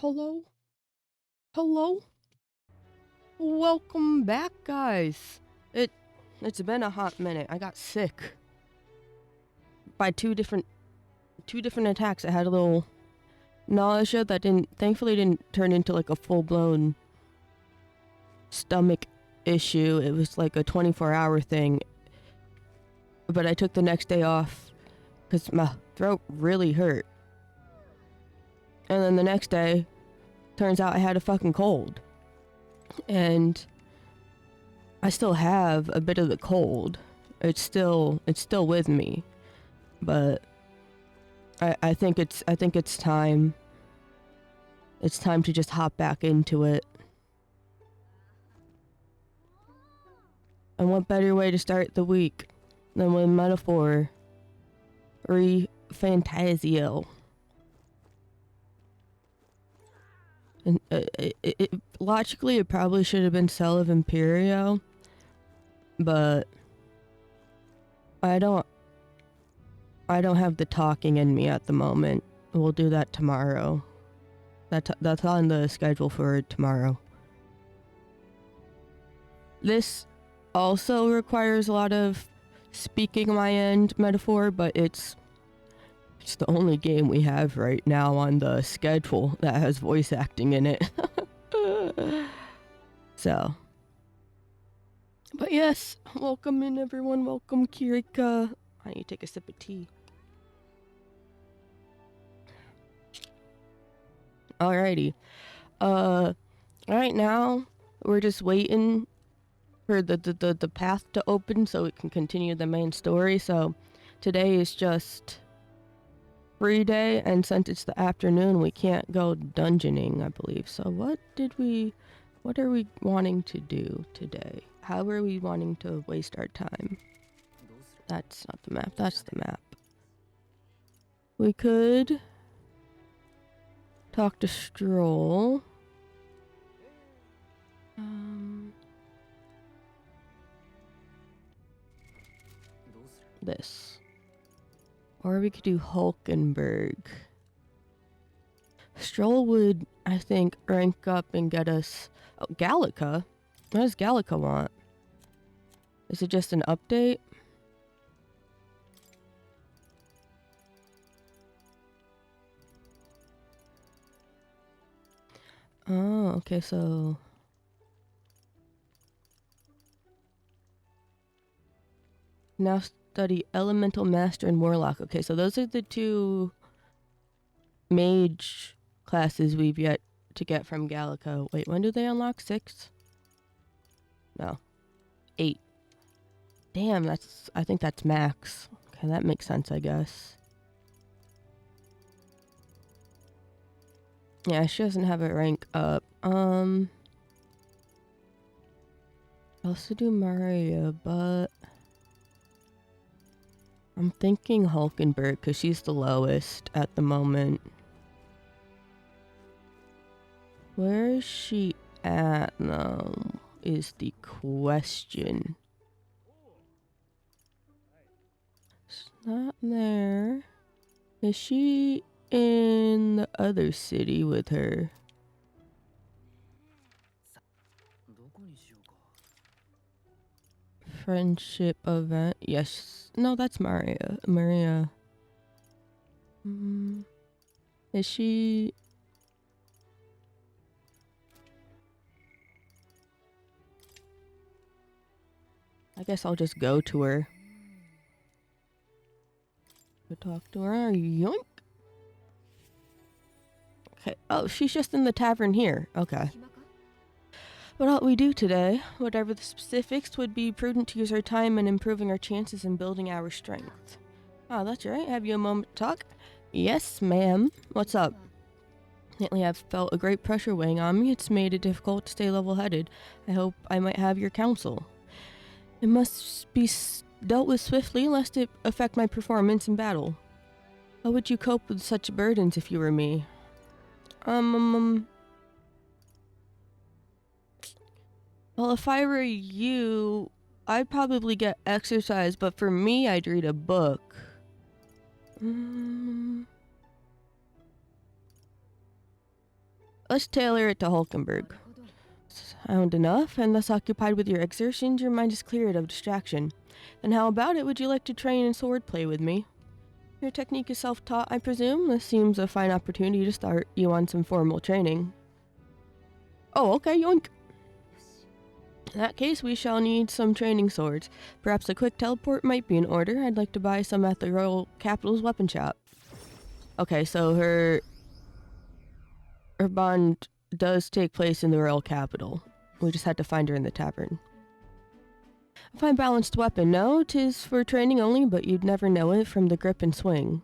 Hello? Hello? Welcome back, guys. It's been a hot minute. I got sick by two different attacks. I had a little nausea that thankfully didn't turn into like a full-blown stomach issue. It was like a 24-hour thing. But I took the next day off because my throat really hurt. And then the next day, turns out I had a fucking cold. And I still have a bit of the cold. It's still with me. But I think it's time. It's time to just hop back into it. And what better way to start the week than with METAPOR ReFantazio. And logically, it probably should have been Cell of Imperio, but I don't have the talking in me at the moment. We'll do that tomorrow. That's on the schedule for tomorrow. This also requires a lot of speaking my end METAPOR, but it's the only game we have right now on the schedule that has voice acting in it. So, but yes, welcome in everyone. Welcome, Kirika. I need to take a sip of tea. Alrighty. Right now we're just waiting for the path to open so we can continue the main story. So today is just free day, and since it's the afternoon, we can't go dungeoning, I believe. So what are we wanting to do today? How are we wanting to waste our time? That's not the map, that's the map. We could talk to Stroll. This. Or we could do Hulkenberg. Stroll would, I think, rank up and get us... Oh, Gallica? What does Gallica want? Is it just an update? Oh, okay, so... Now study Elemental Master and Warlock. Okay, so those are the two mage classes we've yet to get from Gallica. Wait, when do they unlock? 6? No. 8. Damn, I think that's max. Okay, that makes sense, I guess. Yeah, she doesn't have a rank up. I also do Maria, but I'm thinking Hulkenberg because she's the lowest at the moment. Where is she at now is the question. It's not there. Is she in the other city with her? Friendship event. Yes. No, that's Maria. Maria. Is she... I guess I'll just go to her. Go talk to her. Yoink. Okay. Oh, she's just in the tavern here. Okay. What we do today, whatever the specifics, would be prudent to use our time in improving our chances and building our strength. Oh, that's right. Have you a moment to talk? Yes, ma'am. What's up? Lately I've felt a great pressure weighing on me. It's made it difficult to stay level-headed. I hope I might have your counsel. It must be dealt with swiftly, lest it affect my performance in battle. How would you cope with such burdens if you were me? Well, if I were you, I'd probably get exercise, but for me, I'd read a book. Let's tailor it to Hulkenberg. Sound enough, and thus occupied with your exertions, your mind is cleared of distraction. Then how about it? Would you like to train in swordplay with me? Your technique is self-taught, I presume? This seems a fine opportunity to start you on some formal training. Oh, okay, yoink. In that case, we shall need some training swords. Perhaps a quick teleport might be in order. I'd like to buy some at the Royal Capital's weapon shop. Okay, so her bond does take place in the Royal Capital. We just had to find her in the tavern. A fine balanced weapon. No, 'tis for training only, but you'd never know it from the grip and swing.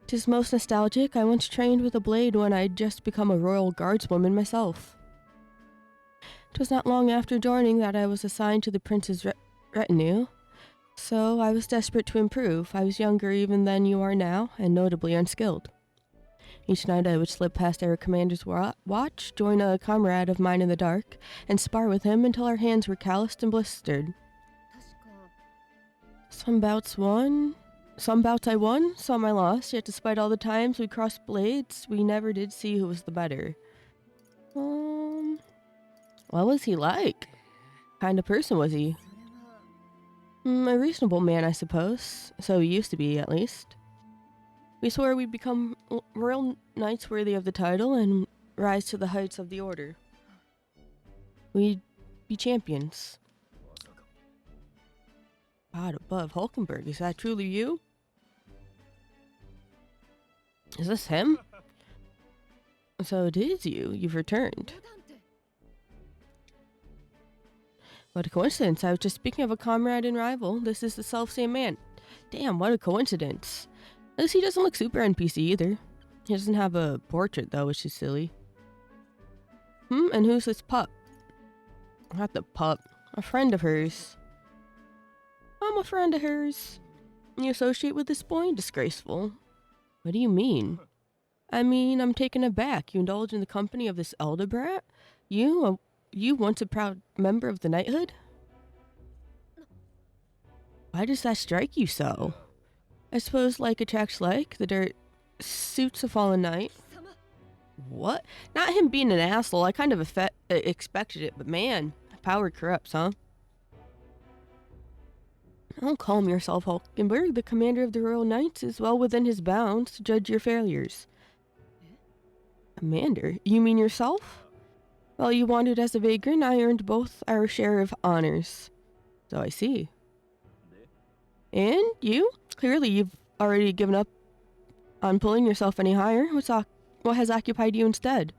'Tis most nostalgic. I once trained with a blade when I'd just become a royal guardswoman myself. 'Twas not long after joining that I was assigned to the prince's retinue, so I was desperate to improve. I was younger even than you are now, and notably unskilled. Each night I would slip past our commander's watch, join a comrade of mine in the dark, and spar with him until our hands were calloused and blistered. Some bouts I won, some I lost, yet despite all the times we crossed blades, we never did see who was the better. What was he like? Kind of person was he? A reasonable man, I suppose. So he used to be, at least. We swore we'd become royal knights worthy of the title and rise to the heights of the order. We'd be champions. God above, Hulkenberg, is that truly you? Is this him? So it is you. You've returned. What a coincidence. I was just speaking of a comrade and rival. This is the selfsame man. Damn, what a coincidence. At least he doesn't look super NPC either. He doesn't have a portrait though, which is silly. And who's this pup? Not the pup. A friend of hers. I'm a friend of hers. You associate with this boy? Disgraceful. What do you mean? I mean, I'm taken aback. You indulge in the company of this elder brat? You once a proud member of the knighthood? Why does that strike you so? I suppose like attracts like, the dirt suits a fallen knight. What? Not him being an asshole, I kind of expected it, but man, power corrupts, huh? Don't calm yourself, Hulkenberg. The commander of the Royal Knights is well within his bounds to judge your failures. Commander? You mean yourself? While you wandered as a vagrant, I earned both our share of honors. So I see. And you? Clearly you've already given up on pulling yourself any higher. What has occupied you instead?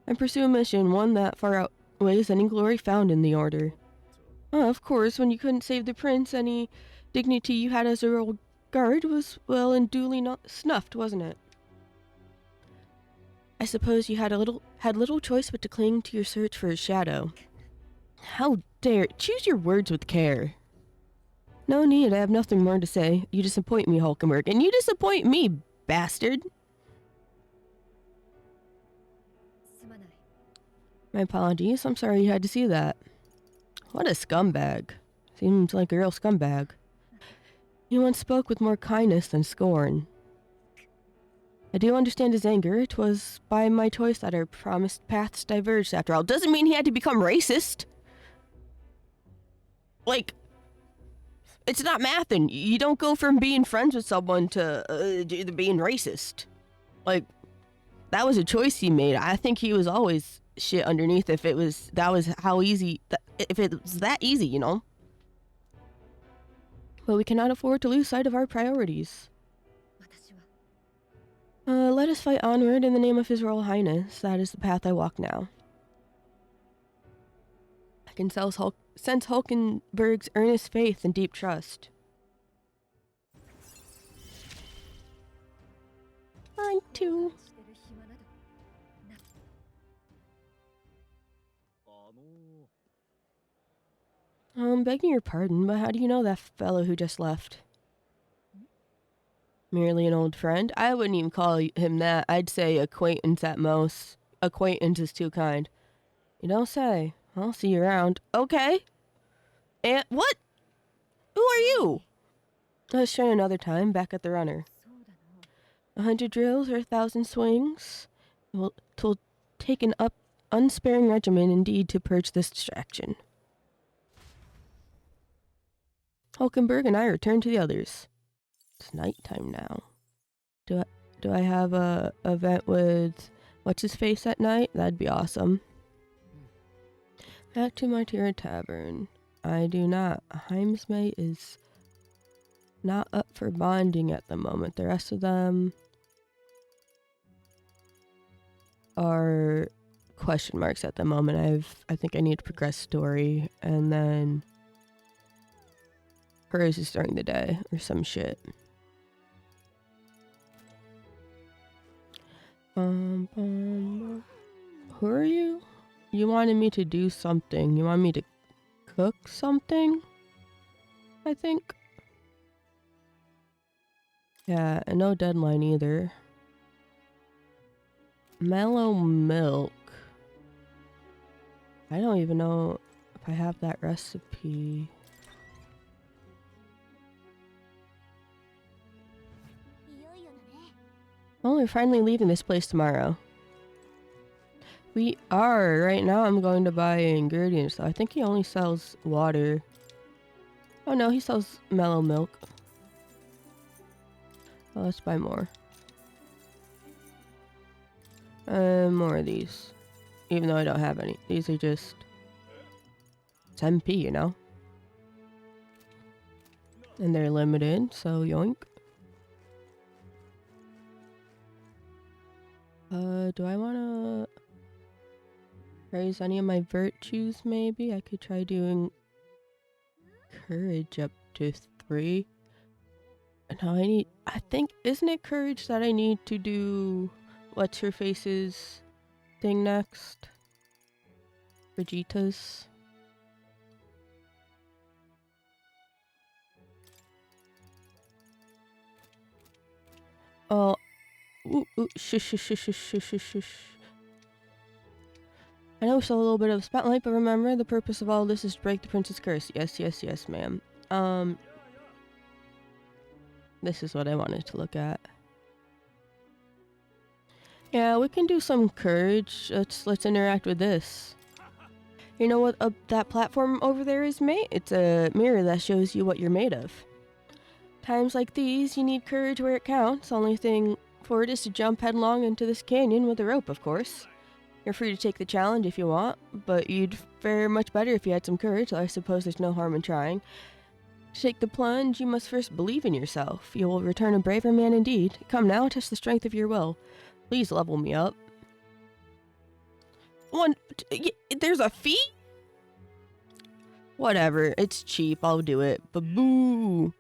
I pursue a mission, one that far outweighs any glory found in the order. Of course, when you couldn't save the prince, any dignity you had as a royal guard was well and duly snuffed, wasn't it? I suppose you had little choice but to cling to your search for his shadow. How dare— choose your words with care. No need, I have nothing more to say. You disappoint me, Hulkenberg, and you disappoint me, bastard! My apologies, I'm sorry you had to see that. What a scumbag. Seems like a real scumbag. You once spoke with more kindness than scorn. I do understand his anger. It was by my choice that our promised paths diverged after all. Doesn't mean he had to become racist. Like, it's not mathin'. You don't go from being friends with someone to being racist. Like, that was a choice he made. I think he was always shit underneath if it was that easy, you know? But we cannot afford to lose sight of our priorities. Let us fight onward in the name of His Royal Highness. That is the path I walk now. I can sense Hulkenberg's earnest faith and deep trust. Mine too. Begging your pardon, but how do you know that fellow who just left? Merely an old friend? I wouldn't even call him that. I'd say acquaintance at most. Acquaintance is too kind. You don't say. I'll see you around. Okay. And what? Who are you? Let's try another time back at the runner. 100 drills or 1,000 swings. 'Twill take an unsparing regimen indeed to purge this distraction. Hulkenberg and I return to the others. It's nighttime now. Do I have a event with what's his face at night? That'd be awesome. Back to Martyra Tavern. I do not. Heimsmate is not up for bonding at the moment. The rest of them are question marks at the moment. I think I need to progress story, and then hers is during the day or some shit. Who are you? You wanted me to do something. You want me to cook something? I think. Yeah, and no deadline either. Mellow milk. I don't even know if I have that recipe. Oh, we're finally leaving this place tomorrow. We are. Right now I'm going to buy ingredients. I think he only sells water. Oh no, he sells mellow milk. Oh, let's buy more. More of these. Even though I don't have any. These are just... It's MP, you know? And they're limited, so yoink. Do I wanna... raise any of my virtues, maybe? I could try doing... courage up to 3. No, I think... Isn't it courage that I need to do... What's her face's thing next? Vegeta's. Oh. Ooh, shush, shush, shush, shush, shush, shush. I know we saw a little bit of the spotlight, but remember, the purpose of all this is to break the prince's curse. Yes, yes, yes, ma'am. This is what I wanted to look at. Yeah, we can do some courage. Let's interact with this. You know what that platform over there is, mate? It's a mirror that shows you what you're made of. Times like these, you need courage where it counts. Only thing for it is to jump headlong into this canyon with a rope, of course. You're free to take the challenge if you want, but you'd fare much better if you had some courage, so I suppose there's no harm in trying. To take the plunge, you must first believe in yourself. You will return a braver man indeed. Come now, test the strength of your will. Please level me up. There's a fee? Whatever, it's cheap, I'll do it. Ba-boo!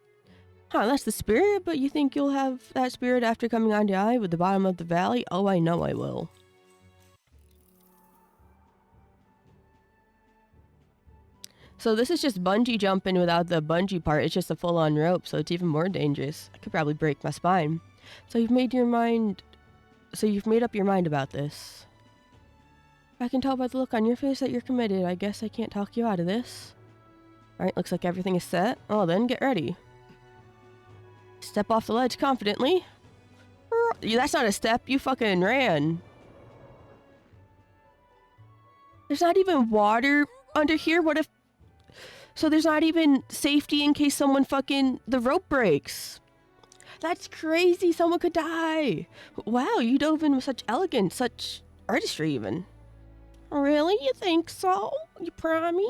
Huh, that's the spirit, but you think you'll have that spirit after coming on the eye with the bottom of the valley? Oh, I know I will. So this is just bungee jumping without the bungee part. It's just a full-on rope, so it's even more dangerous. I could probably break my spine. So you've made up your mind about this. I can tell by the look on your face that you're committed. I guess I can't talk you out of this. Alright, looks like everything is set. Oh, then get ready. Step off the ledge confidently. That's not a step, you fucking ran. There's not even water under here. What if... So there's not even safety in case someone the rope breaks. That's crazy. Someone could die. Wow, you dove in with such elegance, such artistry even. Really? You think so? You promise?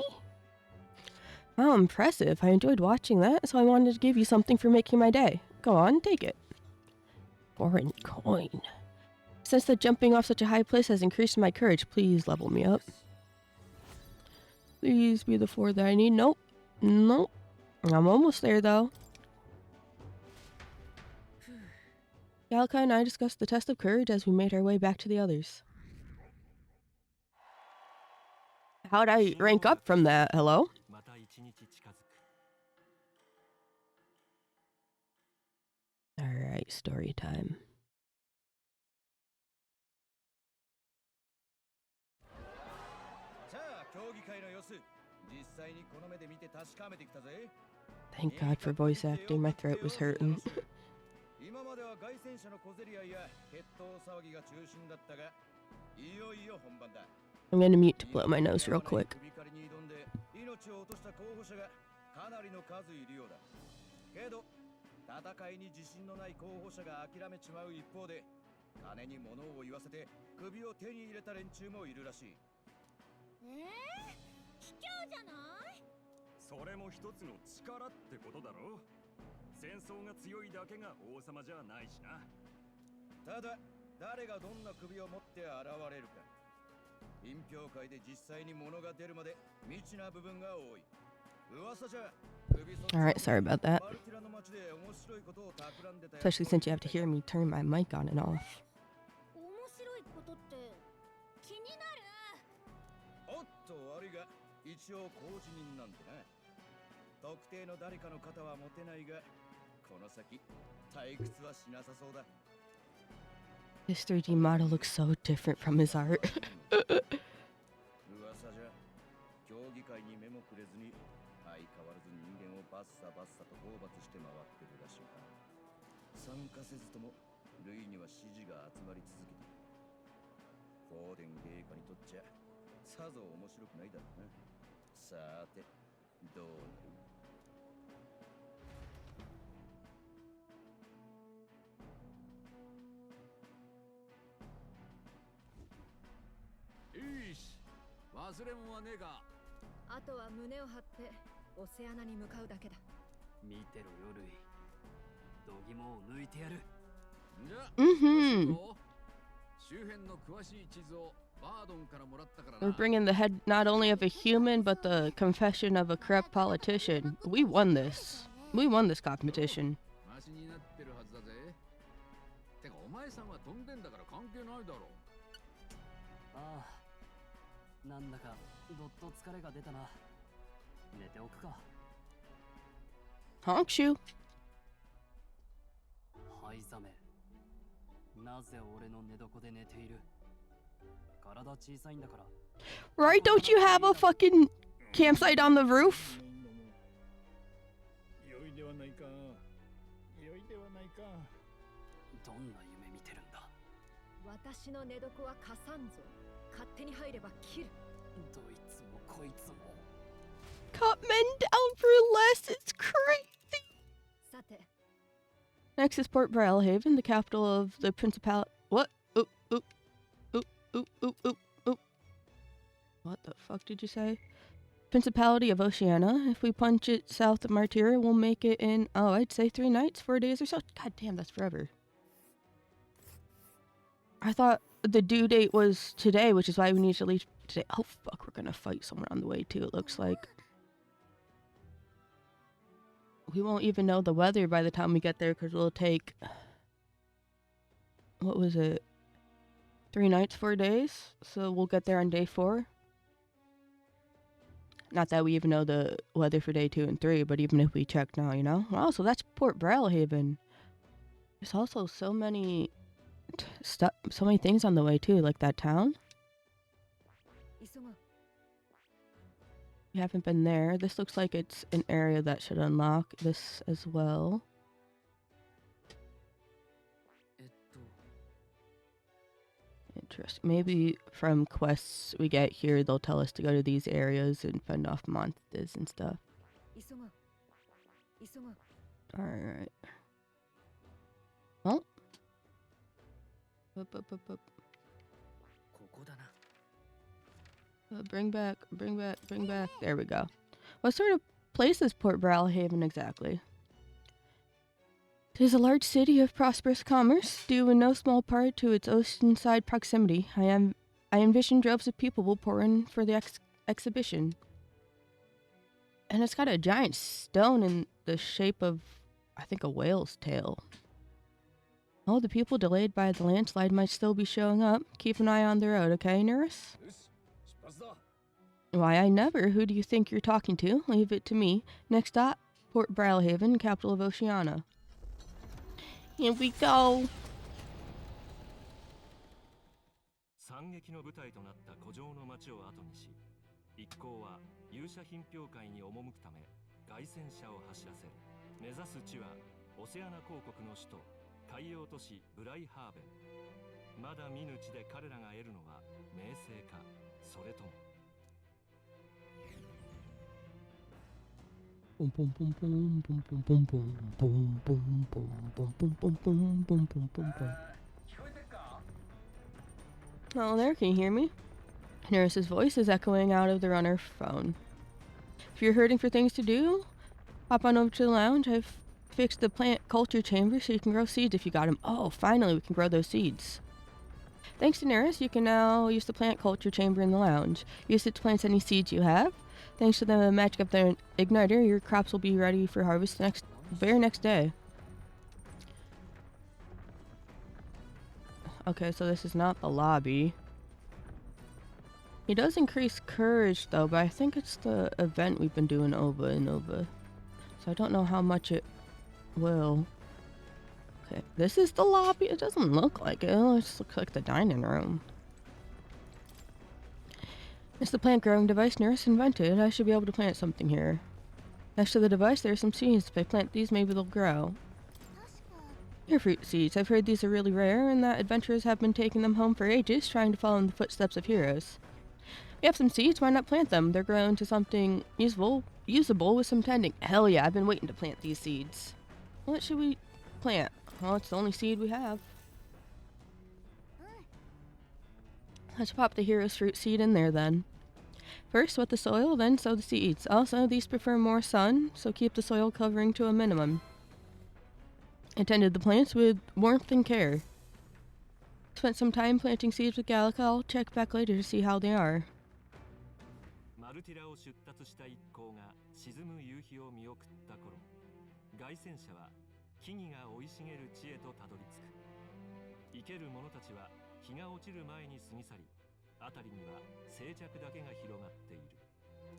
Wow, impressive. I enjoyed watching that, so I wanted to give you something for making my day. Go on, take it. Foreign coin. Since the jumping off such a high place has increased my courage, please level me up. Please be the 4 that I need. Nope. Nope. I'm almost there, though. Galka and I discussed the test of courage as we made our way back to the others. How'd I rank up from that? Hello? Alright, story time. Thank God for voice acting, my throat was hurting. I'm gonna mute to blow my nose real quick. 戦いに自信のない候補者が諦めちまう一方で、金に物を言わせて首を手に入れた連中もいるらしい。卑怯じゃない？それも一つの力ってことだろ。戦争が強いだけが王様じゃないしな。ただ、誰がどんな首を持って現れるか。品評会で実際に物が出るまで未知な部分が多い。噂じゃ。Alright, sorry about that. Especially since you have to hear me turn my mic on and off. 面白いことって気になる。おっと悪いが、一応工事人なんでな。特定の誰かの肩は持てないが、この先退屈はしなさそうだ。His 3D model looks so different from his art. 噂じゃ、競技会に目もくれずに相変わらず人間をバッサバッサと討伐して回ってるらしいな。参加せずともルイには支持が集まり続けている。フォーデン芸家にとっちゃさぞ面白くないだろうな。さてどうなる？いいし、忘れ物はねえか。あとは胸を張ってオセアナに向かうだけだ。見てろよルイ。度肝を抜いてやる。じゃあ、周辺の詳しい地図をバードンからもらったからな。 We're bringing the head not only of a human, but the confession of a corrupt politician. We won this. We won this competition. マシになってるはずだぜ。てかお前さんは飛んでんだから関係ないだろ。ああ、なんだかどっと疲れが出たな。寝ておくか。Honk shoe. はいざめ。なぜ俺の寝床で寝ている？体小さいんだから。Right? Don't you have a fucking campsite on the roof? 良いではないか。良いではないか。どんな夢見てるんだ？私の寝床は貸さんぞ。勝手に入れば切る。どいつもこいつも。Cut men down for less. It's crazy. さて。Next is Port Brilhaven, the capital of the Principality. What? Oop, oop, oop, oop, oop, oop, oop. What the fuck did you say? Principality of Oceania. If we punch it south of Martyria, we'll make it in, oh, I'd say 3 nights, 4 days or so. God damn, that's forever. I thought the due date was today, which is why we need to leave today. Oh, fuck, we're gonna fight someone on the way, too, it looks like. We won't even know the weather by the time we get there, because it'll take... What was it? 3 nights, 4 days? So we'll get there on day 4. Not that we even know the weather for day 2 and 3, but even if we check now, you know? Wow, so that's Port Brilhaven. There's also so many... so many things on the way too, like that town. We haven't been there. This looks like it's an area that should unlock this as well. Interesting. Maybe from quests we get here, they'll tell us to go to these areas and fend off monsters and stuff. Alright. Well. Up. Bring back. There we go. What sort of place is Port Brilhaven exactly? It is a large city of prosperous commerce, due in no small part to its oceanside proximity. I envision droves of people will pour in for the exhibition. And it's got a giant stone in the shape of, I think, a whale's tail. Oh, the people delayed by the landslide might still be showing up. Keep an eye on the road, okay, Nurse? Why, I never. Who do you think you're talking to? Leave it to me. Next stop, Port Brilhaven, capital of Oceania. Here we go. 惨劇の舞台となった古城の町を後にし、一行は勇者品評会に赴くため凱旋車を走らせる。目指す地はオセアナ公国の首都海洋都市ブライハーベン。まだ見ぬ地で彼らが得るのは名声か、それとも Boom, boom, boom, boom, boom, boom, boom, boom, boom, boom, boom, boom, boom, boom, boom, boom, boom, boom, boom. Oh, there, can you hear me? Nurse's voice is echoing out of the runner phone. If you're hurting for things to do, hop on over to the lounge. I've fixed the plant culture chamber so you can grow seeds if you got them. Oh, finally, we can grow those seeds. Thanks to Nurse, you can now use the plant culture chamber in the lounge. Use it to plant any seeds you have. Thanks to the magic of the igniter, your crops will be ready for harvest the very next day. Okay, so this is not the lobby. He does increase courage though, but I think it's the event we've been doing over and over. So I don't know how much it will. Okay, this is the lobby. It doesn't look like it. It just looks like the dining room. It's the plant growing device Nurse invented. I should be able to plant something here. Next to the device, there are some seeds. If I plant these, maybe they'll grow. Here, fruit seeds. I've heard these are really rare and that adventurers have been taking them home for ages, trying to follow in the footsteps of heroes. We have some seeds, why not plant them? They're grown to something usable with some tending. Hell yeah, I've been waiting to plant these seeds. What should we plant? Well, it's the only seed we have. Let's pop the hero's fruit seed in there then. First, wet the soil, then sow the seeds. Also, these prefer more sun, so keep the soil covering to a minimum. I tended the plants with warmth and care. Spent some time planting seeds with Gallica. I'll check back later to see how they are. マルティラを出立した一行が沈む夕日を見送った頃、凱旋者は木々が生い茂る地へとたどり着く。生ける者たちは日が落ちる前に過ぎ去り、辺りには静寂だけが広がっている。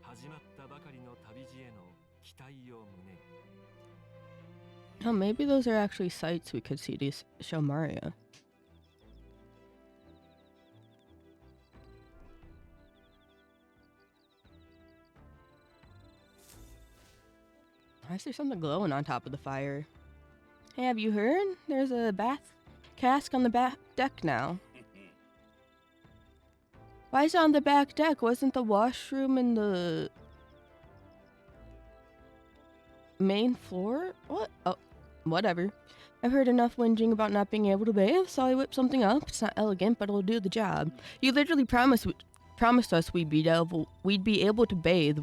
始まったばかりの旅路への期待を胸に。Oh, maybe those are actually sites we could see to show Mario. Why is there something glowing on top of the fire? Hey, have you heard? There's a bath cask on the back deck now. Why is it on the back deck? Wasn't the washroom in the main floor? What? Oh, whatever. I've heard enough whinging about not being able to bathe, so I whipped something up. It's not elegant, but it'll do the job. You literally promised us we'd be able to bathe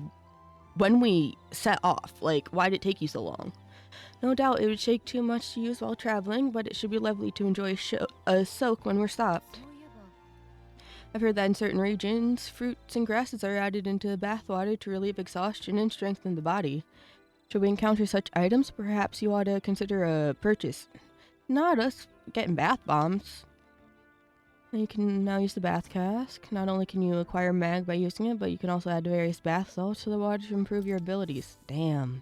when we set off. Like, why'd it take you so long? No doubt it would shake too much to use while traveling, but it should be lovely to enjoy a soak when we're stopped. I've heard that in certain regions, fruits and grasses are added into bath water to relieve exhaustion and strengthen the body. Should we encounter such items, perhaps you ought to consider a purchase. Not us getting bath bombs. You can now use the bath cask. Not only can you acquire mag by using it, but you can also add various bath salts to the water to improve your abilities. Damn.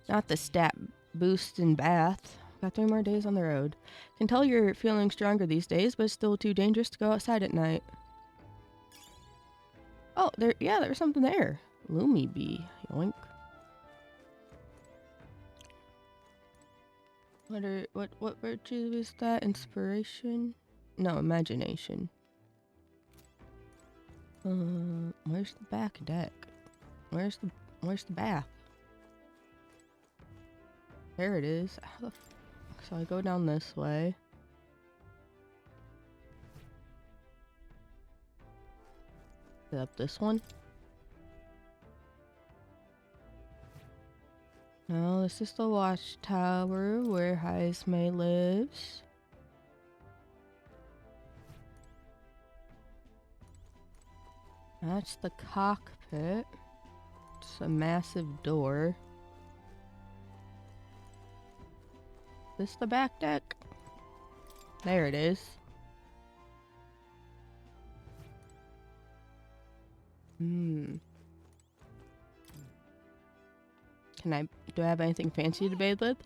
Not the stat boost in bath. Got 3 more days on the road. Can tell you're feeling stronger these days, but it's still too dangerous to go outside at night. Oh, there's something there. Lumi bee. Yoink. What virtue is that? Inspiration? No, imagination. Where's the back deck? Where's the bath? There it is. How the so I go down this way. Up this one. No, this is the watchtower where Heisme lives. That's the cockpit. It's a massive door. This the back deck? There it is. Do I have anything fancy to bathe with?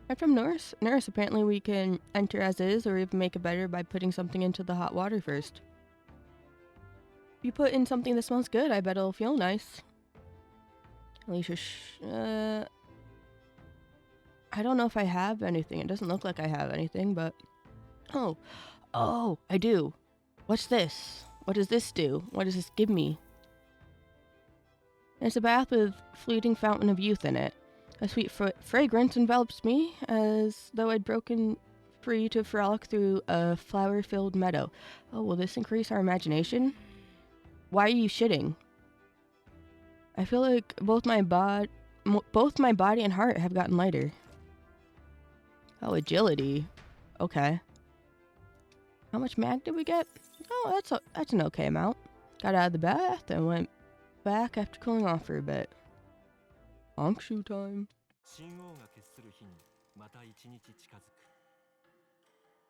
I'm from Nurse. Apparently we can enter as is or even make it better by putting something into the hot water first. If you put in something that smells good, I bet it'll feel nice. Alicia, I don't know if I have anything. It doesn't look like I have anything, but... Oh, Oh, I do. What's this? What does this do? What does this give me? It's a bath with fleeting fountain of youth in it. A sweet fragrance envelops me, as though I'd broken free to frolic through a flower-filled meadow. Oh, will this increase our imagination? Why are you shitting? I feel like both my body and heart have gotten lighter. Oh, agility. Okay. How much mag did we get? Oh, that's an okay amount. Got out of the bath and went back after cooling off for a bit. Honkshu time.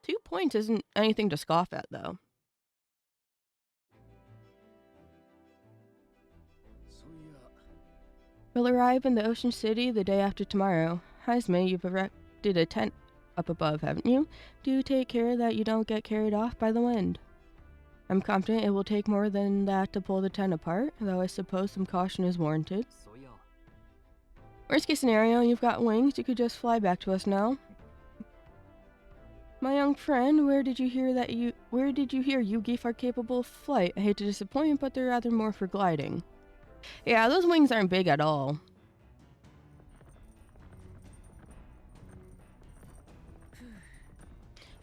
2 points isn't anything to scoff at, though. We'll arrive in the Ocean City the day after tomorrow. Haizme, you've erected a tent up above, haven't you? Do take care that you don't get carried off by the wind. I'm confident it will take more than that to pull the tent apart, though I suppose some caution is warranted. Worst case scenario, you've got wings, you could just fly back to us now. My young friend, where did you hear Yugi are capable of flight? I hate to disappoint, but they're rather more for gliding. Yeah, those wings aren't big at all.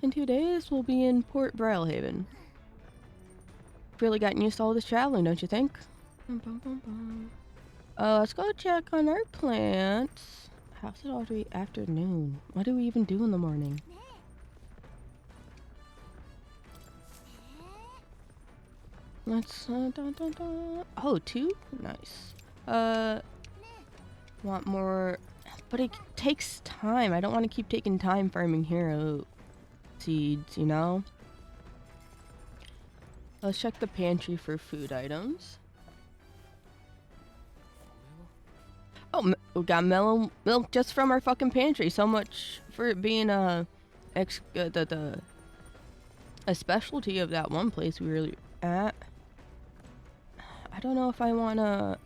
In 2 days, we'll be in Port Brilhaven. Really gotten used to all this traveling, don't you think? Let's go check on our plants. How's it already afternoon? What do we even do in the morning? Let's, oh, 2? Nice. Want more, but it takes time. I don't want to keep taking time farming hero seeds, you know? Let's check the pantry for food items. Oh, we got mellow milk just from our fucking pantry. So much for it being a specialty of that one place we were at. I don't know if I want to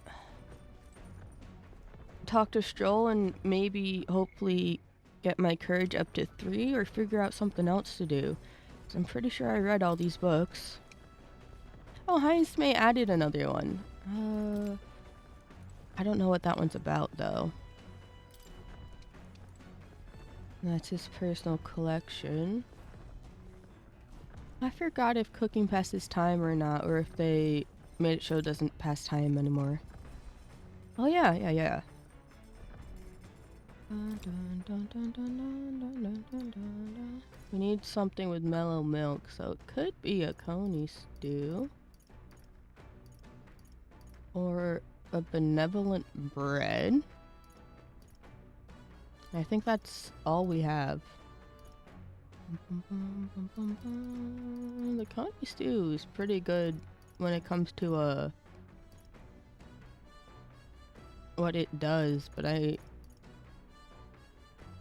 talk to Stroll and maybe hopefully get my courage up to 3 or figure out something else to do. 'Cause I'm pretty sure I read all these books. Oh, Heinz May added another one. I don't know what that one's about though. That's his personal collection. I forgot if cooking passes time or not, or if they made it show it doesn't pass time anymore. Oh yeah. We need something with mellow milk, so it could be a coney stew. Or a benevolent bread. I think that's all we have. The coney stew is pretty good when it comes to what it does, but I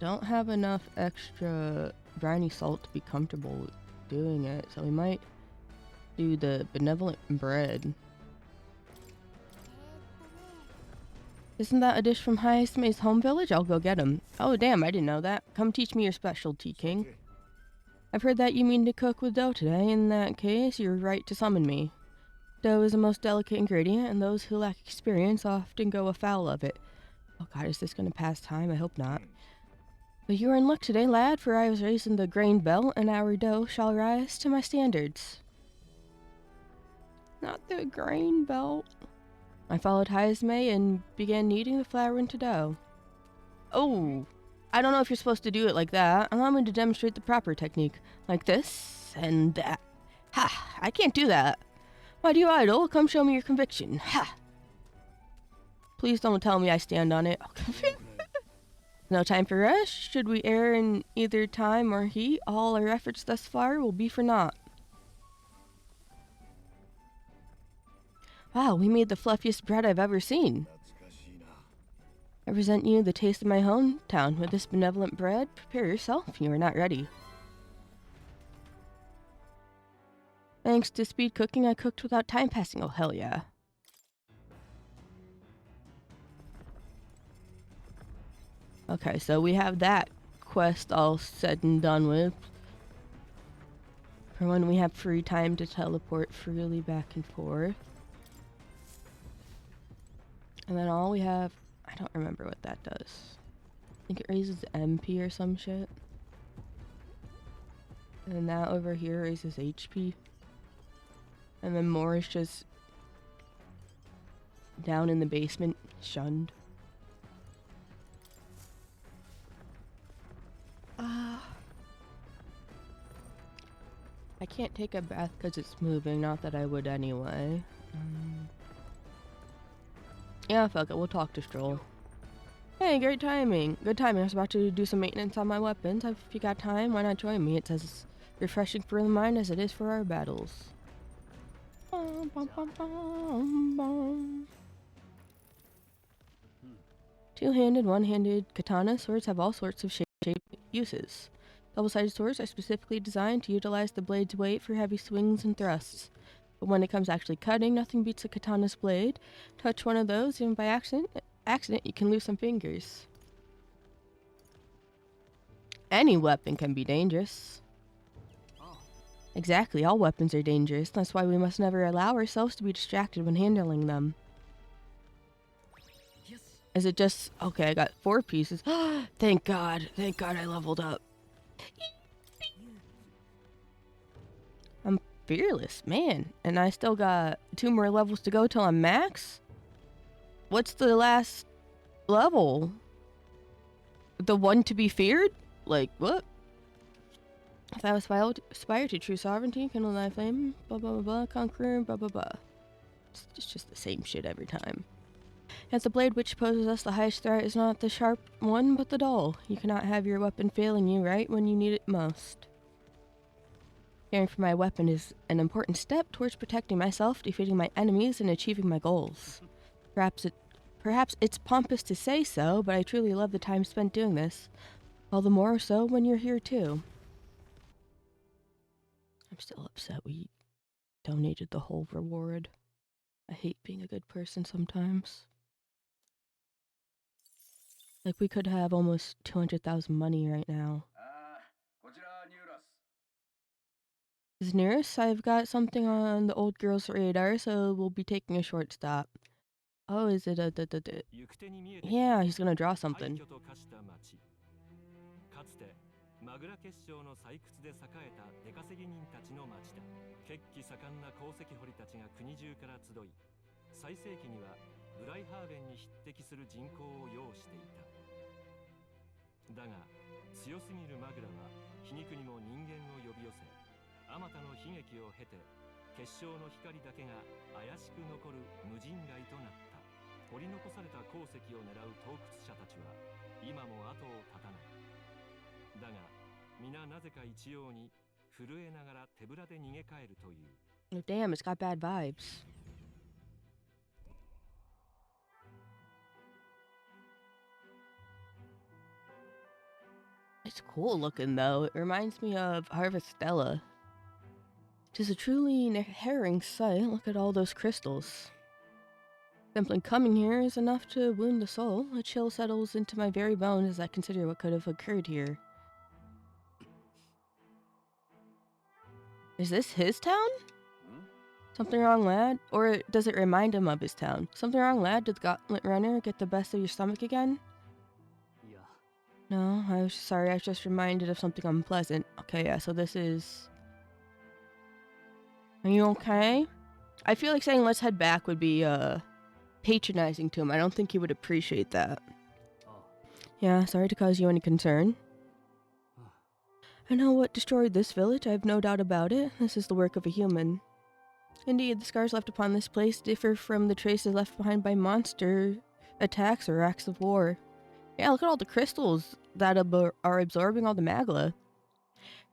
don't have enough extra briny salt to be comfortable with doing it, so we might do the benevolent bread. Isn't that a dish from Hayasume's home village? I'll go get him. Oh damn, I didn't know that. Come teach me your specialty, King. I've heard that you mean to cook with dough today. In that case, you're right to summon me. Dough is a most delicate ingredient, and those who lack experience often go afoul of it. Oh god, is this gonna pass time? I hope not. But you are in luck today, lad, for I was raised in the grain belt, and our dough shall rise to my standards. Not the grain belt. I followed Hayasume and began kneading the flour into dough. Oh, I don't know if you're supposed to do it like that. Allow me to demonstrate the proper technique. Like this and that. Ha! I can't do that. Why do you idle? Come show me your conviction. Ha! Please don't tell me I stand on it. No time for rush. Should we err in either time or heat, all our efforts thus far will be for naught. Wow, we made the fluffiest bread I've ever seen. I present you the taste of my hometown. With this benevolent bread, prepare yourself. You are not ready. Thanks to speed cooking, I cooked without time passing. Oh, hell yeah. Okay, so we have that quest all said and done with. For when we have free time to teleport freely back and forth. And then all we have, I don't remember what that does. I think it raises MP or some shit. And then that over here raises HP. And then more is just down in the basement, shunned. I can't take a bath because it's moving, not that I would anyway. Yeah, fuck it, we'll talk to Stroll. Hey, great timing. Good timing, I was about to do some maintenance on my weapons. If you got time, why not join me? It's as refreshing for the mind as it is for our battles. Two-handed, one-handed katana swords have all sorts of shape uses. Double-sided swords are specifically designed to utilize the blade's weight for heavy swings and thrusts. But when it comes to actually cutting, nothing beats a katana's blade. Touch one of those, even by accident, you can lose some fingers. Any weapon can be dangerous. Exactly, all weapons are dangerous. That's why we must never allow ourselves to be distracted when handling them. Is it just... Okay, I got 4 pieces. Thank God I leveled up. I'm fearless, man. And I still got 2 more levels to go till I'm max? What's the last level? The one to be feared? Like, what? If I aspire to true sovereignty, kindle thy flame, blah blah blah blah, conqueror, blah blah blah. It's just the same shit every time. Yet the blade which poses us the highest threat is not the sharp one, but the dull. You cannot have your weapon failing you right when you need it most. Caring for my weapon is an important step towards protecting myself, defeating my enemies, and achieving my goals. Perhaps it's pompous to say so, but I truly love the time spent doing this. All the more so when you're here too. I'm still upset we donated the whole reward. I hate being a good person sometimes. Like, we could have almost 200,000 money right now. Is Nearest? I've got something on the old girl's radar, so we'll be taking a short stop. Oh, is it a... Yeah, he's gonna draw something. マグラ結晶の採掘で栄えた出稼ぎ人たちの町だ。血気盛んな鉱石掘りたちが国中から集い、最盛期にはブライハーベンに匹敵する人口を要していた。だが強すぎるマグラは皮肉にも人間を呼び寄せ、あまたの悲劇を経て結晶の光だけが怪しく残る無人街となった。掘り残された鉱石を狙う盗掘者たちは今も後を絶たない。だが皆なぜか一様に震えながら手ぶらで逃げ帰るという。Oh, damn, it's got bad vibes. It's cool looking though. It reminds me of Harvestella. Tis a truly harrowing sight. Look at all those crystals. Simply coming here is enough to wound the soul. A chill settles into my very bones as I consider what could have occurred here. Is this his town? Something wrong, lad? Or does it remind him of his town? Something wrong, lad? Did the Gauntlet Runner get the best of your stomach again? Yeah. No, I was sorry, I was just reminded of something unpleasant. Okay, yeah, so this is... Are you okay? I feel like saying let's head back would be, patronizing to him. I don't think he would appreciate that. Oh. Yeah, sorry to cause you any concern. I know what destroyed this village, I have no doubt about it. This is the work of a human. Indeed, the scars left upon this place differ from the traces left behind by monster attacks or acts of war. Yeah, look at all the crystals that are absorbing all the magla.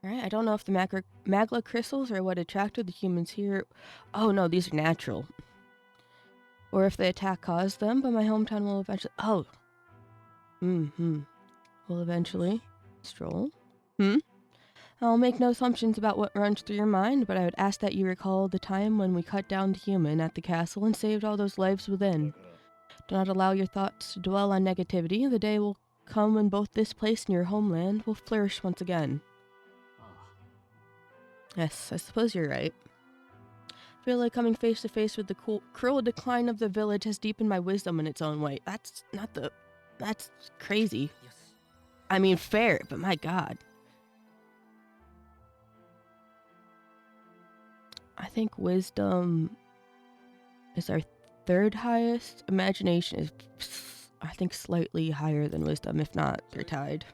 Alright, I don't know if the magla crystals are what attracted the humans here. Oh no, these are natural. Or if the attack caused them, but my hometown will eventually... Oh! Will eventually... Stroll? I'll make no assumptions about what runs through your mind, but I would ask that you recall the time when we cut down the human at the castle and saved all those lives within. Do not allow your thoughts to dwell on negativity. The day will come when both this place and your homeland will flourish once again. Yes, I suppose you're right. I feel like coming face to face with the cruel decline of the village has deepened my wisdom in its own way. That's crazy. I mean, fair, but my god. I think wisdom is our third highest. Imagination is, I think, slightly higher than wisdom, if not, they're tied.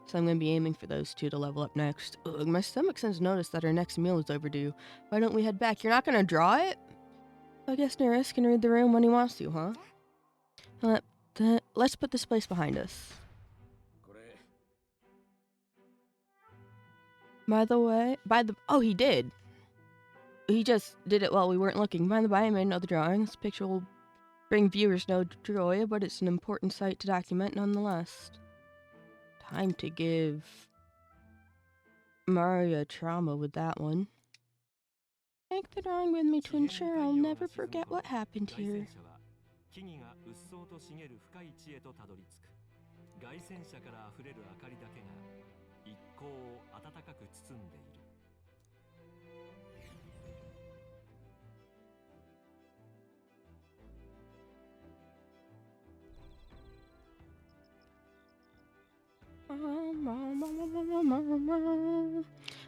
So I'm going to be aiming for those two to level up next. Ugh, my stomach sends notice that our next meal is overdue. Why don't we head back? You're not going to draw it? I guess Neris can read the room when he wants to, huh? Let's put this place behind us. Oh, he did. He just did it while we weren't looking. By the by, I made another drawing. This picture will bring viewers no joy, but it's an important sight to document nonetheless. Time to give Maria trauma with that one. Take the drawing with me to ensure I'll never forget what happened here.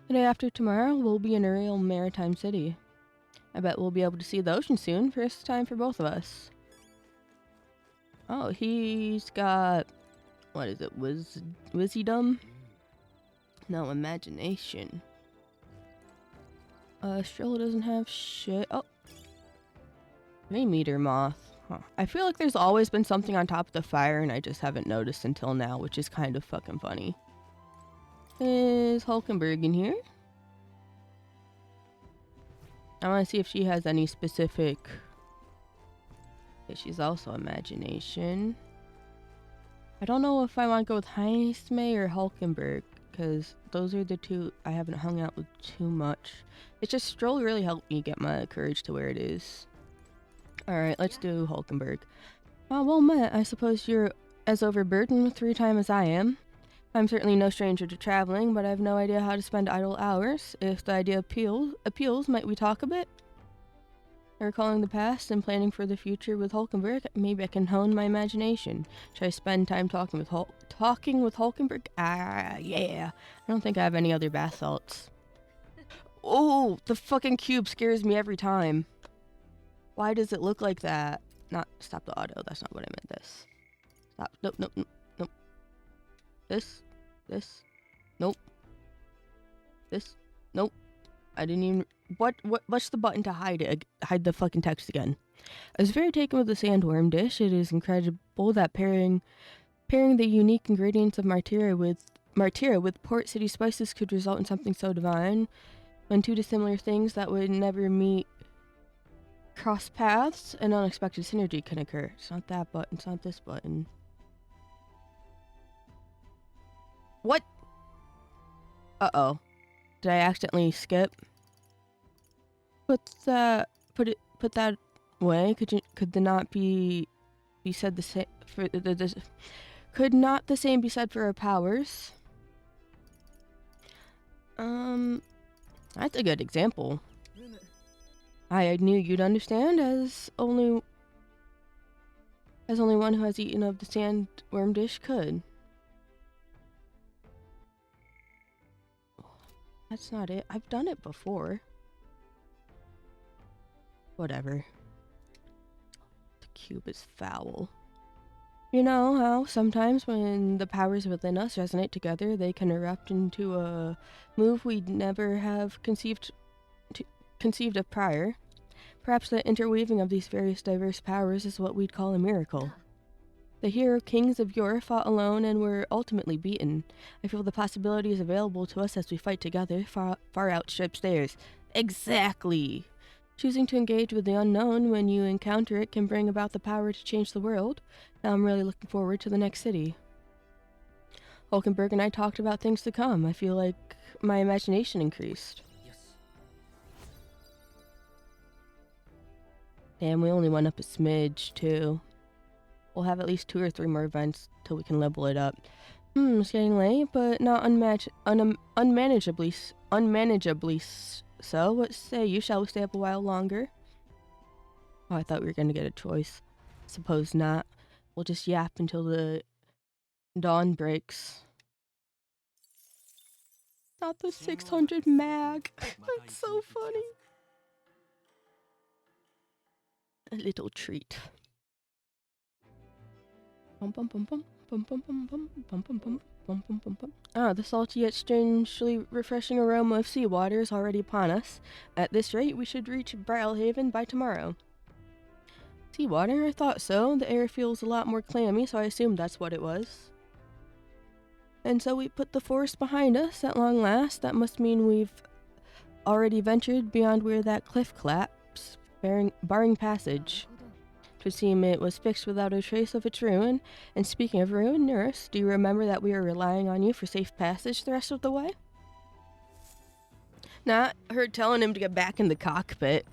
The day after tomorrow, we'll be in a real maritime city. I bet we'll be able to see the ocean soon. First time for both of us. Oh, he's got... what is it? Wisdom? No, imagination. Strolla doesn't have shit. Oh. Meteor moth. Huh. I feel like there's always been something on top of the fire and I just haven't noticed until now, which is kind of fucking funny. Is Hulkenberg in here? I want to see if she has any specific... Okay, she's also imagination. I don't know if I want to go with Heisme or Hulkenberg, because those are the two I haven't hung out with too much. It's just Stroll really helped me get my courage to where it is. Alright, let's do Hulkenberg. Well met. I suppose you're as overburdened with free time as I am. I'm certainly no stranger to traveling, but I have no idea how to spend idle hours. If the idea appeals, might we talk a bit? Recalling the past and planning for the future with Hulkenberg, maybe I can hone my imagination. Should I spend time talking with Hulkenberg? Ah, yeah. I don't think I have any other bath salts. Oh, the fucking cube scares me every time. Why does it look like that? Stop the auto. That's not what I meant. This. Stop. Nope. This. Nope. This. Nope. I didn't even... What's the button to hide it? Hide the fucking text again. I was very taken with the sandworm dish. It is incredible that pairing the unique ingredients of Martyra with Port City spices could result in something so divine. When two dissimilar things that would never meet cross paths, an unexpected synergy can occur. It's not that button, it's not this button. What? Uh-oh. Did I accidentally skip? Put that away. Could the not be said the same for the could not the same be said for our powers? That's a good example. I knew you'd understand, as only one who has eaten of the sandworm dish could. That's not it. I've done it before. Whatever. The cube is foul. You know how sometimes when the powers within us resonate together, they can erupt into a move we'd never have conceived of prior. Perhaps the interweaving of these various diverse powers is what we'd call a miracle. The hero kings of yore fought alone and were ultimately beaten. I feel the possibilities available to us as we fight together far outstrips theirs. Exactly! Choosing to engage with the unknown when you encounter it can bring about the power to change the world. Now I'm really looking forward to the next city. Hulkenberg and I talked about things to come. I feel like my imagination increased. Damn, we only went up a smidge, too. We'll have at least 2 or 3 more events till we can level it up. It's getting late, but not unmanageably so. What say you? Shall we stay up a while longer? Oh, I thought we were gonna get a choice. Suppose not. We'll just yap until the dawn breaks. Not the 600 mag. That's so funny. A little treat. Bum bum bum bum bum bum bum bum bum bum bum bum bum bum bum. Ah, the salty yet strangely refreshing aroma of seawater is already upon us. At this rate, we should reach Brylehaven by tomorrow. Seawater? I thought so. The air feels a lot more clammy, so I assumed that's what it was. And so we put the forest behind us at long last. That must mean we've already ventured beyond where that cliff collapsed, barring passage. It would seem it was fixed without a trace of its ruin. And speaking of ruin, nurse, do you remember that we are relying on you for safe passage the rest of the way? Not her telling him to get back in the cockpit.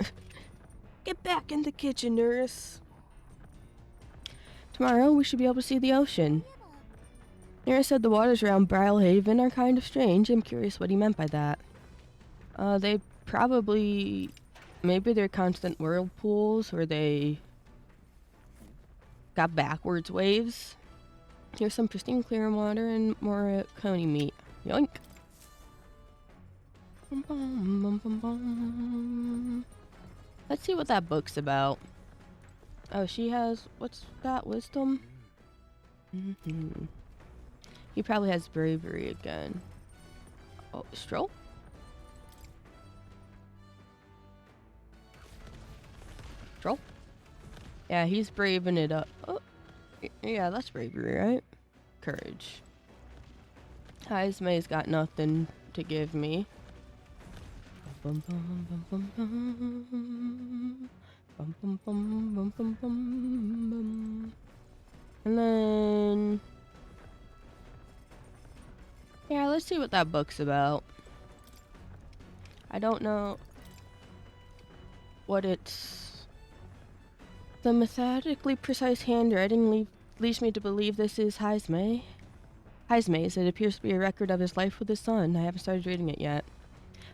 Get back in the kitchen, nurse. Tomorrow we should be able to see the ocean. Nurse said the waters around Brylehaven are kind of strange. I'm curious what he meant by that. They probably... Maybe they're constant whirlpools, or they... got backwards waves. Here's some pristine clear water and more coney meat. Yoink! Let's see what that book's about. Oh, she has... What's that? Wisdom? He probably has bravery again. Oh, stroll? Stroll? Yeah, he's braving it up. Oh, yeah, that's bravery, right? Courage. Heismay's got nothing to give me. Bum bum bum bum bum. Bum bum bum bum bum bum bum. And then... Yeah, let's see what that book's about. I don't know what it's... The methodically precise handwriting leads me to believe this is Heismay's. It appears to be a record of his life with his son. I haven't started reading it yet.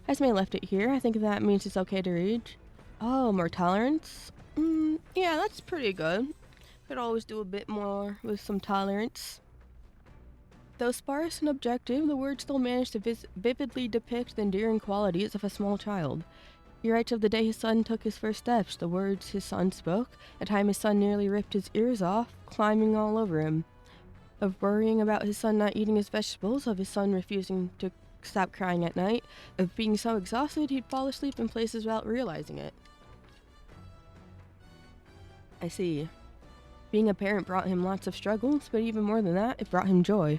Heismay left it here. I think that means it's okay to read. Oh, more tolerance? Yeah, that's pretty good. Could always do a bit more with some tolerance. Though sparse and objective, the words still manage to vividly depict the endearing qualities of a small child. He writes of the day his son took his first steps, the words his son spoke, a time his son nearly ripped his ears off, climbing all over him. Of worrying about his son not eating his vegetables, of his son refusing to stop crying at night, of being so exhausted he'd fall asleep in places without realizing it. I see. Being a parent brought him lots of struggles, but even more than that, it brought him joy.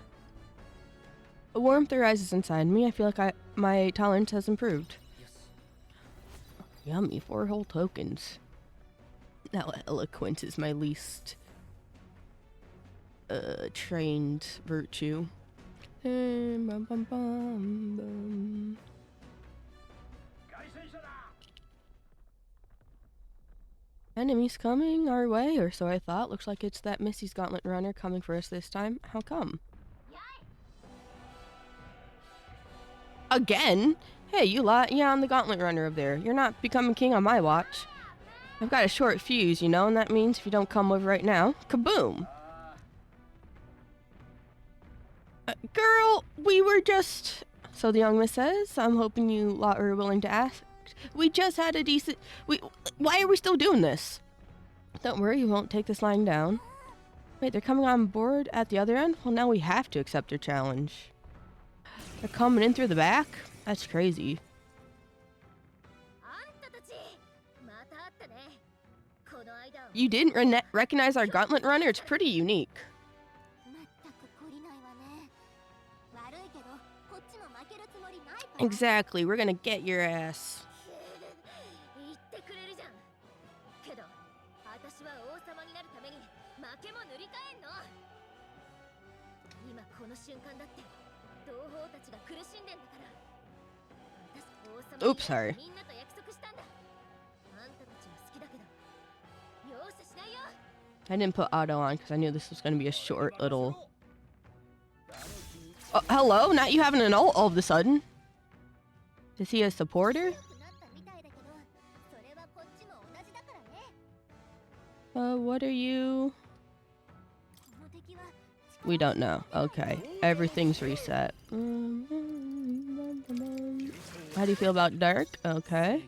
A warmth arises inside me. I feel like my tolerance has improved. Yummy, 4 whole tokens. Now eloquence is my least trained virtue. Bum, bum, bum, bum. Enemies coming our way, or so I thought. Looks like it's that Missy's Gauntlet Runner coming for us this time. How come? Again? Hey, you lot, yeah, I'm the Gauntlet Runner over there. You're not becoming king on my watch. I've got a short fuse, you know, and that means if you don't come over right now, kaboom! Girl, we were just... So the young miss says, I'm hoping you lot are willing to ask. We just had a decent... Why are we still doing this? Don't worry, you won't take this lying down. Wait, they're coming on board at the other end? Well, now we have to accept their challenge. They're coming in through the back? That's crazy. You didn't recognize our Gauntlet Runner? It's pretty unique. Exactly, we're gonna get your ass. Oops, sorry. I didn't put auto on because I knew this was going to be a short little Oh, hello? Not you having an ult all of a sudden. Is he a supporter? What are you? We don't know. Okay. Everything's reset. How do you feel about dark? Okay.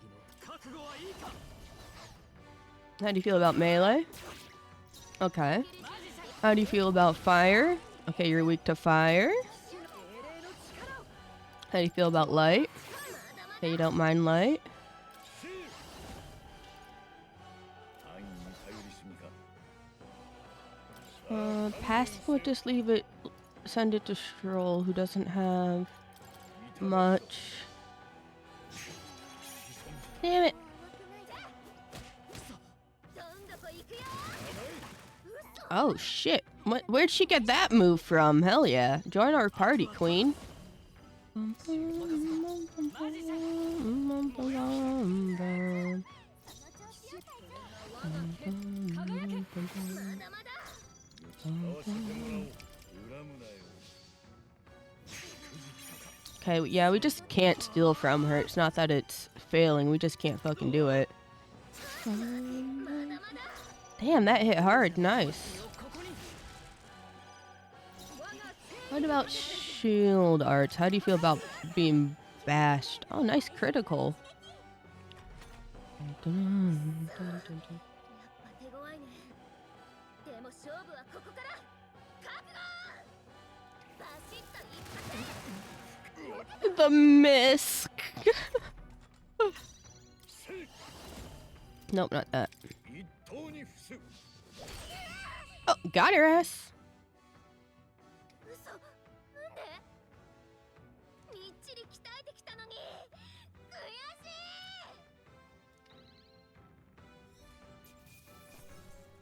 How do you feel about melee? Okay. How do you feel about fire? Okay, you're weak to fire. How do you feel about light? Okay, you don't mind light. Passive would just leave it, send it to Stroll, who doesn't have much. Damn it! Oh shit! Where'd she get that move from? Hell yeah! Join our party, queen. Okay, yeah, we just can't steal from her. It's not that it's failing, we just can't fucking do it. Damn, that hit hard. Nice. What about shield arts? How do you feel about being bashed? Oh, nice critical. The misc. Nope, not that. Oh, got her ass.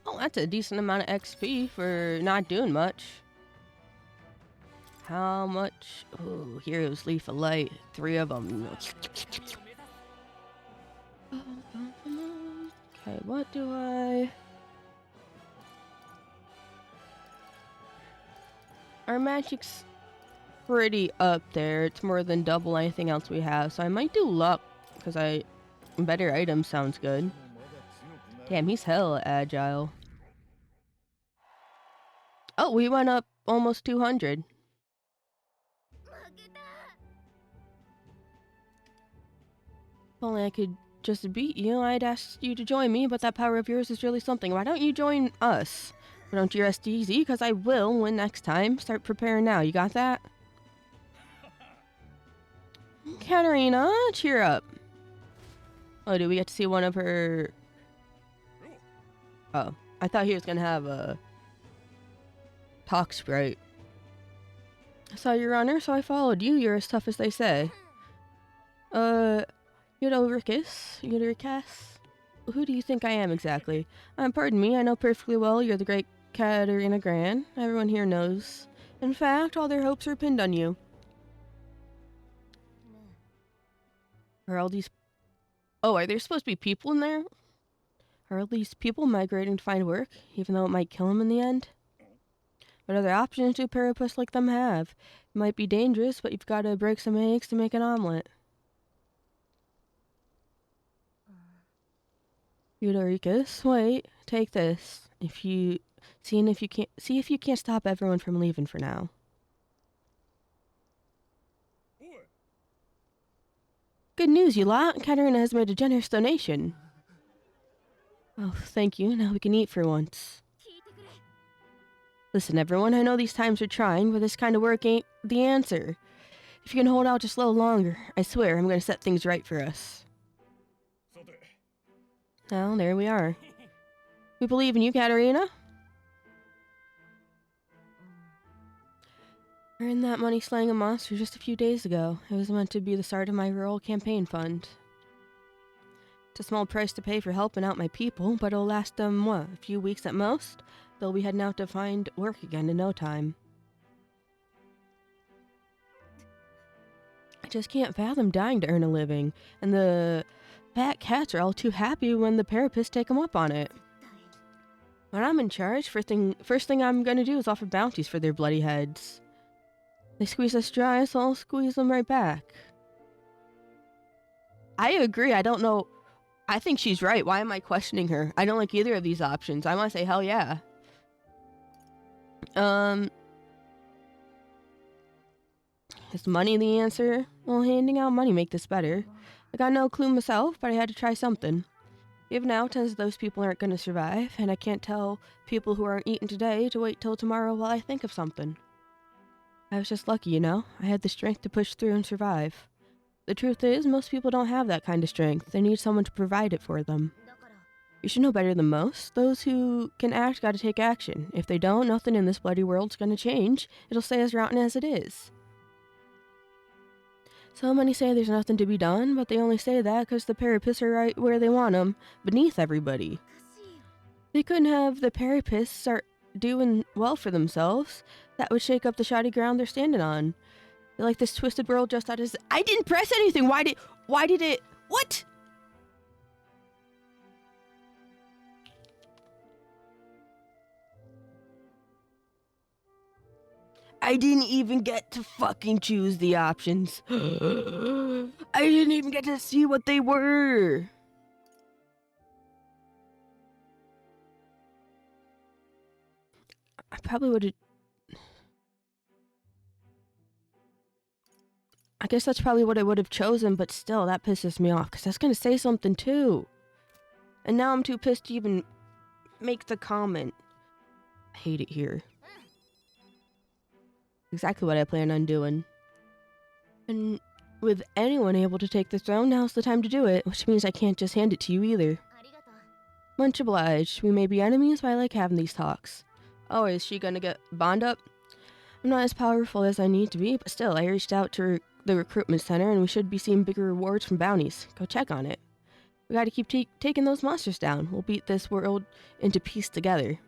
Oh, that's a decent amount of XP for not doing much. How much? Oh, Heroes Leaf of Light. 3 of them. Okay, what do I... Our magic's pretty up there. It's more than double anything else we have. So I might do luck, because better items sounds good. Damn, he's hella agile. Oh, we went up almost 200. If only I could just beat you, I'd ask you to join me, but that power of yours is really something. Why don't you join us? Why don't you rest easy? Because I will win next time. Start preparing now. You got that? Katarina, cheer up. Oh, do we get to see one of her... Oh, I thought he was going to have a... Talk sprite. I saw your runner, so I followed you. You're as tough as they say. Yudoricus? Who do you think I am exactly? Pardon me, I know perfectly well you're the great Katarina Gran. Everyone here knows. In fact, all their hopes are pinned on you. Are all these... Oh, are there supposed to be people in there? Are all these people migrating to find work, even though it might kill them in the end? What other options do parapuss like them have? It might be dangerous, but you've got to break some eggs to make an omelet. Eudoricus, wait, take this. If you can't stop everyone from leaving for now. Good news, you lot. Katarina has made a generous donation. Oh, thank you. Now we can eat for once. Listen, everyone, I know these times are trying, but this kind of work ain't the answer. If you can hold out just a little longer, I swear I'm going to set things right for us. Well, there we are. We believe in you, Katarina. I earned that money slaying a monster just a few days ago. It was meant to be the start of my rural campaign fund. It's a small price to pay for helping out my people, but it'll last them, a few weeks at most? They'll be heading out to find work again in no time. I just can't fathom dying to earn a living, and the fat cats are all too happy when the parapists take them up on it. When I'm in charge, first thing I'm gonna do is offer bounties for their bloody heads. They squeeze us dry, so I'll squeeze them right back. I agree. I don't know. I think she's right. Why am I questioning her? I don't like either of these options. I want to say hell yeah. Is money the answer? Well, handing out money make this better. I got no clue myself, but I had to try something. Even now, tons of those people aren't going to survive, and I can't tell people who aren't eating today to wait till tomorrow while I think of something. I was just lucky, you know? I had the strength to push through and survive. The truth is, most people don't have that kind of strength. They need someone to provide it for them. You should know better than most. Those who can act gotta take action. If they don't, nothing in this bloody world's gonna change. It'll stay as rotten as it is. So many say there's nothing to be done, but they only say that because the Parapists are right where they want them, beneath everybody. They couldn't have the Parapists start doing well for themselves. That would shake up the shoddy ground they're standing on. They're like this twisted world just out of... I didn't press anything! Why did it... What? I didn't even get to fucking choose the options. I didn't even get to see what they were. I probably would have... I guess that's probably what I would have chosen, but still, that pisses me off, because that's going to say something too. And now I'm too pissed to even make the comment. I hate it here. Exactly what I plan on doing. And with anyone able to take the throne, now's the time to do it, which means I can't just hand it to you either. Much obliged. We may be enemies, but I like having these talks. Oh, is she gonna get Bond up? I'm not as powerful as I need to be, but still, I reached out to the recruitment center, and we should be seeing bigger rewards from bounties. Go check on it. We gotta keep taking those monsters down. We'll beat this world into peace together.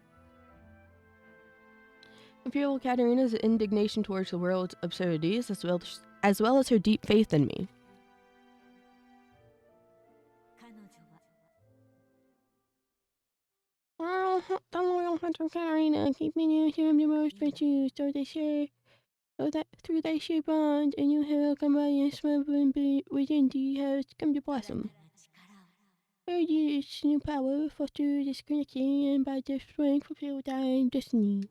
Imperial Katarina's indignation towards the world's absurdities, as well as her deep faith in me. Oh, the loyal hunter Katarina, keeping you to the most virtues, so that through thy sheer bond, and you have come by and smuggling within thee has come to blossom. Her this new power foster this connection, and by this strength fulfill thy destiny.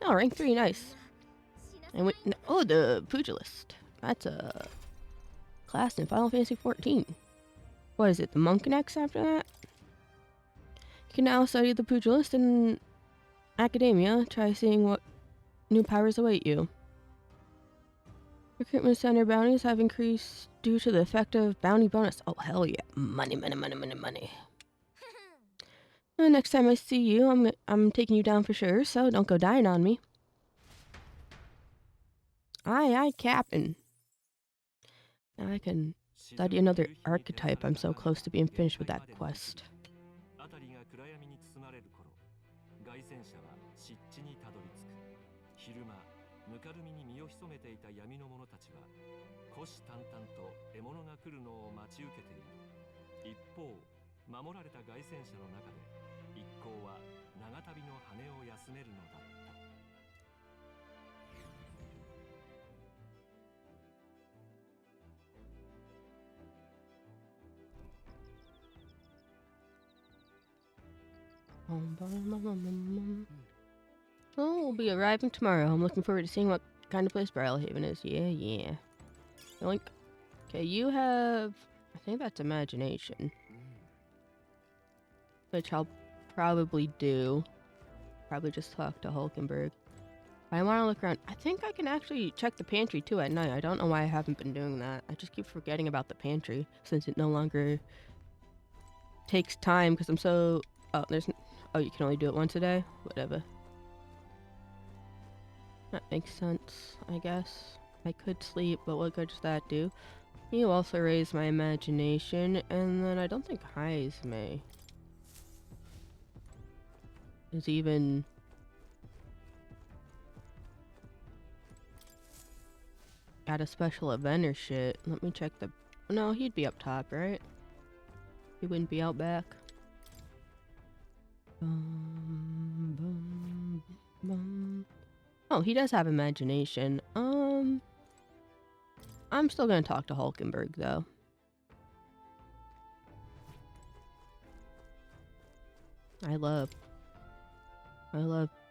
Oh, rank 3, nice. And oh, the Pugilist. That's a class in Final Fantasy XIV. What is it, the Monk next after that? You can now study the Pugilist in academia. Try seeing what new powers await you. Recruitment center bounties have increased due to the effective bounty bonus. Oh, hell yeah. Money, money, money, money, money. Next time I see you, I'm taking you down for sure, so don't go dying on me. Aye, aye, Captain. Now I can study another archetype. I'm so close to being finished with that quest. Oh, we'll be arriving tomorrow. I'm looking forward to seeing what kind of place Brylehaven is. Yeah. Yoink. Okay, you have... I think that's imagination. Which I'll probably do. Probably just talk to Hulkenberg. I want to look around. I think I can actually check the pantry too at night. I don't know why I haven't been doing that. I just keep forgetting about the pantry since it no longer takes time because I'm so... Oh, oh, you can only do it once a day? Whatever. That makes sense, I guess. I could sleep, but what good does that do? You also raise my imagination, and then I don't think Heisme is even... got a special event or shit. Let me check the... No, he'd be up top, right? He wouldn't be out back. Boom, boom, boom. Oh, he does have imagination. I'm still gonna talk to Hulkenberg, though. I love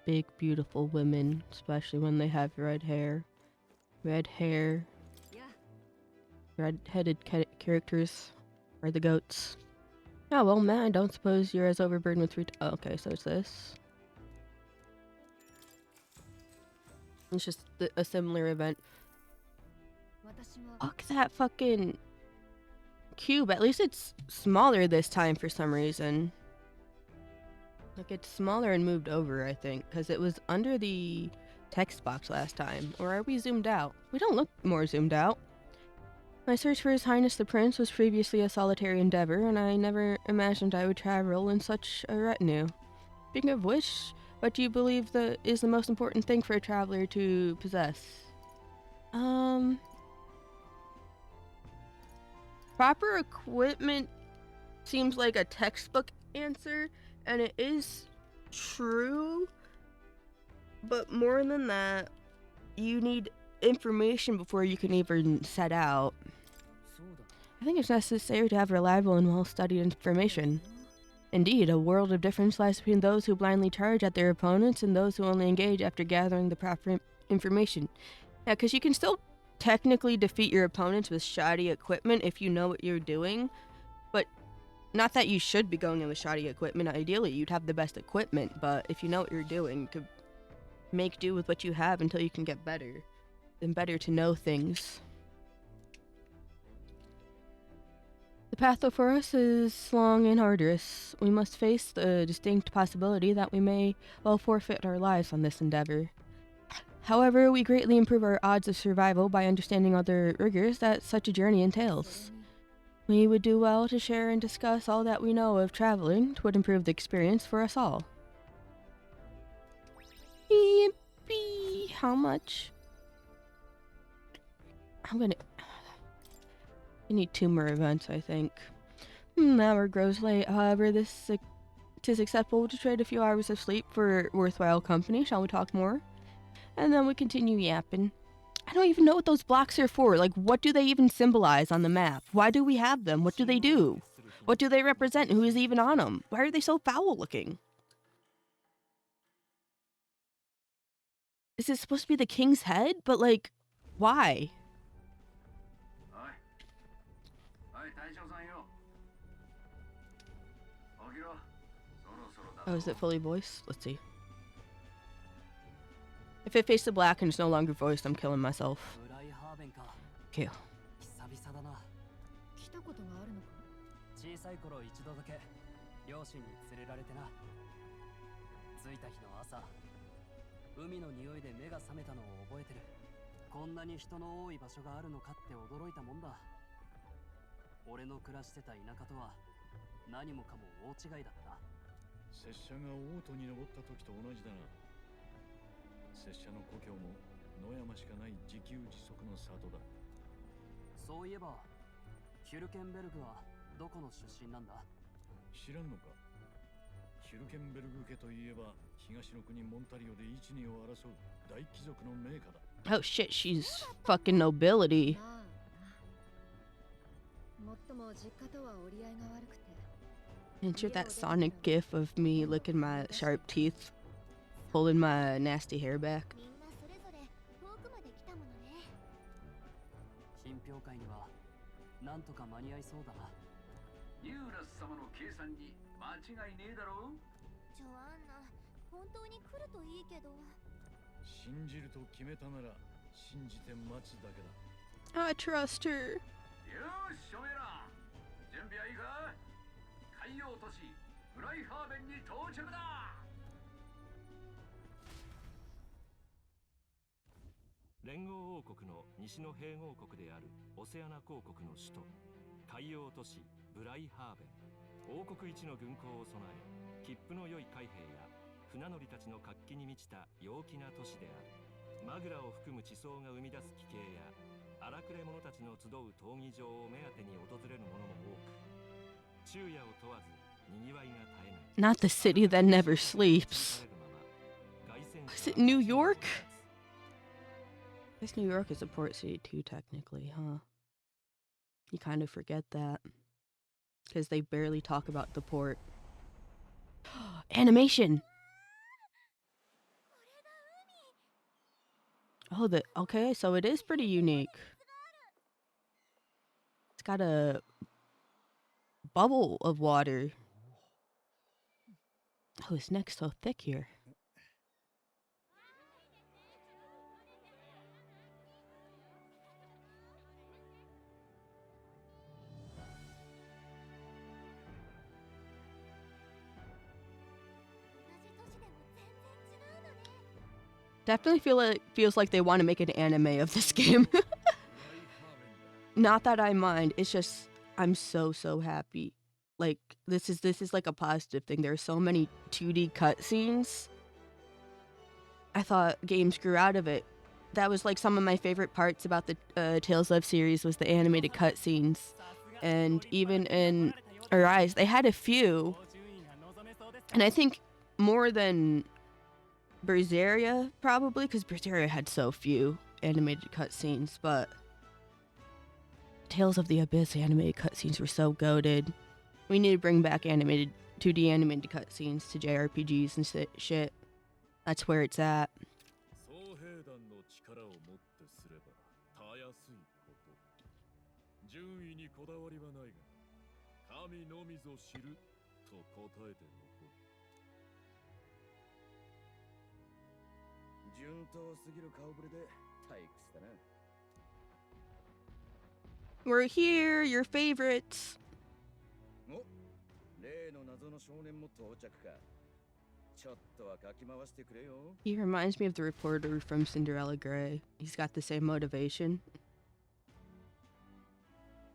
big, beautiful women, especially when they have red hair. Red hair. Red-headed characters are the goats. Oh, well, man, I don't suppose you're as overburdened with oh, okay, so it's this. It's just a similar event. Look at that fucking cube. At least it's smaller this time for some reason. Like, it's smaller and moved over, I think, because it was under the text box last time. Or are we zoomed out? We don't look more zoomed out. My search for His Highness the Prince was previously a solitary endeavor, and I never imagined I would travel in such a retinue. Speaking of which, what do you believe is the most important thing for a traveler to possess? Proper equipment seems like a textbook answer, and it is true, but more than that, you need information before you can even set out. I think it's necessary to have reliable and well-studied information. Indeed, a world of difference lies between those who blindly charge at their opponents and those who only engage after gathering the proper information. Yeah, because you can still technically defeat your opponents with shoddy equipment if you know what you're doing, but not that you should be going in with shoddy equipment. Ideally, you'd have the best equipment, but if you know what you're doing, you could make do with what you have until you can get better. Then better to know things. The path before us is long and arduous. We must face the distinct possibility that we may well forfeit our lives on this endeavor. However, we greatly improve our odds of survival by understanding other rigors that such a journey entails. We would do well to share and discuss all that we know of traveling. It would improve the experience for us all. Yippee! How much? I need 2 more events, I think. Hour grows late. However, it is acceptable to trade a few hours of sleep for worthwhile company. Shall we talk more? And then we continue yapping. I don't even know what those blocks are for. Like, what do they even symbolize on the map? Why do we have them? What do they do? What do they represent? Who is even on them? Why are they so foul looking? Is it supposed to be the king's head? But, like, why? Oh, is it fully voiced? Let's see. If it faces black and it's no longer voiced, I'm killing myself. Kill. 小さい頃一度だけ両親に連れられてな。着いた日の朝、海の匂いで目が覚めたのを覚えてる。こんなに人の多い場所があるのかって驚いたもんだ。俺の暮らしてた田舎とは何もかも大違いだった。拙者が王都に登った時と同じだな。拙者の故郷も野山しかない自給自足の里だ。そういえば、ヒュルケンベルグはどこの出身なんだ？知らんのか？ヒュルケンベルグ家といえば、東の国モンタリオで一二を争う大貴族の名家だ。Oh shit, she's fucking nobility. Insert that Sonic gif of me licking my sharp teeth, pulling my nasty hair back. 品評会にはなんとか間に合いそうだな。ニューラス様の計算に間違いねえだろう。ジョアンナ、本当に来るといいけど。信じると決めたなら信じて待つだけだ。I trust her. よし、おめえら、準備はいいか？海洋都市ブライハーベンに到着だ。連合王国の西の併合国であるオセアナ公国の首都海洋都市ブライハーベン。王国一の軍港を備え、切符の良い海兵や船乗りたちの活気に満ちた陽気な都市である。マグラを含む地層が生み出す奇景や荒くれ者たちの集う闘技場を目当てに訪れる者も多く、昼夜を問わず賑わいが絶えない。 Not the city that never sleeps. Is it New York? guess New York is a port city too, technically, huh? You kind of forget that. Because they barely talk about the port. Animation! Oh, okay, so it is pretty unique. It's got a bubble of water. Oh, his neck's so thick here. Definitely feels like they want to make an anime of this game. Not that I mind. It's just I'm so happy. Like this is like a positive thing. There are so many 2D cutscenes. I thought games grew out of it. That was like some of my favorite parts about the Tales of series was the animated cutscenes. And even in Arise, they had a few. And I think more than Berseria, probably, because Berseria had so few animated cutscenes, but Tales of the Abyss animated cutscenes were so goated. We need to bring back 2D animated cutscenes to JRPGs and shit. That's where it's at. We're here, your favorites. He reminds me of the reporter from Cinderella Grey. He's got the same motivation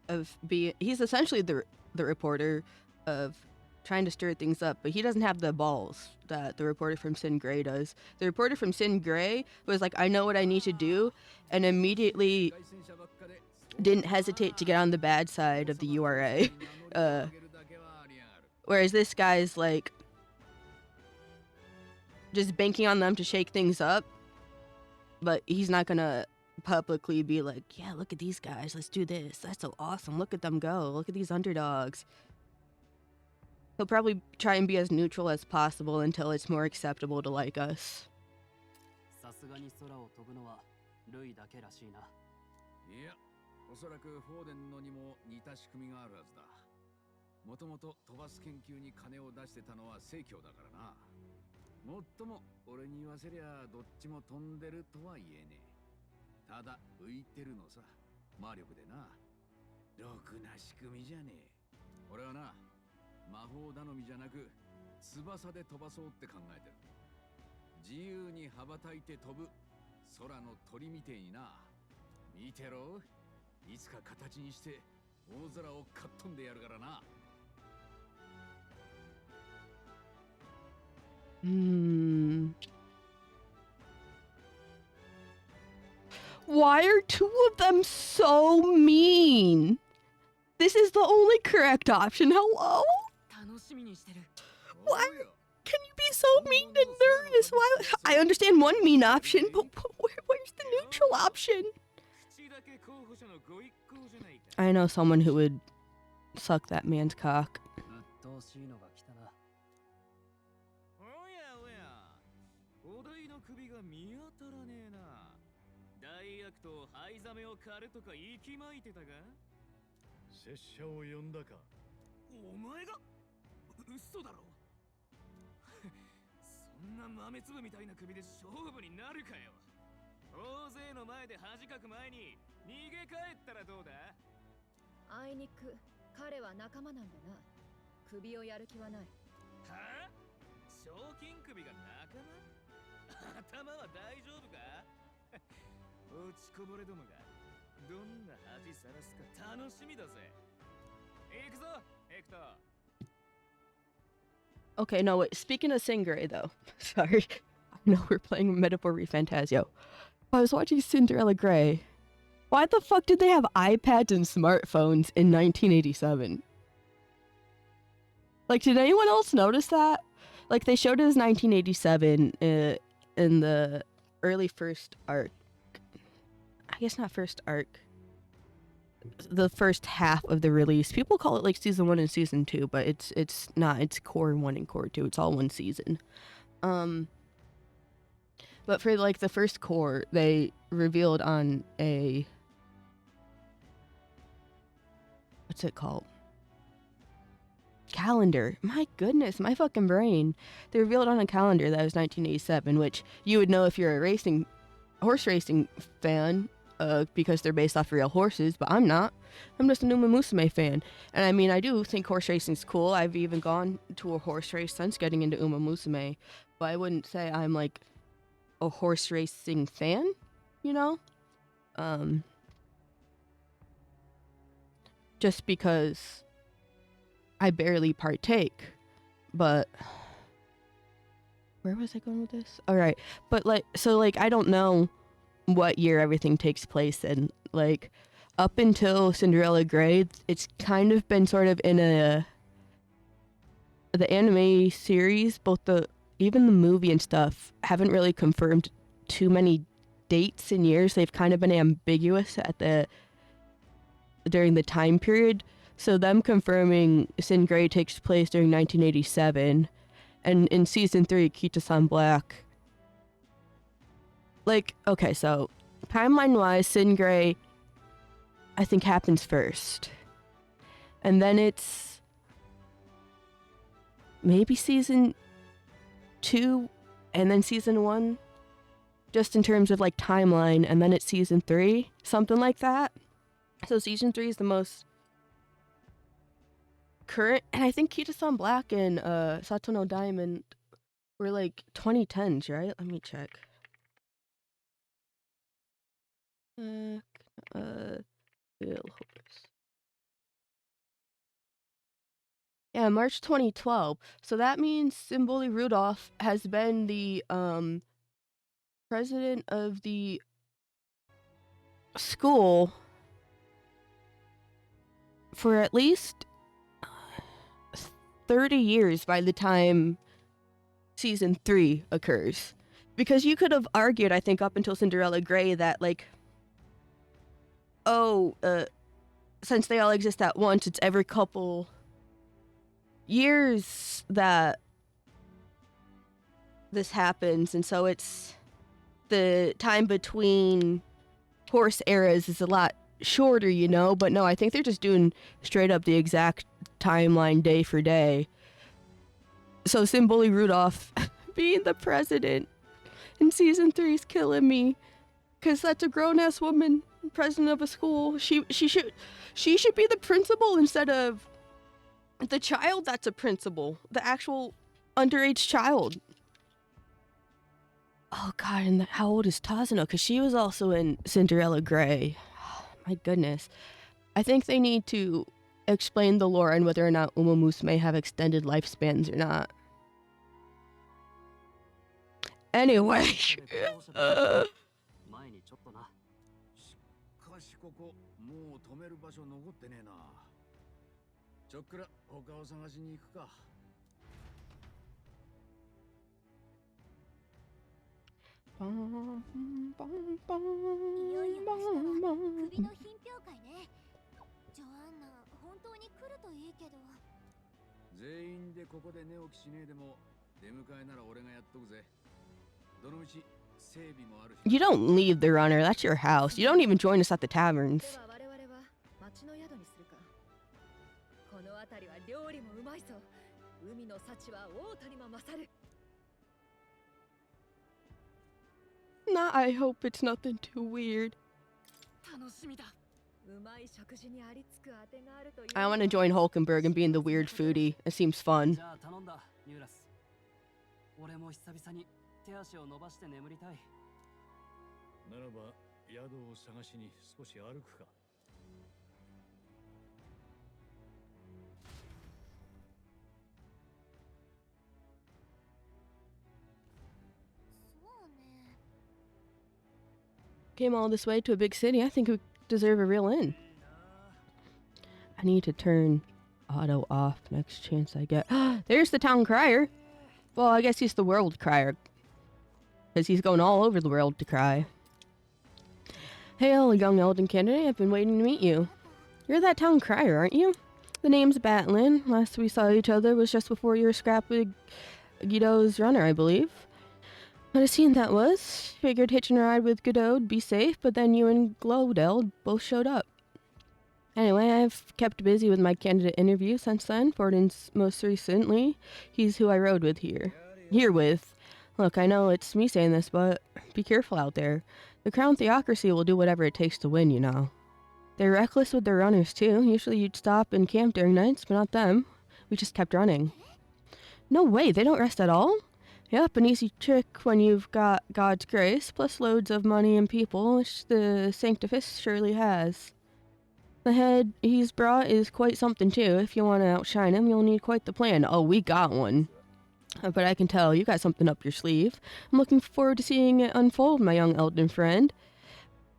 of he's essentially the reporter of trying to stir things up, but he doesn't have the balls that the reporter from Sin Grey does. The reporter from Sin Grey was like, I know what I need to do, and immediately didn't hesitate to get on the bad side of the URA. Whereas this guy's like just banking on them to shake things up, but he's not gonna publicly be like, yeah, look at these guys, let's do this, that's so awesome, look at them go, look at these underdogs. He'll probably try and be as neutral as possible until it's more acceptable to like us. Why are two of them so mean? This is the only correct option. Hello? Why can you be so mean and nervous? Why? I understand one mean option, but where's the neutral option? I know someone who would suck that man's cock. Okay, no, wait. Speaking of Sin Grey, though. Sorry. I know we're playing METAPOR ReFantazio. I was watching Cinderella Grey. Why the fuck did they have iPads and smartphones in 1987? Like, did anyone else notice that? Like, they showed it as 1987 in the early first arc. I guess not first arc. The first half of the release. People call it like season 1 and season 2, but it's not. It's core 1 and core 2. It's all one season. But for like the first core, they revealed on a, what's it called? Calendar. My goodness, my fucking brain. They revealed on a calendar that was 1987, which you would know if you're a horse racing fan, because they're based off real horses, but I'm not. I'm just a Uma Musume fan. And I mean, I do think horse racing's cool. I've even gone to a horse race since getting into Uma Musume, but I wouldn't say I'm like a horse racing fan, you know? Just because I barely partake. But where was I going with this? All right. But like, so like, I don't know what year everything takes place in. Like, up until Cinderella Grey, it's kind of been sort of in the anime series, even the movie and stuff haven't really confirmed too many dates and years. They've kind of been ambiguous during the time period. So them confirming Sin Grey takes place during 1987, and in season 3, Kita-san Black. Like, okay, so timeline-wise, Sin Grey, I think, happens first. And then it's maybe season 2 and then season 1, just in terms of like timeline, and then it's season 3, something like that. So season 3 is the most current, and I think Kita-san Black and Satono Diamond were like 2010s, right? Let me check. Yeah, March 2012. So that means Symboli Rudolph has been the president of the school for at least 30 years by the time season 3 occurs. Because you could have argued, I think, up until Cinderella Grey that, like, since they all exist at once, it's every couple years that this happens, and so it's the time between horse eras is a lot shorter, you know. But no, I think they're just doing straight up the exact timeline day for day. So Symboli Rudolph being the president in season 3 is killing me, because that's a grown-ass woman, president of a school. She should be the principal instead of the child that's a principal, the actual underage child. Oh god, and how old is Tazano? Because she was also in Cinderella Grey. My goodness. I think they need to explain the lore on whether or not Uma Musume have extended lifespans or not. Anyway. しかしここもう止める場所残ってねえな。ちょっくら他を探しに行くか。いよいよ明日は首の品評会ね。ジョアンナ、本当に来るといいけど。全員でここで寝起きしねえでも出迎えなら俺がやっとくぜ。どの道整備もあるし。You don't leave the runner, that's your house. You don't even join us at the taverns. では我々は町の宿にするか。この辺りは料理もうまいぞ。海の幸は大田にも勝る。Nah, I hope it's nothing too weird. 楽しみだ。うまい食事にありつくあてがあるという。I want to join Hulkenberg and being the weird foodie. It seems fun. じゃあ頼んだ、ニューラス。俺も久々に手足を伸ばして眠りたい。ならば宿を探しに少し歩くか。そうね。Came all this way to a big city. I think we deserve a real inn. I need to turn auto off next chance I get. There's the town crier. Well, I guess he's the world crier, because he's going all over the world to cry. Hail, young Elden candidate. I've been waiting to meet you. You're that town crier, aren't you? The name's Batlin. Last we saw each other was just before your scrap with Guido's runner, I believe. What a scene that was. Figured hitching a ride with Godot would be safe, but then you and Glodell both showed up. Anyway, I've kept busy with my candidate interview since then. Fortin's most recently. He's who I rode with here with. Look, I know it's me saying this, but be careful out there. The Crown Theocracy will do whatever it takes to win, you know. They're reckless with their runners, too. Usually you'd stop and camp during nights, but not them. We just kept running. No way, they don't rest at all? Yep, an easy trick when you've got God's grace, plus loads of money and people, which the Sanctifus surely has. The head he's brought is quite something, too. If you want to outshine him, you'll need quite the plan. Oh, we got one. But I can tell you got something up your sleeve. I'm looking forward to seeing it unfold, my young Elden friend.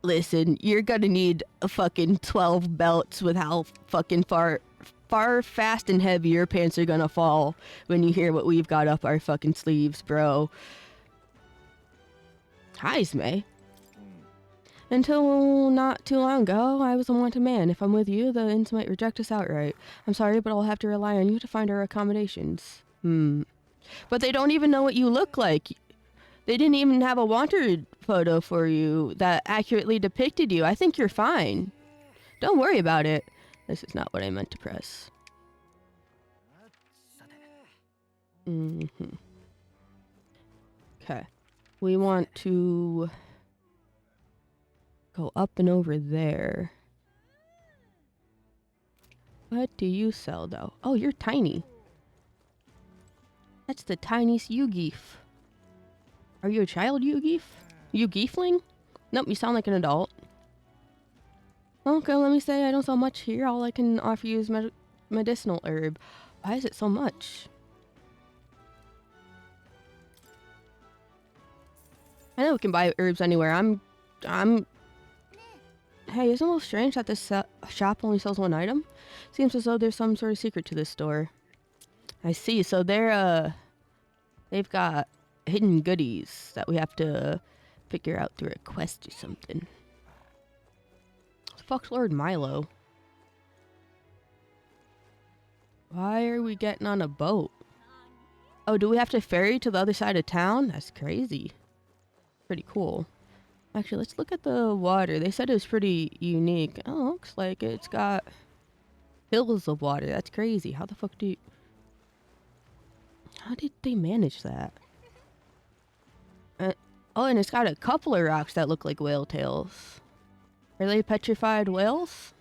Listen, you're gonna need a fucking 12 belts with how fucking far fast and heavy your pants are gonna fall when you hear what we've got up our fucking sleeves, bro. Hi, May. Until not too long ago, I was a wanted man. If I'm with you, the Inns might reject us outright. I'm sorry, but I'll have to rely on you to find our accommodations. But they don't even know what you look like. They didn't even have a wanted photo for you that accurately depicted you. I think you're fine. Don't worry about it. This is not what I meant to press. Okay. We want to go up and over there. What do you sell, though? Oh, you're tiny. That's the tiniest Yugeef. Are you a child, Yugeef? Yugeefling? Nope, you sound like an adult. Okay, let me say I don't sell much here. All I can offer you is medicinal herb. Why is it so much? I know we can buy herbs anywhere. Hey, isn't it a little strange that this shop only sells one item? Seems as though there's some sort of secret to this store. I see. So they've got hidden goodies that we have to figure out through a quest or something. Fuck's Lord Milo? Why are we getting on a boat? Oh, do we have to ferry to the other side of town? That's crazy. Pretty cool. Actually, let's look at the water. They said it was pretty unique. Oh, looks like it's got hills of water. That's crazy. How the fuck how did they manage that? Oh, and it's got a couple of rocks that look like whale tails. Are they petrified whales?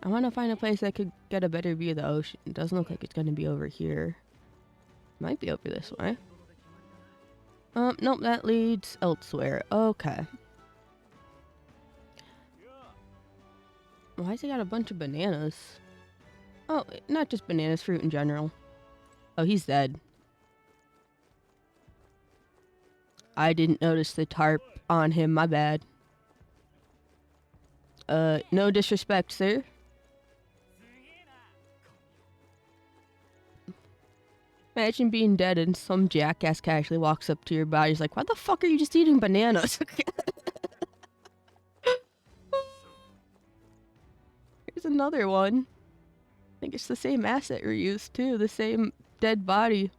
I want to find a place that could get a better view of the ocean. It doesn't look like it's going to be over here. Might be over this way. Nope, that leads elsewhere. Okay. Why's he got a bunch of bananas? Oh, not just bananas, fruit in general. Oh, he's dead. I didn't notice the tarp on him, my bad. No disrespect, sir. Imagine being dead and some jackass casually walks up to your body. He's like, why the fuck are you just eating bananas? Here's another one. I think it's the same asset reused too. The same dead body.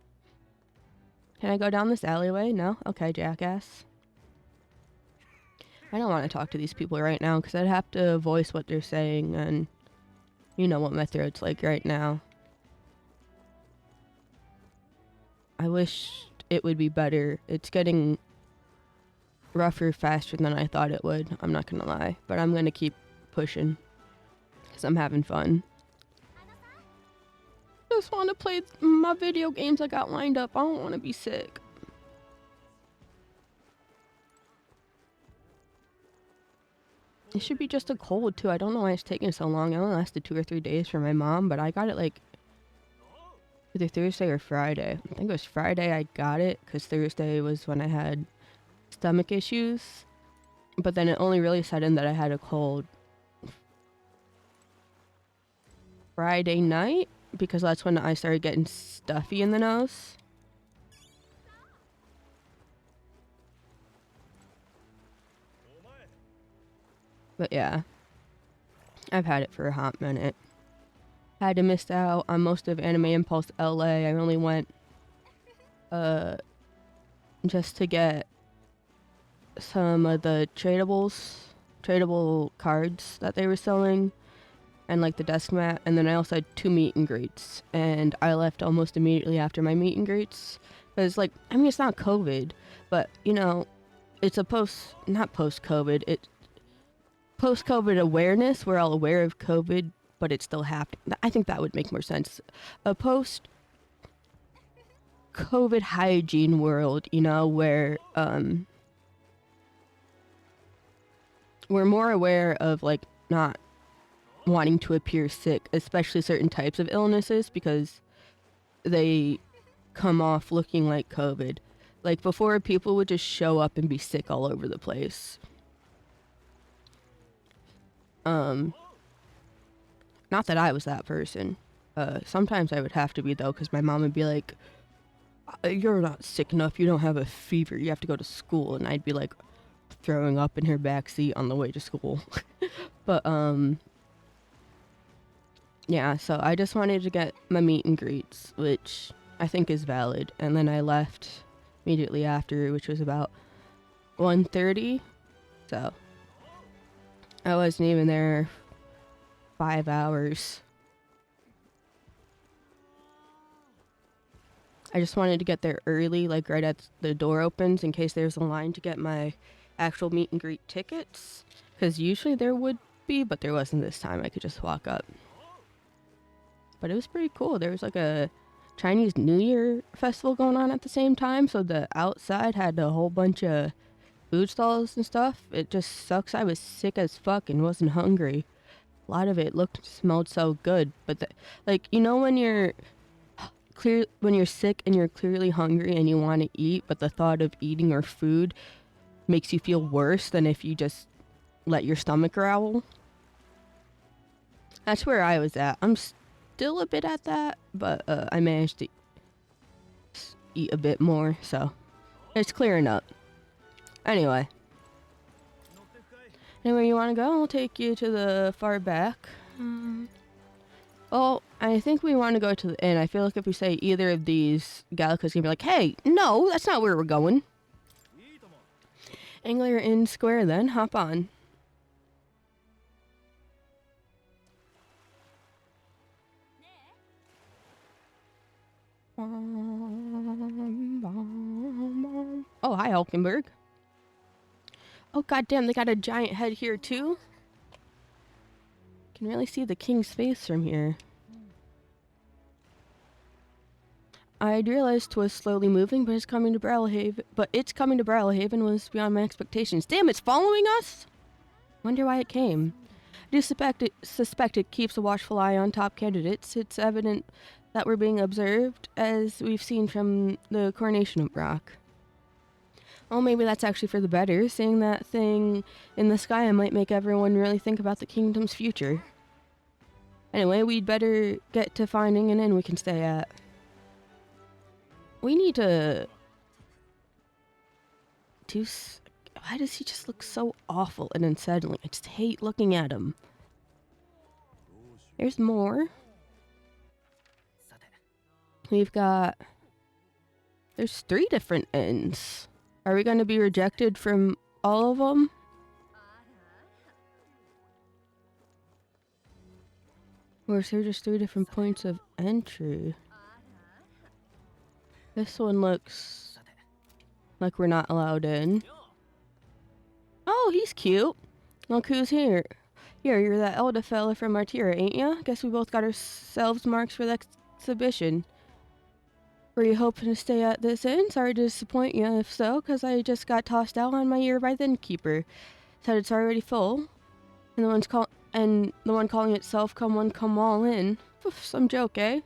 Can I go down this alleyway? No? Okay, jackass. I don't want to talk to these people right now because I'd have to voice what they're saying, and you know what my throat's like right now. I wish it would be better. It's getting rougher faster than I thought it would. I'm not gonna lie. But I'm gonna keep pushing because I'm having fun. I just want to play my video games I got lined up. I don't want to be sick. It should be just a cold too. I don't know why it's taking so long. It only lasted 2 or 3 days for my mom, but I got it like either Thursday or Friday. I think it was Friday I got it because Thursday was when I had stomach issues. But then it only really set in that I had a cold Friday night because that's when I started getting stuffy in the nose. But yeah, I've had it for a hot minute. Had to miss out on most of Anime Impulse LA. I only went just to get some of the tradable cards that they were selling, and like the desk mat, and then I also had 2 meet and greets, and I left almost immediately after my meet and greets, because like, I mean, it's not COVID, but you know, it's a not post-COVID, it's post-COVID awareness. We're all aware of COVID, but it's still happening. I think that would make more sense. A post-COVID hygiene world, you know, where we're more aware of like not wanting to appear sick, especially certain types of illnesses, because they come off looking like COVID. Like before, people would just show up and be sick all over the place. Not that I was that person. Sometimes I would have to be though, because my mom would be like, "You're not sick enough. You don't have a fever. You have to go to school." And I'd be like throwing up in her backseat on the way to school. But yeah, so I just wanted to get my meet and greets, which I think is valid. And then I left immediately after, which was about 1:30. So I wasn't even there 5 hours. I just wanted to get there early, like right as the door opens, in case there's a line to get my actual meet and greet tickets. Because usually there would be, but there wasn't this time. I could just walk up. But it was pretty cool. There was like a Chinese New Year festival going on at the same time, so the outside had a whole bunch of food stalls and stuff. It just sucks. I was sick as fuck and wasn't hungry. A lot of it smelled so good, but like, you know, when you're sick and you're clearly hungry and you want to eat, but the thought of eating or food makes you feel worse than if you just let your stomach growl. That's where I was at. I'm still a bit at that, but I managed to eat a bit more, so it's clearing up. Anyway, anywhere you want to go, I'll take you to the far back. Well, I think we want to go to the inn. I feel like if we say either of these, Gallica's gonna be like, "Hey, no, that's not where we're going." Angler Inn Square, then. Hop on. Oh, hi, Hulkenberg. Oh, goddamn, they got a giant head here, too? Can really see the king's face from here. I'd realized 'twas slowly moving, but its coming to Brawlhaven was beyond my expectations. Damn, it's following us? Wonder why it came. I do suspect it keeps a watchful eye on top candidates. It's evident that we're being observed, as we've seen from the coronation of Brock. Oh, maybe that's actually for the better. Seeing that thing in the sky might make everyone really think about the kingdom's future. Anyway, we'd better get to finding an inn we can stay at. We need to do... Why does he just look so awful and unsettling? I just hate looking at him. There's more. We've got... There's 3 different inns. Are we going to be rejected from all of them? Or is there just 3 different points of entry? This one looks like we're not allowed in. Oh, he's cute. Look who's here. Here, you're that elder fella from Martira, ain't ya? Guess we both got ourselves marks for the exhibition. Were you hoping to stay at this inn? Sorry to disappoint you, if so, because I just got tossed out on my ear by the innkeeper. Said it's already full. And the one calling itself come one, come all in. Oof, some joke, eh?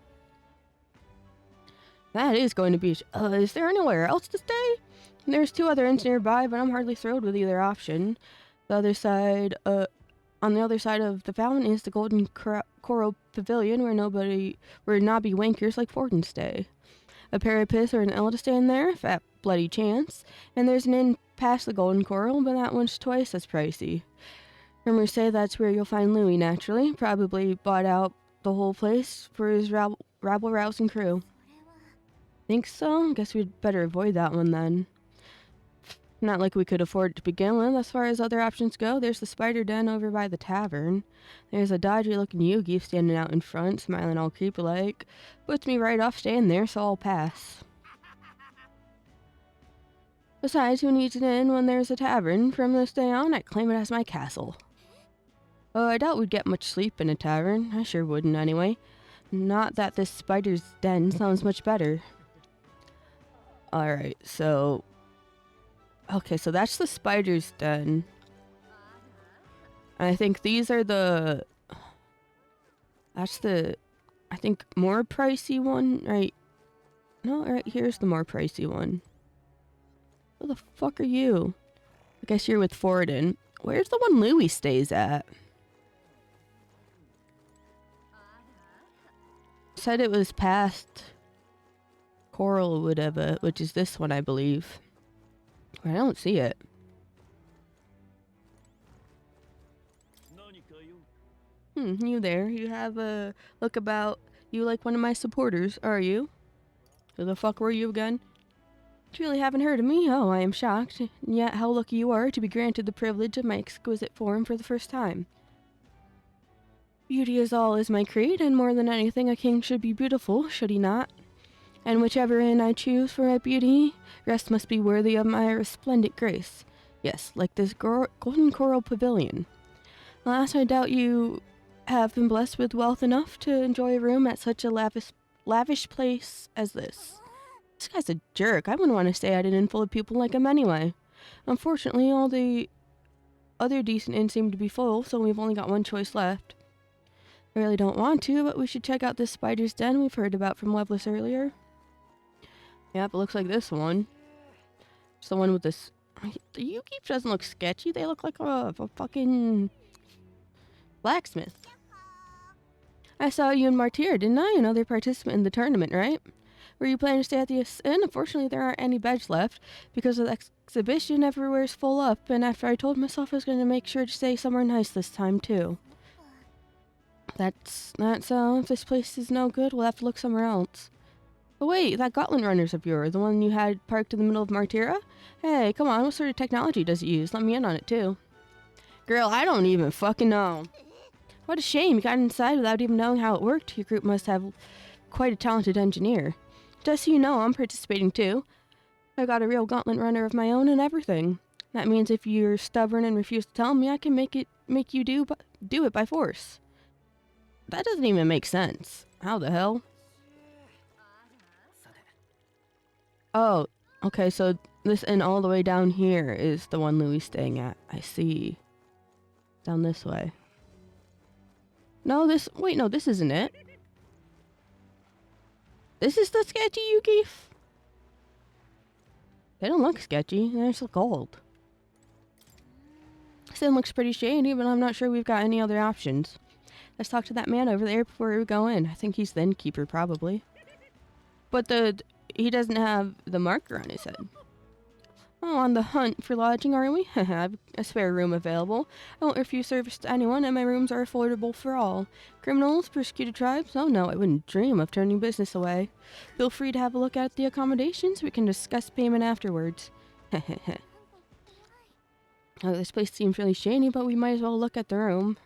That is going to be... is there anywhere else to stay? There's 2 other inns nearby, but I'm hardly thrilled with either option. On the other side of the fountain is the Golden Coral Pavilion, where nobby wankers like Forden stay. A Parapis or an Ella to stay in there, fat bloody chance. And there's an inn past the Golden Coral, but that one's twice as pricey. Rumors say that's where you'll find Louis, naturally. Probably bought out the whole place for his rabble-rousing crew. Think so? Guess we'd better avoid that one then. Not like we could afford it to begin with. As far as other options go, there's the spider den over by the tavern. There's a dodgy-looking Yugi standing out in front, smiling all creepy-like. Puts me right off staying there, so I'll pass. Besides, who needs an inn when there's a tavern? From this day on, I claim it as my castle. Oh, I doubt we'd get much sleep in a tavern. I sure wouldn't, anyway. Not that this spider's den sounds much better. Alright, so... Okay, so that's the spider's den. And I think these are the... That's the... I think more pricey one, right? No, right here's the more pricey one. Who the fuck are you? I guess you're with Forden. Where's the one Louis stays at? Said it was past Coral or whatever, which is this one, I believe. I don't see it. You there. You have a look about you like one of my supporters, are you? Who the fuck were you again? You really haven't heard of me? Oh, I am shocked. And yet how lucky you are to be granted the privilege of my exquisite form for the first time. Beauty is all is my creed, and more than anything, a king should be beautiful, should he not? And whichever inn I choose for my beauty, rest must be worthy of my resplendent grace. Yes, like this golden coral pavilion. Alas, I doubt you have been blessed with wealth enough to enjoy a room at such a lavish place as this. This guy's a jerk. I wouldn't want to stay at an inn full of people like him anyway. Unfortunately, all the other decent inns seem to be full, so we've only got one choice left. I really don't want to, but we should check out this spider's den we've heard about from Loveless earlier. Yep, it looks like this one. It's the one with this... The Yugi doesn't look sketchy. They look like a fucking... blacksmith. I saw you and Martyr, didn't I? Another participant in the tournament, right? Were you planning to stay at the inn? Unfortunately, there aren't any beds left because of the exhibition. Everywhere's full up, and after I told myself I was going to make sure to stay somewhere nice this time, too. That's if this place is no good, we'll have to look somewhere else. But wait, that Gauntlet runner's of yours, the one you had parked in the middle of Martyra? Hey, come on, what sort of technology does it use? Let me in on it, too. Girl, I don't even fucking know. What a shame, you got inside without even knowing how it worked. Your group must have quite a talented engineer. Just so you know, I'm participating, too. I got a real Gauntlet runner of my own and everything. That means if you're stubborn and refuse to tell me, I can make you do it by force. That doesn't even make sense. How the hell? Oh, okay, so this inn all the way down here is the one Louis staying at. I see. Down this way. No, wait, no, this isn't it. This is the sketchy Yugi? They don't look sketchy, they just look old. This inn looks pretty shady, but I'm not sure we've got any other options. Let's talk to that man over there before we go in. I think he's the innkeeper, probably. But he doesn't have the marker on his head. Oh, on the hunt for lodging, are we? I have a spare room available. I won't refuse service to anyone, and my rooms are affordable for all. Criminals, persecuted tribes? Oh no, I wouldn't dream of turning business away. Feel free to have a look at the accommodations. We can discuss payment afterwards. Oh, this place seems really shady, but we might as well look at the room.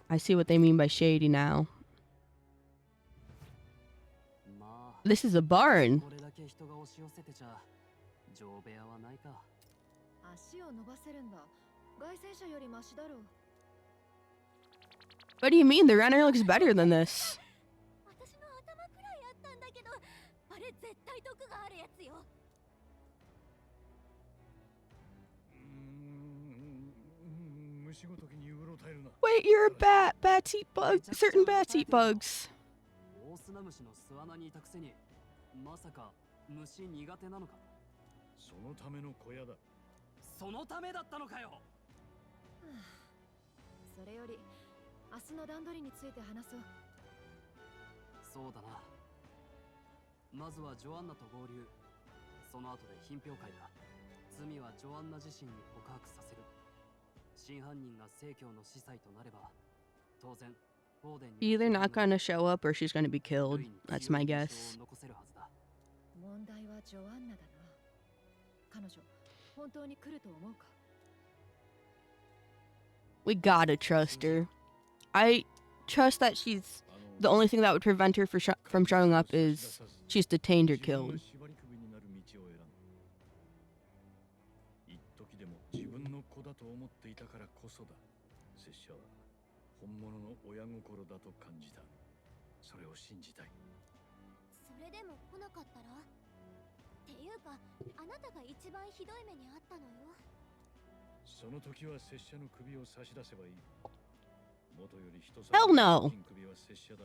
I see what they mean by shady now. This is a barn. What do you mean? The runner looks better than this. Wait, you're a bat. Bats eat bugs. Certain bats eat bugs. 真犯人が正教の司祭となれば、当然 Either not gonna show up or she's gonna be killed. That's my guess. 問題はジョアンナだな。彼女本当に来ると思うか？ We gotta trust her. I trust that she's the only thing that would prevent her from showing up is she's detained or killed. 自分の子だと思っていたからこそだ。拙者は本物の親心だと感じた。それを信じたい。それでも来なかったら？っていうか、あなたが一番ひどい目にあったのよ。その時は拙者の首を差し出せばいい。元より人さ Hell no! 首は拙者だ。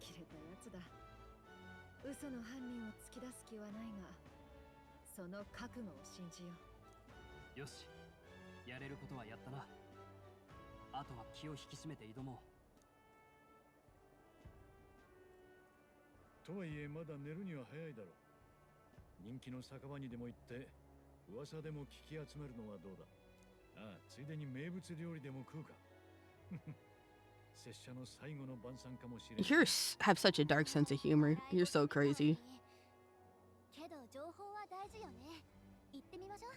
呆れたやつだ。嘘の犯人を突き出す気はないが、その覚悟を信じよう。よし、やれることはやったな。あとは気を引き締めて挑もう。とはいえまだ寝るには早いだろう。人気の酒場にでも行って噂でも聞き集めるのはどうだ。ああ、ついでに名物料理でも食うか。拙者の最後の晩餐かもしれない。You have such a dark sense of humor. You're so crazy. けど情報は大事よね。行ってみましょう。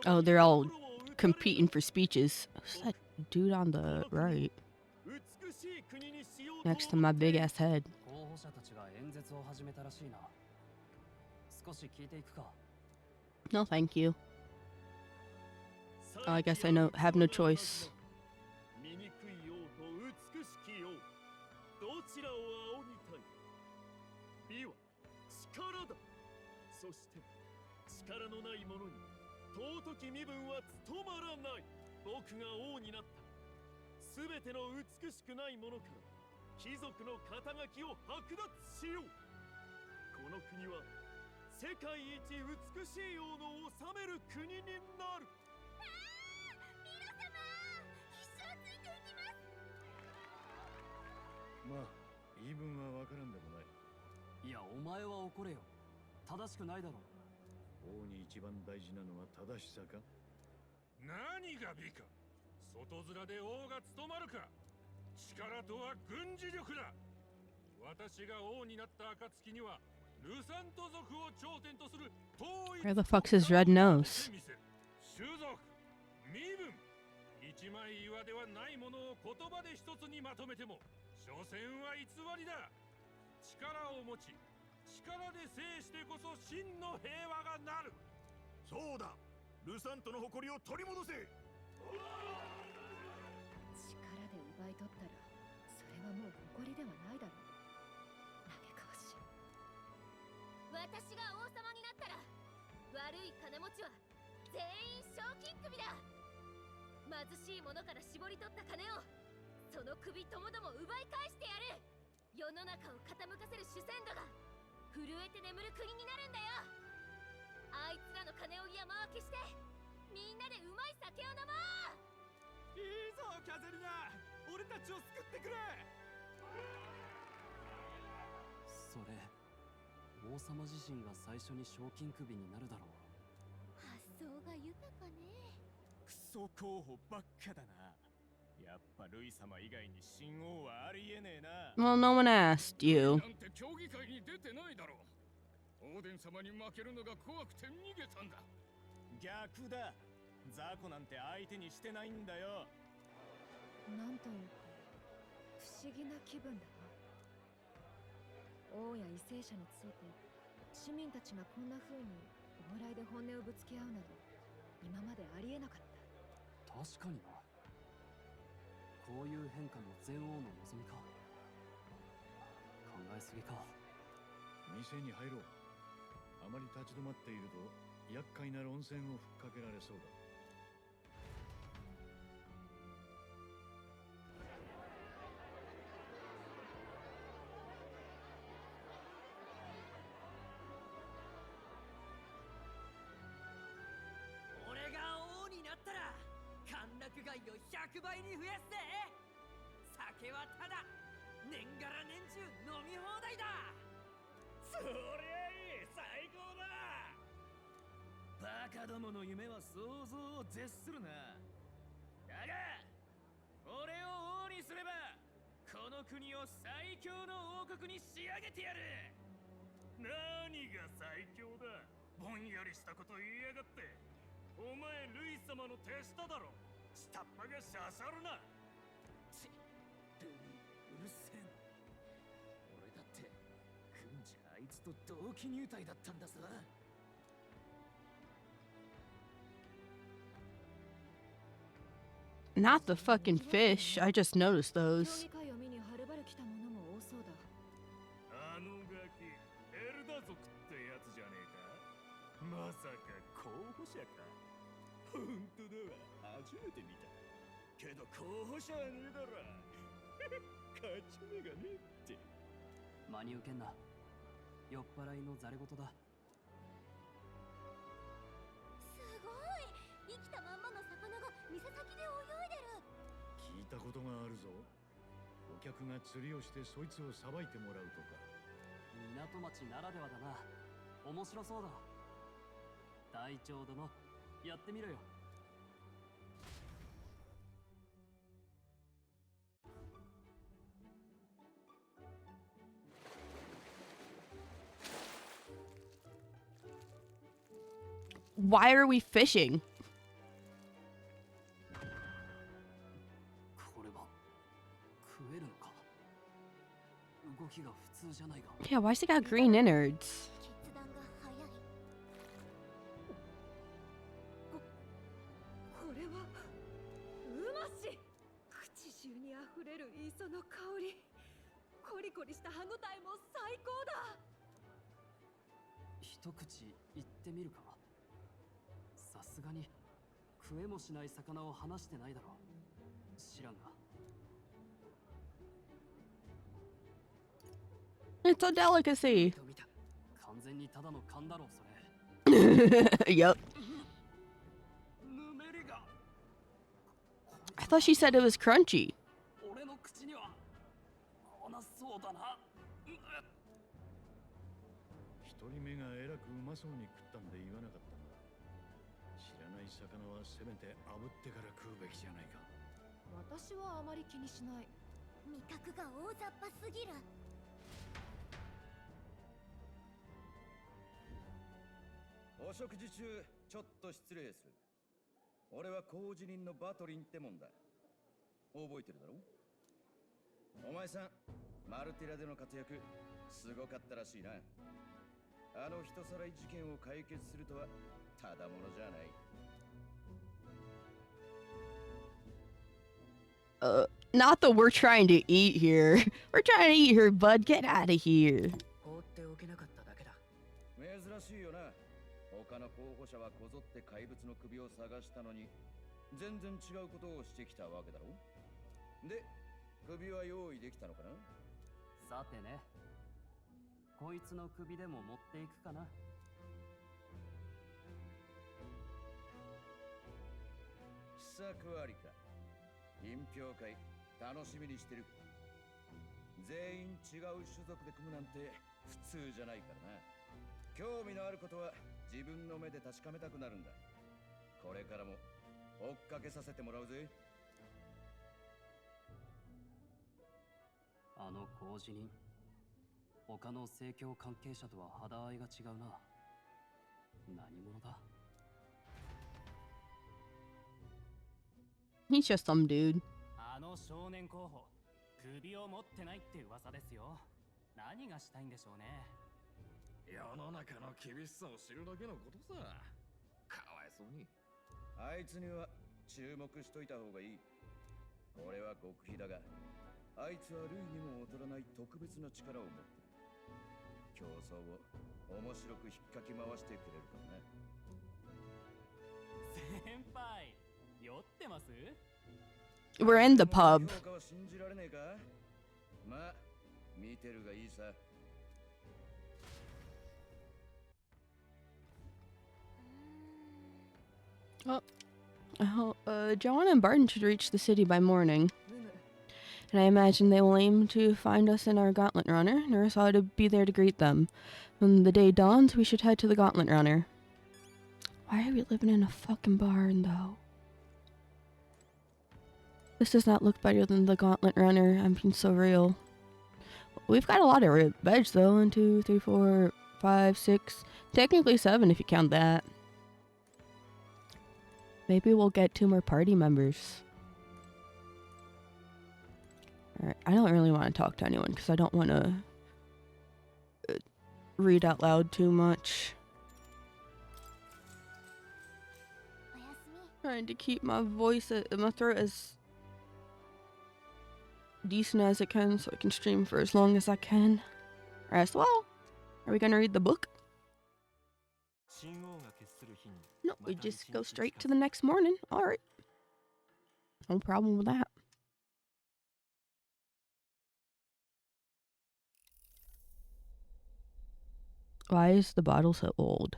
Oh, they're all competing for speeches. Who's that dude on the right? Next to my big ass head. No, thank you. Oh, I guess I have no choice. Where the fuck's his red nose? 一枚岩ではないものを言葉で一つにまとめても所詮は偽りだ。力を持ち力で制してこそ真の平和がなる。そうだ、ルサントの誇りを取り戻せ。力で奪い取ったらそれはもう誇りではないだろう。嘆かわしい。私が王様になったら悪い金持ちは全員賞金首だ。貧しい者から絞り取った金をその首ともども奪い返してやる。世の中を傾かせる主戦度が震えて眠る国になるんだよ。あいつらの金を山分けしてみんなでうまい酒を飲もう。いいぞキャゼリナ、俺たちを救ってくれ。それ、王様自身が最初に賞金首になるだろう。発想が豊かね。クソ候補ばっかだな。やっぱルイ様以外に新王はありえねえな。Well, no one asked you. なんて競技会に出てないだろう。オーデン様に負けるのが怖くて逃げたんだ。逆だ。ザコなんて相手にしてないんだよ。なんというか不思議な気分だな。王や為政者について市民たちがこんな風にお笑いで本音をぶつけ合うなど今までありえなかった。確かにな。こういう変化も全王の望みか。考えすぎか。店に入ろう。あまり立ち止まっていると厄介な論戦をふっかけられそうだ。俺が王になったら陥落害を100倍に増やすぜ。酒はただ年がら年中飲み放題だ。そりゃいい、最高だ。バカどもの夢は想像を絶するな。だが俺を王にすればこの国を最強の王国に仕上げてやる。何が最強だ。ぼんやりしたこと言いやがって。お前ルイ様の手下だろ。下っ端がしゃしゃるな。ルイ、うるせえ。俺だって軍じゃあいつと同期入隊だったんださ。Not the fucking fish. I just noticed 競 those. 技会を見にはるばる来た者も多そうだ。あのガキ、エルダ族ってやつじゃねえか。まさか候補者か。本当だわ、初めて見た。けど候補者はねえだろ。勝ち目がねえって。真に受けんな。酔っ払いのザレ言だ。すごい、生きたまんまの魚が店先で泳いでる。聞いたことがあるぞ。お客が釣りをしてそいつをさばいてもらうとか。港町ならではだな。面白そうだ。隊長殿、やってみろよ。Why are we fishing? これは食えるのか。動きが普通じゃないが。 Yeah, why's it got green innards? 決断が早い。これはうまし。口中にあふれる磯の香り。コリコリした歯ごたえも最高だ。一口いってみるか。さすがに食えもしない魚を離してないだろう。知らんが。 It's a delicacy. 見た。完全にただの勘だろうそれ。 Yup. ぬめりが。 I thought she said it was crunchy. 俺の口には合わなそうだな。一人目がえらくうまそうに食ったんで言わなかったが、知らない魚はせめて炙ってから食うべきじゃないか。私はあまり気にしない。味覚が大雑把すぎる。お食事中、ちょっと失礼する。俺は工事人のバトリンってもんだ。覚えてるだろ。お前さん、マルティラでの活躍、すごかったらしいな。あの人さらい事件を解決するとは、ただものじゃない。Not that we're trying to eat here. We're trying to eat her, bud. Get out of here. 放っておけなかっただけだ。珍しいよな。他の候補者はこぞって怪物の首を探したのに、全然違うことをしてきたわけだろ。で、首は用意できたのかな。さてね。こいつの首でも持っていくかな。秘策ありか。品評会楽しみにしてる。全員違う種族で組むなんて普通じゃないからな。興味のあることは自分の目で確かめたくなるんだ。これからも追っかけさせてもらうぜ。あの工事人、他の政教関係者とは肌合いが違うな。何者だ。 He's just some dude. あの少年候補、首を持ってないって噂ですよ。何がしたいんでしょうね。世の中の厳しさを知るだけのことさ。かわいそうに。あいつには注目しといた方がいい。これは極秘だが、あいつはルイにも劣らない特別な力を持ってる。競争を面白く引っかき回してくれるからね。先輩、酔ってます？ We're in the pub. 評価は信じられねえか。まあ、見てるがいいさ。Oh, Joanna and Barton should reach the city by morning. And I imagine they will aim to find us in our Gauntlet Runner. Nurse ought to be there to greet them. When the day dawns, we should head to the Gauntlet Runner. Why are we living in a fucking barn, though? This does not look better than the Gauntlet Runner. I'm being so real. We've got a lot of veg, though. 1, 2, 3, 4, 5, 6. Technically 7 if you count that. Maybe we'll get 2 more party members. Alright, I don't really want to talk to anyone because I don't want to read out loud too much. Trying to keep my voice, my throat as decent as it can so I can stream for as long as I can. As well. Are we gonna read the book? No, we just go straight to the next morning. Alright. No problem with that. Why is the bottle so old?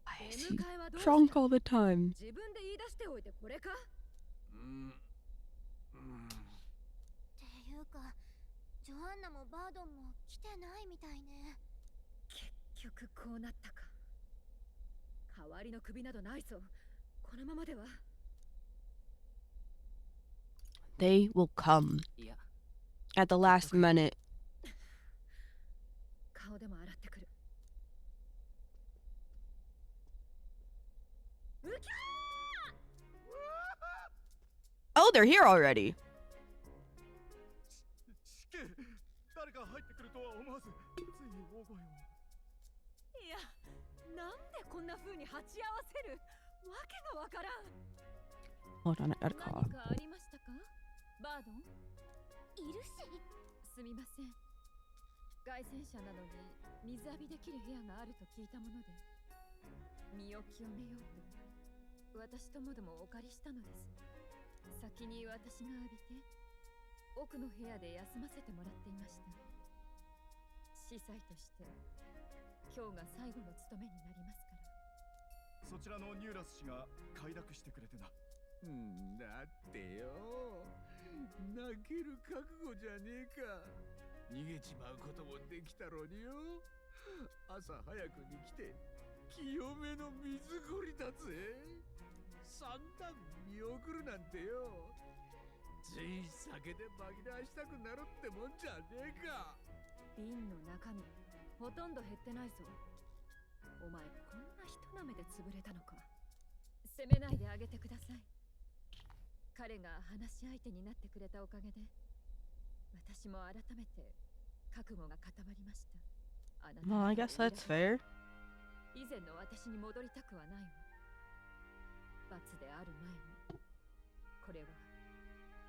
Why is he drunk all the time? ジョアンナもバードンも来てないみたいね。結局こうなったか。代わりの首などないぞ。このままでは。They will come at the last minute. 顔でも洗ってくる。Oh, they're here already. 誰か入ってくるとは思わずついに大声を。いや、なんでこんな風に鉢合わせるわけがわからん。Hold on, I gotta call. 何かありましたか、バードン？いるし。すみません。外戦車なのに水浴びできる部屋があると聞いたもので、身を清めようと私ともどもお借りしたのです。先に私が浴びて。奥の部屋で休ませてもらっていました。司祭として今日が最後の務めになりますから。そちらのニューラス氏が快諾してくれてな。だってよ、泣ける覚悟じゃねえか。逃げちまうこともできたろによ。朝早くに来て清めの水ごりだぜ。三段見送るなんてよ、つい酒で紛らわしたくなるってもんじゃねえか。瓶の中身ほとんど減ってないぞ。お前こんな一舐めで潰れたのか。責めないであげてください。彼が話し相手になってくれたおかげで私も改めて覚悟が固まりました。あなた Well, I guess that's fair. 以前の私に戻りたくはないわ。罰である前にこれは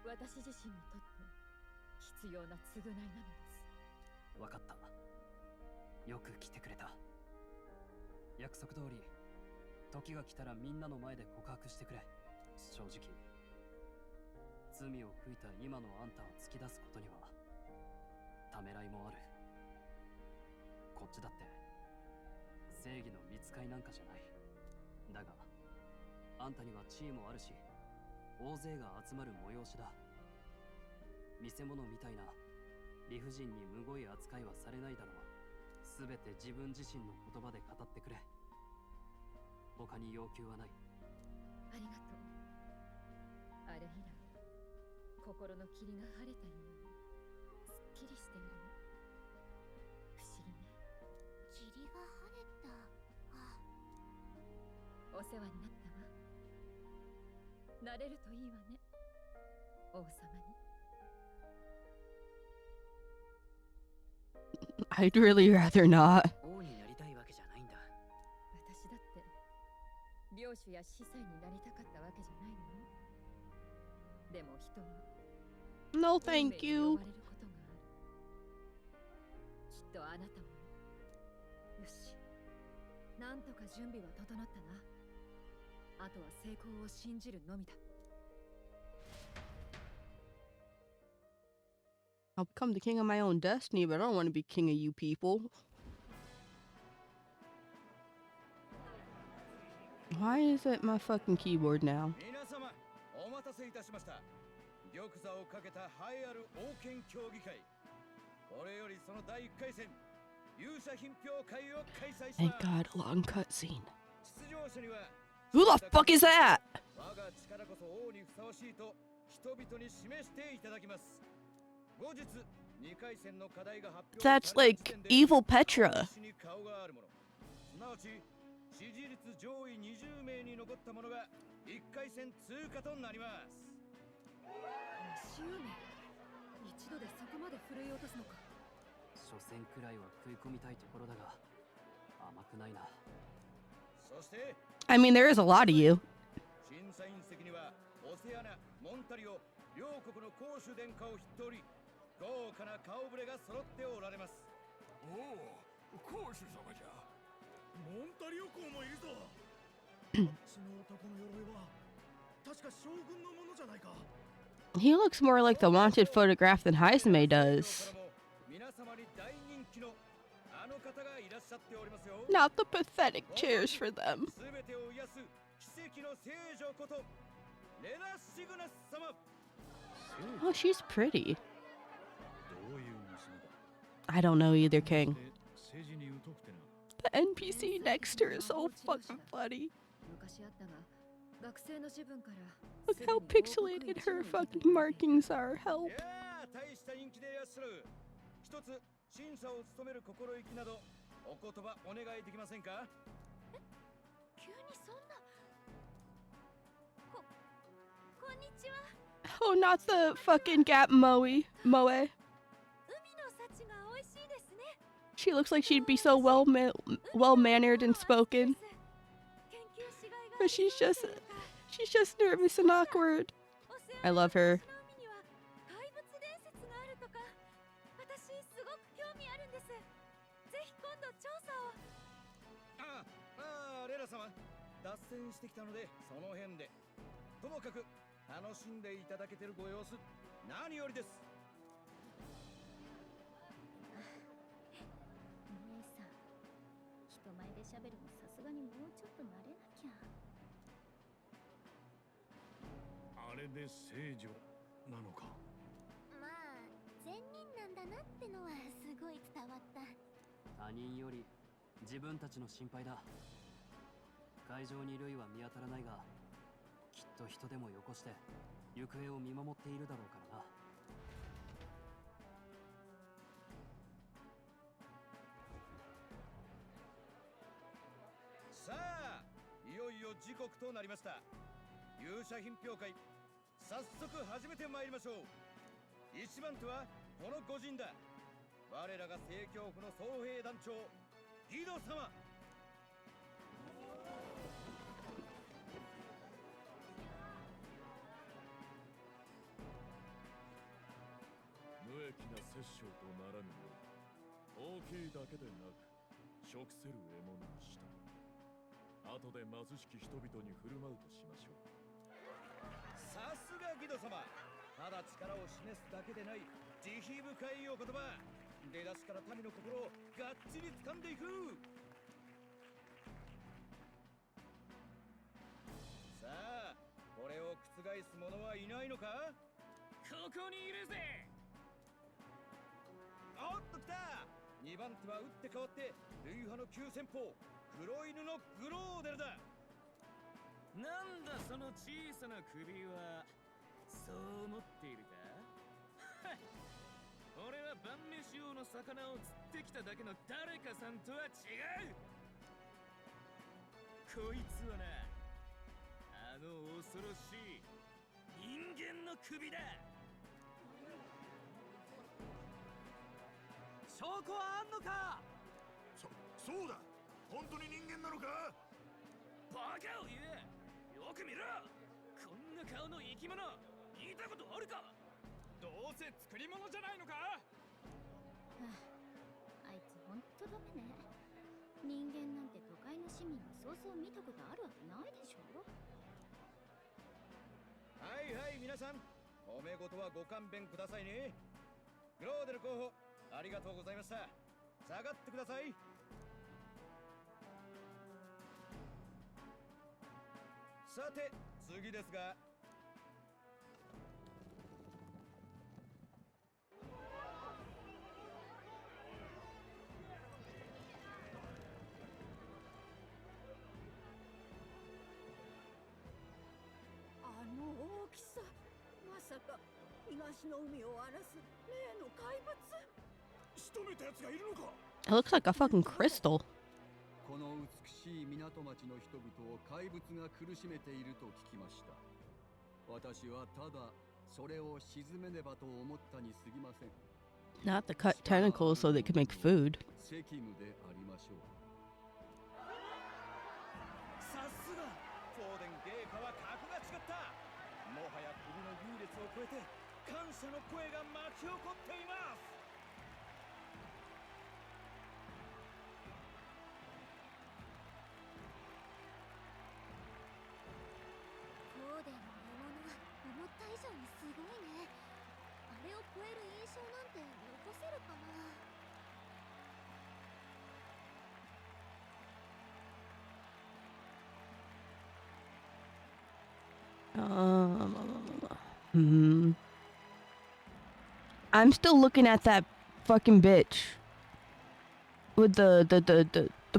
私自身にとって必要な償いなのです。わかった。よく来てくれた。約束通り、時が来たらみんなの前で告白してくれ。正直、罪を悔いた今のあんたを突き出すことにはためらいもある。こっちだって正義の見つかいなんかじゃない。だが、あんたには地位もあるし、大勢が集まる催しだ。見せ物みたいな理不尽にむごい扱いはされないだろう。すべて自分自身の言葉で語ってくれ。他に要求はない。ありがとう。あれ以来心の霧が晴れたようにすっきりしているの。不思議ね。霧が晴れたか。お世話になったわ。なれるといいわね、王様に。I'd really rather not. 王になりたいわけじゃないんだ。私だって領主や司祭になりたかったわけじゃないのよ。でも人は No, thank you. 呼ばれることがある。きっとあなたも。よし、なんとか準備は整ったな。あとは成功を信じるのみだ。I'll become the king of my own destiny, but I don't want to be king of you people. Why is it my fucking keyboard now? 皆様お待たせいたしました。玉座をかけた栄えある王権協議会。これよりその第1回戦勇者品評会を開催し Thank ます。 God, long cutscene. 出場者には Who the fuck is that? 我が力こそ王にふさわしいと人々に示していただきます。後日2回戦の課題が発表され That's た like 時点で evil Petra. 私に顔があるもの、すなわち支持率上位20名に残った者が1回戦通過となります。20名一度でそこまで振るい落とすのか。初戦くらいは食い込みたいところだが甘くないな。そして I mean, there is a lot of you. 審査員席にはオセアナ、モンタリオ両国の公主殿下を筆頭に豪華な顔ぶれが揃っておられます。おお、公主様じゃ。モンタリオ公もいるぞ。あっちの男の鎧は確か将軍のものじゃないか。 He looks more like the wanted photograph than Heisame does. 皆様に大人気のあの方がいらっしゃっておりますよ。 Not the pathetic chairs for them. すべてを癒す奇跡の聖女ことレナ・シグナス様。 Oh, she's pretty. どういう娘だ。 I don't know either, King. 政治に疎くてな。 The NPC next to her is so fucking funny. 昔あったが学生の自分から Look how pixelated her fucking markings are. い Help. やー、大した人気でいらっしゃる。一つ審査を務める心意気などお言葉お願いできませんか。急にそんな。こんにちは。 Oh, not the fucking Gap Moe. 海の幸が美味しいですね。 She looks like she'd be so well mannered and spoken, 研究しがいが but she's just nervous and awkward. I love her. 海には怪物伝説があるとか。私すごく興味あるんです。ぜひ今度調査を。レナ様、脱線してきたのでその辺で。ともかく楽しんでいただけてるご様子何よりです。姉さん、人前で喋るのさすがにもうちょっと慣れなきゃ。あれで聖女なのか。まあ善人なんだなってのはすごい伝わった。他人より自分たちの心配だ。会場に類は見当たらないがきっと人でもよこして行方を見守っているだろうからな。さあ、いよいよ時刻となりました。勇者品評会、早速始めてまいりましょう。一番手はこの御仁だ。我らが正教府の総兵団長ギド様。無益な殺生とならぬよう、大きいだけでなく食せる獲物にした。後で貧しき人々に振る舞うとしましょう。さすがギド様、ただ力を示すだけでない慈悲深いお言葉。出だしから民の心をがっちり掴んでいく。さあ、これを覆す者はいないのか。ここにいるぜ。おっと来た。2番手は打って変わって類派の急先鋒黒犬のグローデルだ。なんだその小さな首は。そう思っているか。俺は晩飯用の魚を釣ってきただけの誰かさんとは違う。こいつはな、あの恐ろしい人間の首だ。証拠はあんのか。そうだ。本当に人間なのか。バカを言え。よく見ろ。こんな顔の生き物見たことあるか。どうせ作り物じゃないのか。あいつほんとダメね。人間なんて都会の市民がそうそう見たことあるわけないでしょ。はいはい、皆さん褒め事はご勘弁くださいね。グローデル候補ありがとうございました。下がってください。さて次ですが、あの大きさ、まさか東の海を荒らす例の怪物。仕留めた奴がいるのか。 It looks like a fucking crystal. この美しい港町の人々を怪物が苦しめていると聞きました。私はただそれを沈めねばと思ったに過ぎません。 Not to cut tentacles so they could make food. 責務でありましょう。さすがフォーデン芸家は格が違った。もはや国の優劣を超えて感謝の声が巻き起こっています。フォーデンの獲物は思った以上にすごいね。あれを超える印象なんて残せるかな。I'm still looking at that fucking bitch with the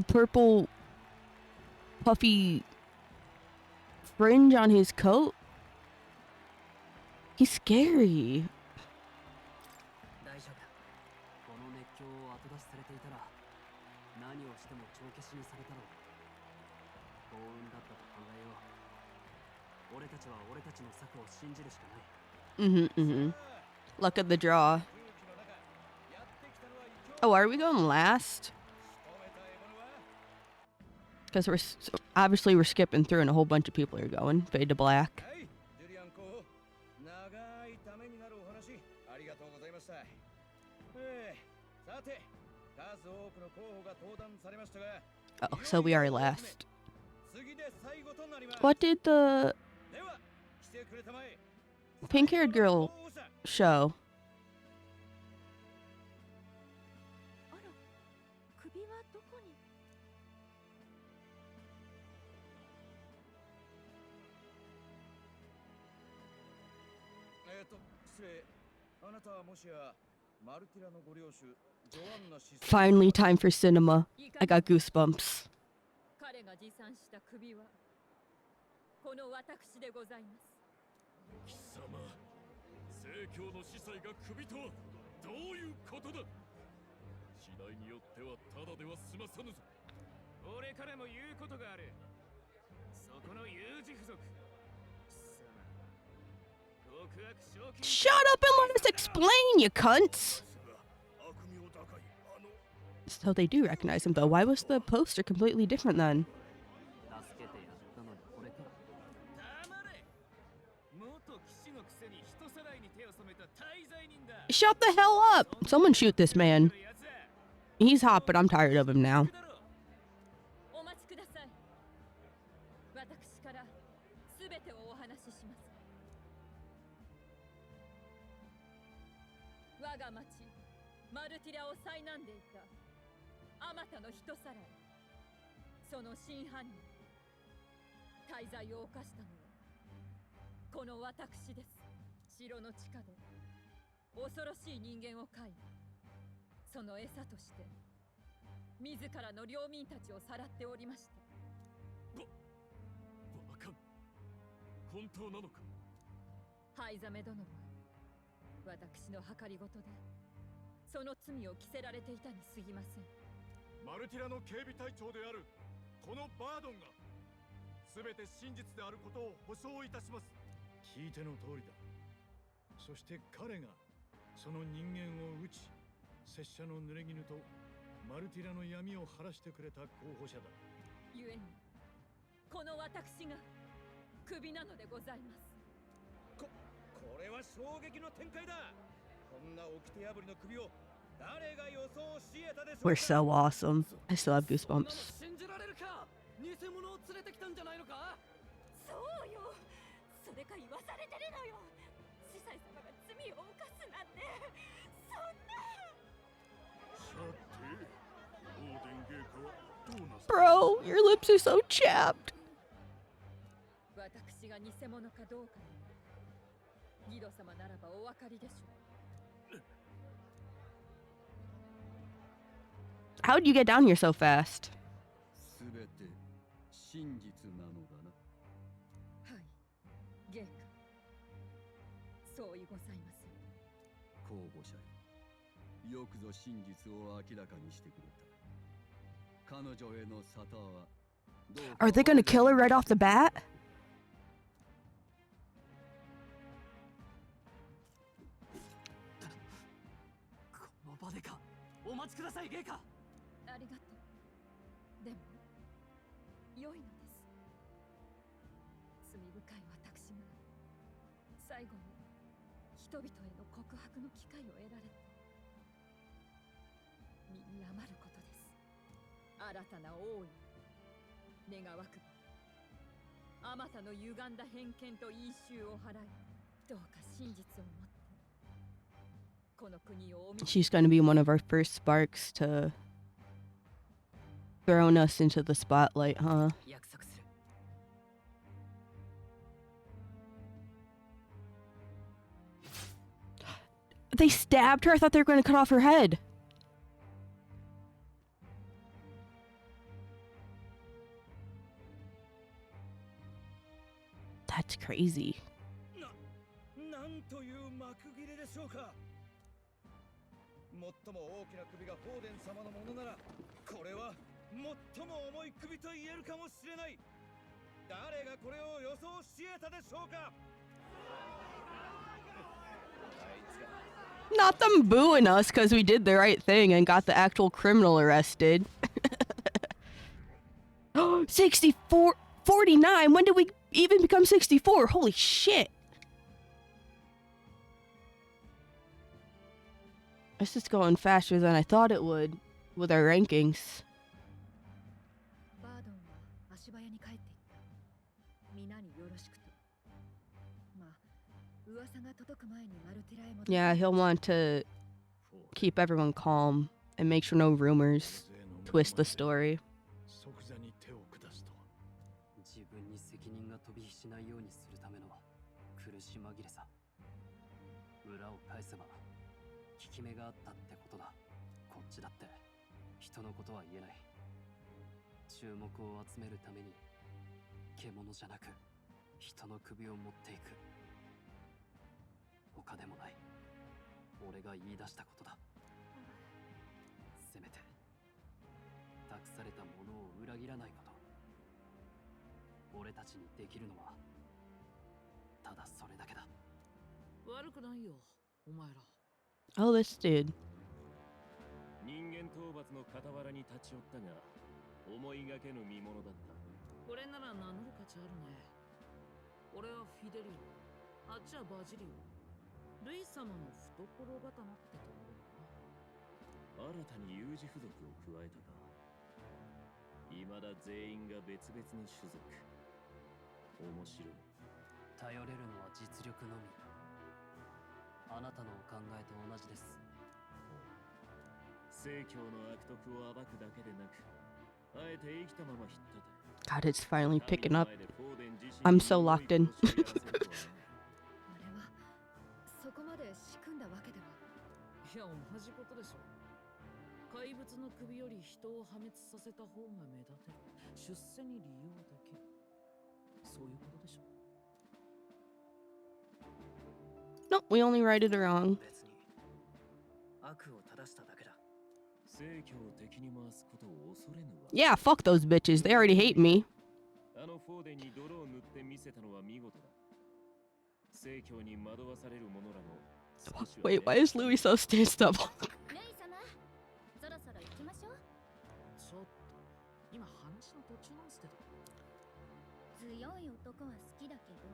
purple puffy fringe on his coat. He's scary. 大丈夫だ。この熱狂を後出しされていたら何をしても帳消しにされたろう。幸運だったと考えよう。俺たちは俺たちの策を信じるしかない。Luck of the draw. Oh, are we going last? Because obviously we're skipping through and a whole bunch of people are going. Fade to black. ジュリアン候補、長いためになるお話ありがとうございました。さて、数多くの候補が登壇されましたが、 Oh, so we are last. 次で最後となります。 What did the では、来てくれたまえ。 pink-haired girl show? あら、首はどこに。失礼。あなたはもしやマルティラのご領主ジョアンナ司祭。 Finally, time for cinema. I got goosebumps. 彼が持参した首はこの私でございます。貴様、聖教の司祭が首とはどういうことだ。次第によってはただでは済まさぬぞ。俺からも言うことがある。そこの有事不足。Shut up and let us explain, you cunts! So they do recognize him, though. Why was the poster completely different then? Shut the hell up! Someone shoot this man. He's hot, but I'm tired of him now. お待ちください。私からすべてをお話しします。我が町マルティラを災難でいたあまたの人さらい、その真犯人、大罪を犯したのはこの私です。城の地下で恐ろしい人間を飼い、その餌として自らの領民たちをさらっておりました。バカン、本当なのか。ハイザメ殿は私の計りごとでその罪を着せられていたに過ぎません。マルティラの警備隊長であるこのバードンが全て真実であることを保証いたします。聞いての通りだ。そして彼がその人間を撃ち、拙者の濡れ衣とマルティラの闇を晴らしてくれた候補者だ。故にこの私がクビなのでございます。これは衝撃の展開だ。こんな掟破りの首を誰が予想し得たでしょうか。 We're so awesome. I still have goosebumps. 信じられるか。偽物を連れてきたんじゃないのか。そうよ、それか言わされてるのよ。司祭様が罪を犯すなんて、そんな。さて、オーデン芸家はどうなさ Bro, your lips are so chapped. 私が偽物かどうかギド様ならばお分かりでしょう。 How'd you get down here so fast? すべて真実なのだな。はい、ゲイか。そういうございます。候補者よ、よくぞ真実を明らかにしてくれた。彼女への沙汰はどうか。 Are they gonna kill her right off the bat? この場でか。お待ちください、ゲイカ。ありがとう。でも良いのです。罪深い私が最後に人々への告白の機会を得られて身に余ることです。新たな王に願わくばあまたの歪んだ偏見と因習を払い、どうか真実をもってこの国をお見 She's gonna be one of our first sparks to throwing us into the spotlight, huh? 約束する。 They stabbed her? I thought they were gonna cut off her head. That's crazy. なんという幕切れでしょうか。最も大きな首がフォーデン様のものなら、これは最も重い首と言えるかもしれない。誰がこれを予想し得たでしょうか。 Not them booing us because we did the right thing and got the actual criminal arrested. 64, 49. When did we even become 64? Holy shit. This is going faster than I thought it would with our rankings. バードンは足早に帰っていった。皆によろしくと。まあ、噂が届く前にマルティラへ戻って。 Yeah, he'll want to keep everyone calm and make sure no rumors twist the story. 即座に手を下すと。自分に責任が飛び火しないようにするための苦し紛れさ。裏を返せば効き目があったってことだ。こっちだって人のことは言えない。注目を集めるために獣じゃなく人の首を持っていく。他でもない。俺が言い出したことだ。せめて託されたものを裏切らないこと。俺たちにできるのはただそれだけだ。悪くないよ、お前ら。 Oh, this dude. 人間討伐の傍らに立ち寄ったが、思いがけぬ見物だった。これなら名乗る価値あるね。俺はフィデリオ、あっちはバジリオ。ルイ様の懐刀ってところだな。新たに有事付属を加えたか。未だ全員が別々の種族。面白い。頼れるのは実力のみ。あなたのお考えと同じです。正教の悪徳を暴くだけでなく、あえて生きたまま引っ立て。 God, it's finally picking up. I'm so locked in. あれはそこまで仕組んだわけでは。いや、同じことでしょ。怪物の首より人を破滅させた方が目立てる。出世に利用できる。そういうことでしょ。 Nope, we only righted her wrong. 別に悪を正しただけだ。正教を敵に回すことを恐れぬわ。 Yeah, fuck those bitches. They already hate me. あのフォーデンに泥を塗って見せたのは見事だ。正教に惑わされる者らも。Wait, why is Louis so stitched up? ルイ様、そろそろ行きましょう。ちょっと、今話の途中なんすけど。強い男は好きだけど、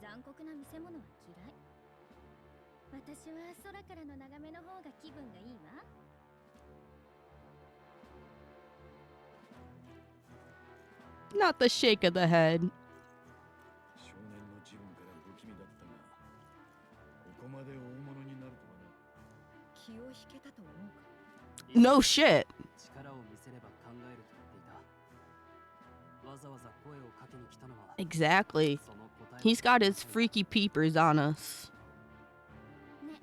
残酷な見せ物は嫌い。私は空からの眺めの方が気分がいいわ。 Not the shake of the head. 少年の自分から不気味だったが、ここまで大物になるとはな。気を引けたと思うか。 No shit. 力を見せれば考えると言っていた。わざわざ声をかけに来たのは Exactly. その答えを He's got his freaky peepers on us. ね、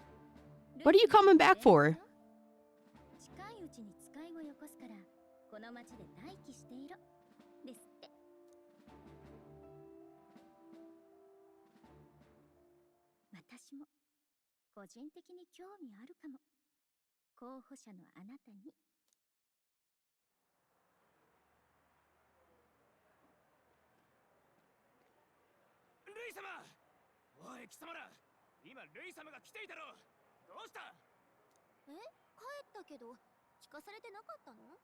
What are you coming back for? 近いうちに使いをよこすからこの町で待機していろですって。私も個人的に興味あるかも。候補者のあなたに。ルイ様、おい貴様ら、今ルイ様が来ていたろ。どうした？え、帰ったけど聞かされてなかったの？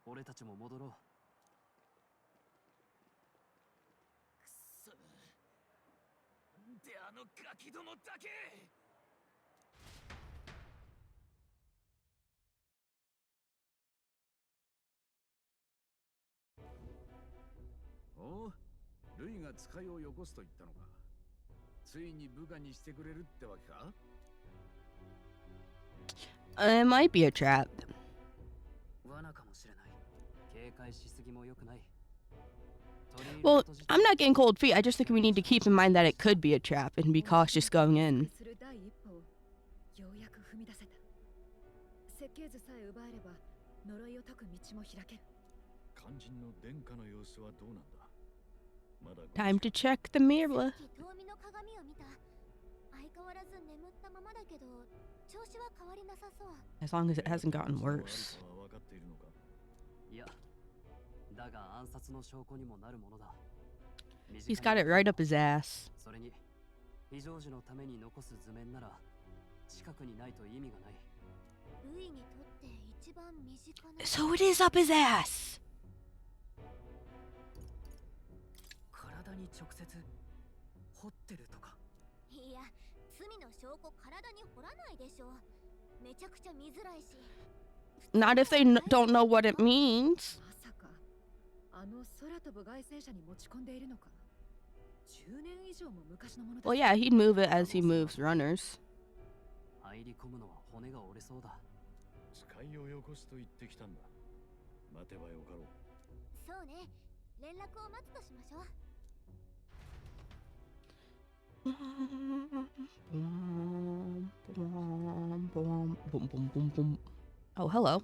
俺たちも戻ろう。くそ、なんであのガキどもだけ。おう、ルイが使いをよこすと言ったのか。ついに部下にしてくれるってわけか？ It might be a trap. 罠かもしれない。警戒しすぎも良くない。 Well, I'm not getting cold feet. I just think we need to keep in mind that it could be a trap and be cautious going in. する第一歩をようやく踏み出せた。設計図さえ奪えれば呪いを解く道も開ける。肝心の殿下の様子はどうなんだ？まだ Time to check the mirror. 遠見の鏡を見た。相変わらず眠ったままだけど調子は変わりなさそう。 As long as it hasn't gotten worse. 分かっているのか？いや、だが暗殺の証拠にもなるものだ。 He's got it right up his ass. それに非常時のために残す図面なら近くにないと意味がない。ルイにとって一番身近な。 So it is up his ass. 体に直接掘ってるとか。いや、罪の証拠体に掘らないでしょ。めちゃくちゃ見づらいし。 Not if they don't know what it means. まさかあの空飛ぶ外戦車に持ち込んでいるのか。10年以上も昔のものだ。 Well, yeah, he'd move it as he moves runners. 入り込むのは骨が折れそうだ。使いをよこすと言ってきたんだ。待てばよかろう。そうね、連絡を待つとしましょう。 Oh, hello.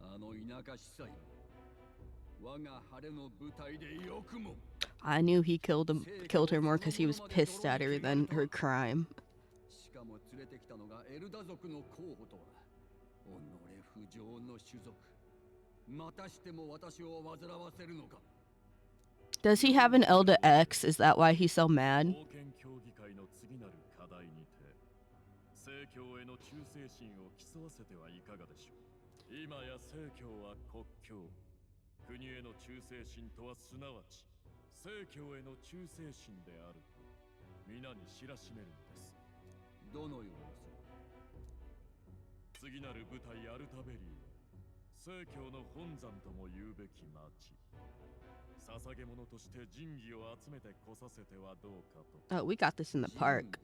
あの田舎司祭、我が晴れの舞台でよくも。 I knew he killed her more because he was pissed at her than her crime. しかも連れてきたのがエルダ族の候補とは。己不浄の種族。またしても私を煩わせるのか。 Does he have an Elda X? Is that why he's so mad? 冒険協議会の次なる課題にて聖教への忠誠心を競わせてはいかがでしょう。今や聖教は国境、国への忠誠心とはすなわち聖教への忠誠心であると皆に知らしめるのです。どのようにする？次なる舞台アルタベリーは聖教の本山とも言うべき町。捧げ物として神器を集めてこさせてはどうかと。 Oh, we got this in the park.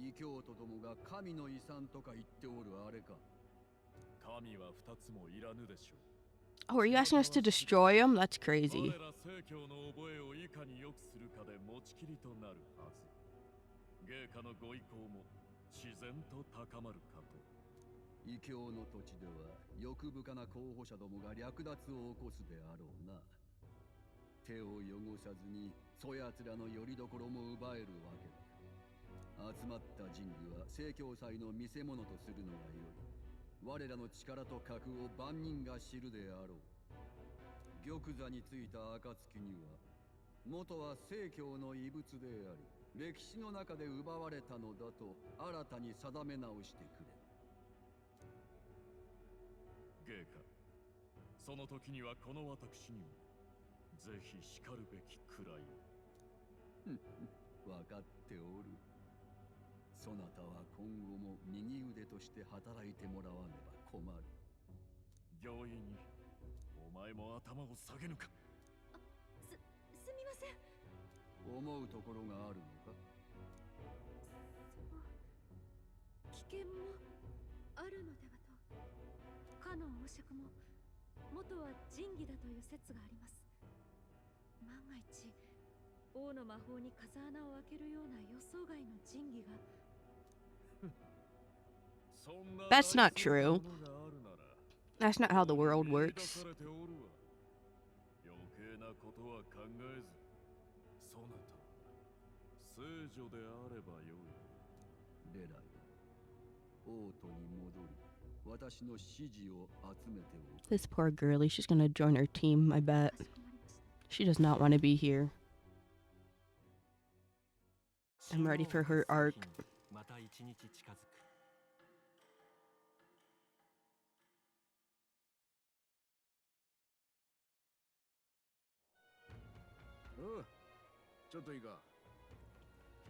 異教徒どもが神の遺産とか言っておるあれか。神は二つもいらぬでしょう。 Oh, are you asking us to destroy him? That's crazy. 我ら聖教の覚えをいかに良くするかで持ちきりとなるはず。芸家のご意向も自然と高まるかと。異教の土地では欲深な候補者どもが略奪を起こすであろうな。手を汚さずにそやつらの拠り所も奪えるわけだ。集まった神器は聖教祭の見せ物とするのがよい。我らの力と格を万人が知るであろう。玉座についた暁には元は聖教の遺物であり歴史の中で奪われたのだと新たに定め直してくれ。芸家、その時にはこの私にもぜひ叱るべきくらいを。分かっておる。そなたは今後も右腕として働いてもらわねば困る。行為にお前も頭を下げぬか。すみません。思うところがあるのか。危険もあるのではと。かの王爵も元は神器だという説があります。万が一王の魔法に風穴を開けるような予想外の神器が。 That's not true. That's not how the world works. 余計なことは考えず、そなた聖女であればよい。レラよ、王都に戻り、私の指示を集めておく。 This poor girlie, she's gonna join her team, I bet. She does not want to be here. I'm ready for her arc. また一日近づく。おう、ちょっといいか。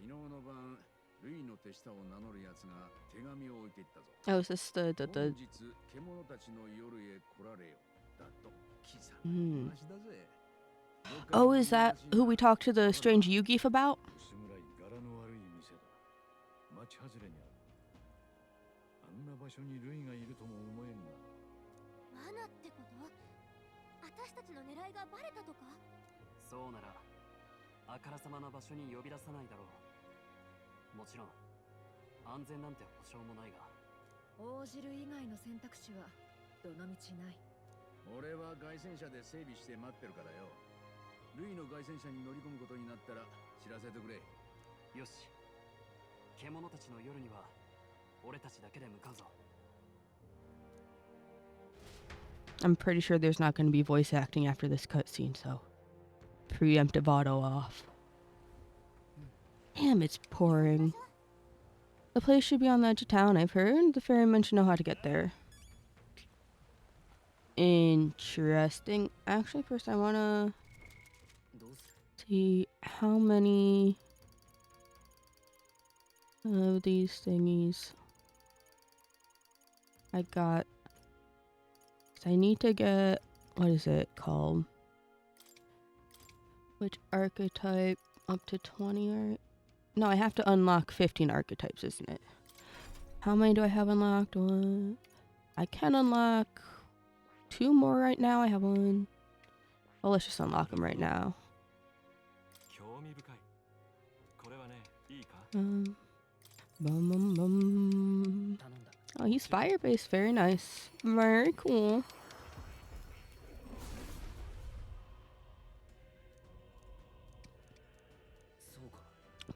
昨日の晩、ルイの手下を名乗る奴が手紙を置いていったぞ。 Oh, is this the 本日、獣たちの夜へ来られよ。だと、キザな話だぜ。Oh, is that who we talked to the strange Yugif about? 薄暗い柄の悪い店だ。町外れにある。あんな場所にルイがいるとも思えんが。罠ってこと？私たちの狙いがバレたとか？そうならあからさまな場所に呼び出さないだろう。もちろん安全なんて保証もないが、応じる以外の選択肢はどの道ない。俺は凱旋車で整備して待ってるからよ。ルイの凱旋車に乗り込むことになったら知らせてくれ。よし、獣たちの夜には俺たちだけで向かうぞ。 I'm pretty sure there's not going to be voice acting after this cutscene, so preemptive auto off. Damn, it's pouring. The place should be on the edge of town, I've heard. The ferryman should know how to get there. Interesting. Actually, first I want to see how many of these thingies I got. I need to get, what is it called? Which archetype? Up to 20 or... No, I have to unlock 15 archetypes, isn't it? How many do I have unlocked? One. I can unlock 2 more right now. I have 1. Well, let's just unlock them right now. Bum, bum, bum. Oh, he's fire-based. Very nice. Very cool.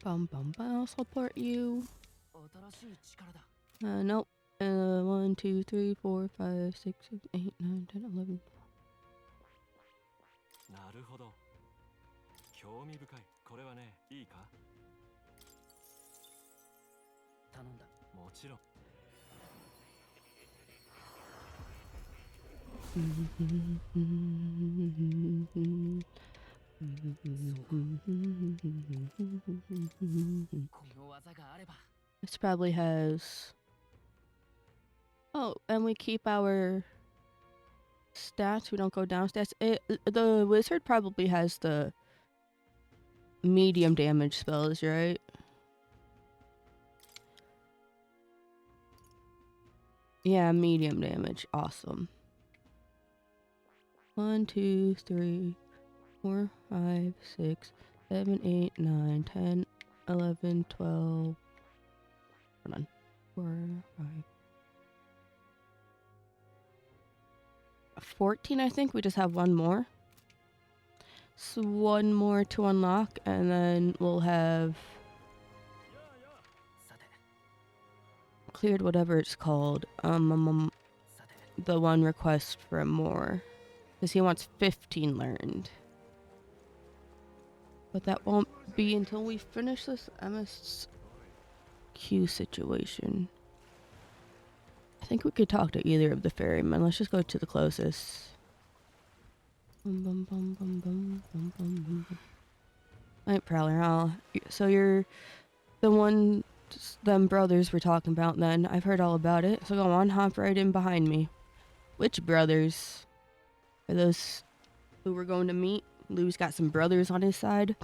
Bum, bum, bum. I'll support you. Nope. 1, 2, 3, 4, 5, 6, 7, 8, 9, 10, 11. なるほど。興味深い。これはね、いいか？頼んだ。もちろん。 This probably has... Oh, and we keep our stats. We don't go down stats. The wizard probably has the medium damage spells, right? Yeah, medium damage. Awesome. 1, 2, 3, 4, 5, 6, 7, 8, 9, 10, 11, 12. Hold on. 4, 5. 14, I think. We just have 1 more. So 1 more to unlock, and then we'll have cleared whatever it's called. The one request for more. Because he wants 15 learned. But that won't be until we finish this MSQ situation. I think we could talk to either of the ferrymen. Let's just go to the closest. Alright, Prowler. So you're the one them brothers were talking about then. I've heard all about it. So go on, hop right in behind me. Which brothers? Are those who we're going to meet? Lou's got some brothers on his side.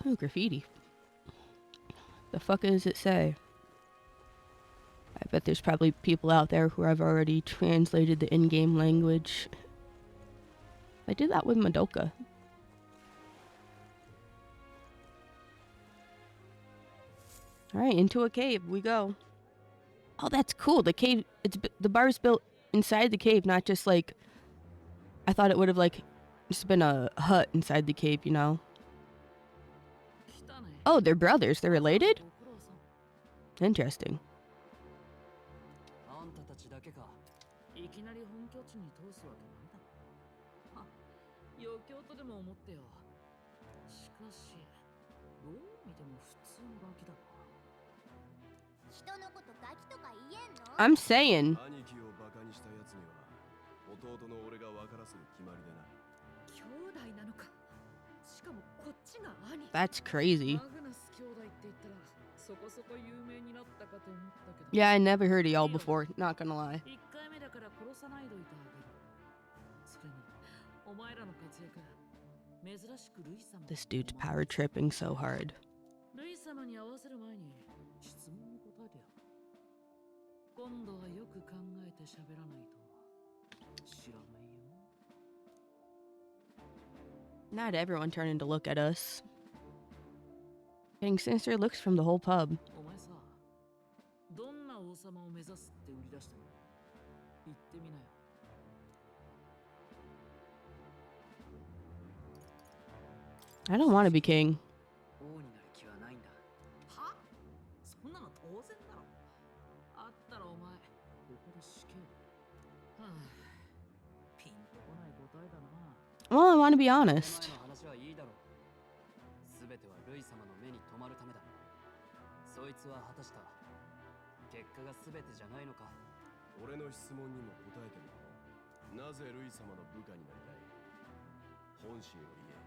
Oh, graffiti. The fuck does it say? I bet there's probably people out there who have already translated the in-game language. I did that with Madoka. Alright, into a cave we go. Oh, that's cool. The cave, the bar's built inside the cave, not just like... I thought it would have like just been a hut inside the cave, you know? Oh, they're brothers. They're related? Interesting. あんたたちだけか。いきなり本拠地に通すわけないだろ。は、余興とでも思ってよ。しかし、どう見ても普通のガキだな。人のことガキとか言えんの？ I'm saying. 兄貴をバカにしたやつには弟の俺が分からせる決まりでな。兄弟なのか。しかもこっちが兄。 That's crazy. マグナス兄弟って言ったらそこそこ有名になったかと思ったけど。 Yeah, I never heard of y'all before. Not gonna lie. 1回目だから殺さないといてあげる。それにお前らの活躍珍しくルイ様。 This dude's power tripping so hard. ルイ様に合わせる前に質問に答えてよ。今度はよく考えて喋らないと知らないよ。 Not everyone turning to look at us. Getting sinister looks from the whole pub. お前さ、どんな王様を目指すって売り出したの？言ってみなよ。 I don't want to be king. 王になる気はないんだ。は？そんなの当然だろ。あったらお前、ここで死刑だ。はあ、ピンとこない答えだな。 Well, I want to be honest. お前の話はいいだろう。すべてはルイ様の目に留まるためだ。そいつは果たした。結果がすべてじゃないのか。俺の質問にも答えてみろ。なぜルイ様の部下になりたい？本心を言え。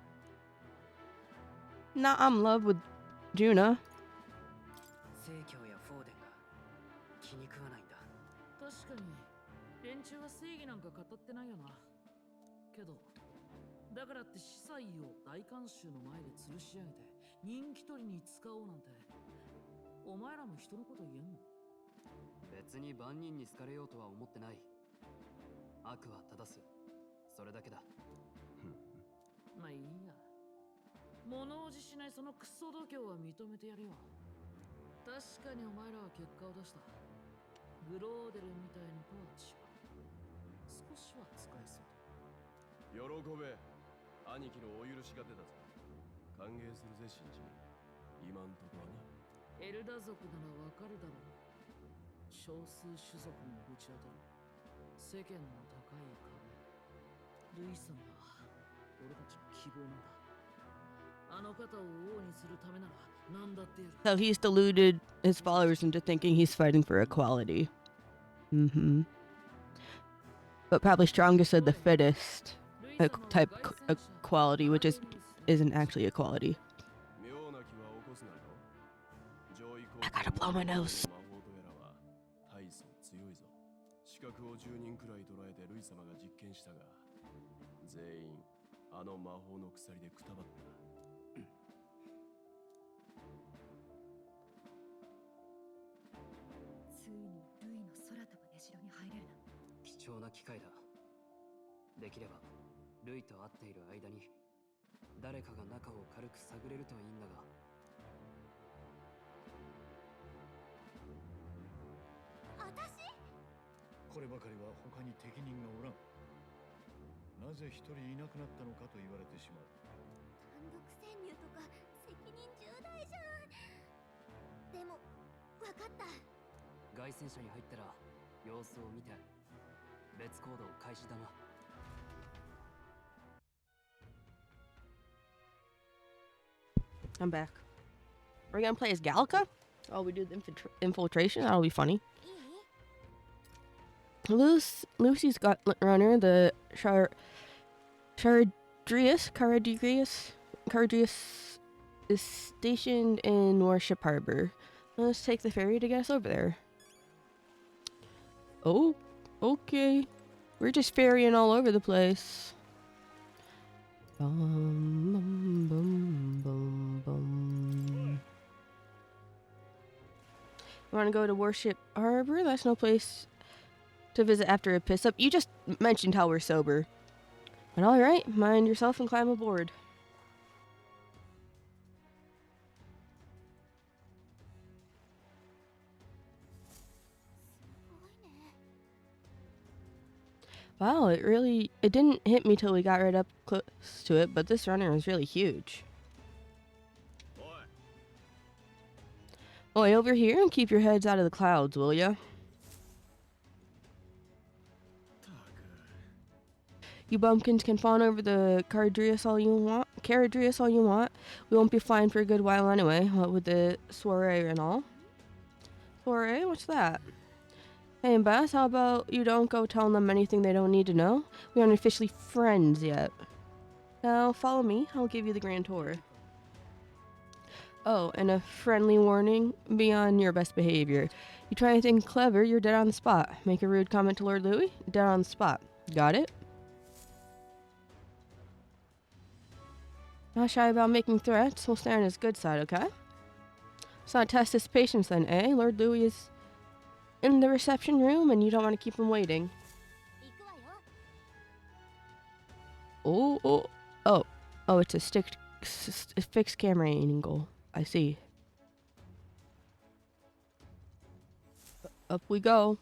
Nah, I'm in love with Juna. 正教やフォーデンが気に食わないんだ。確かに、連中は正義なんか語ってないよな。けど、だからって司祭を大観衆の前で吊るし上げて人気取りに使おうなんて、お前らも人のこと言えんの？別に万人に好かれようとは思ってない。悪は正す。それだけだ。まあいいや。物おじしないそのクソ度胸は認めてやるよ。確かにお前らは結果を出した。グローデルみたいのとは違う。少しは使えそうだ。喜べ。兄貴のお許しが出たぞ。歓迎するぜ、新人。今んとこはな。エルダ族ならわかるだろう。少数種族にぶち当たる世間の高い壁。ルイさんは俺たちの希望なんだ。あの方を王にするためなら何だってやる。 So he's deluded his followers into thinking he's fighting for equality. But probably strongest of the fittest type equality, which isn't actually equality. I gotta blow my nose. 資格を10人くらい捉えてルイ様が実験したが、全員あの魔法の鎖でくたばった。ついにルイの空飛ぶ根城に入れるな。貴重な機会だ。できればルイと会っている間に誰かが中を軽く探れるといいんだが。私？こればかりは他に適任がおらん。なぜ一人いなくなったのかと言われてしまう。単独潜入とか責任重大じゃん。でも分かった。凱旋者に入ったら様子を見て別行動開始だな。 I'm back. Are we gonna play as Gallica? Oh, we do the infiltration? That'll be funny. Lucy's got runner, the Caradrius is stationed in Warship Harbor. Let's take the ferry to get us over there. Oh, okay. We're just ferrying all over the place. Bum, bum, bum, bum, bum. Want to go to Warship Harbor? That's no place to visit after a piss up. You just mentioned how we're sober. But alright, mind yourself and climb aboard. Wow, it didn't hit me till we got right up close to it, but this runner is really huge. Oi, over here and keep your heads out of the clouds, will ya? You bumpkins can fawn over the Caradrius all you want. We won't be flying for a good while anyway, what with the soiree and all. Soiree? What's that? Hey, Bass, how about you don't go telling them anything they don't need to know? We aren't officially friends yet. Now, follow me. I'll give you the grand tour. Oh, and a friendly warning, be on your best behavior. You try anything clever, you're dead on the spot. Make a rude comment to Lord Louis, dead on the spot. Got it? Not shy about making threats, we'll stay on his good side, okay? Let's not test his patience then, eh? Lord Louis is in the reception room and you don't want to keep him waiting. Oh, it's a fixed camera angle. I see. Up we go.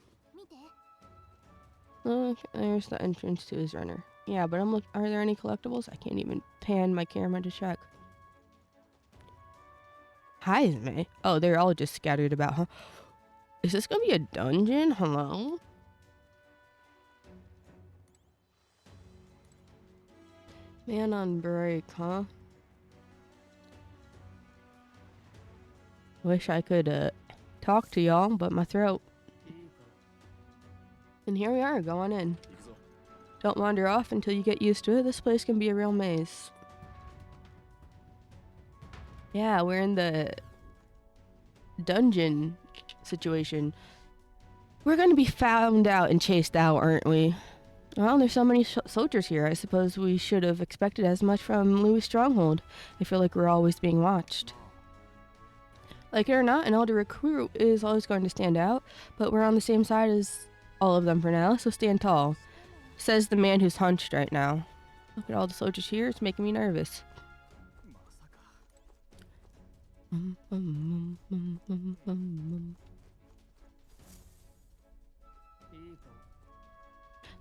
Okay, there's the entrance to his runner. Yeah, but are there any collectibles? I can't even pan my camera to check. Hi, May. Oh, they're all just scattered about, huh? Is this gonna be a dungeon? Hello? Man on break, huh? Wish I could talk to y'all, but my throat. And here we are, going in. Don't wander off until you get used to it. This place can be a real maze. Yeah, we're in the dungeon situation. We're gonna be found out and chased out, aren't we? Well, there's so many soldiers here. I suppose we should have expected as much from Louis' stronghold. I feel like we're always being watched. Like it or not, an elder recruit is always going to stand out, but we're on the same side as all of them for now, so stand tall. Says the man who's hunched right now. Look at all the soldiers here, it's making me nervous. The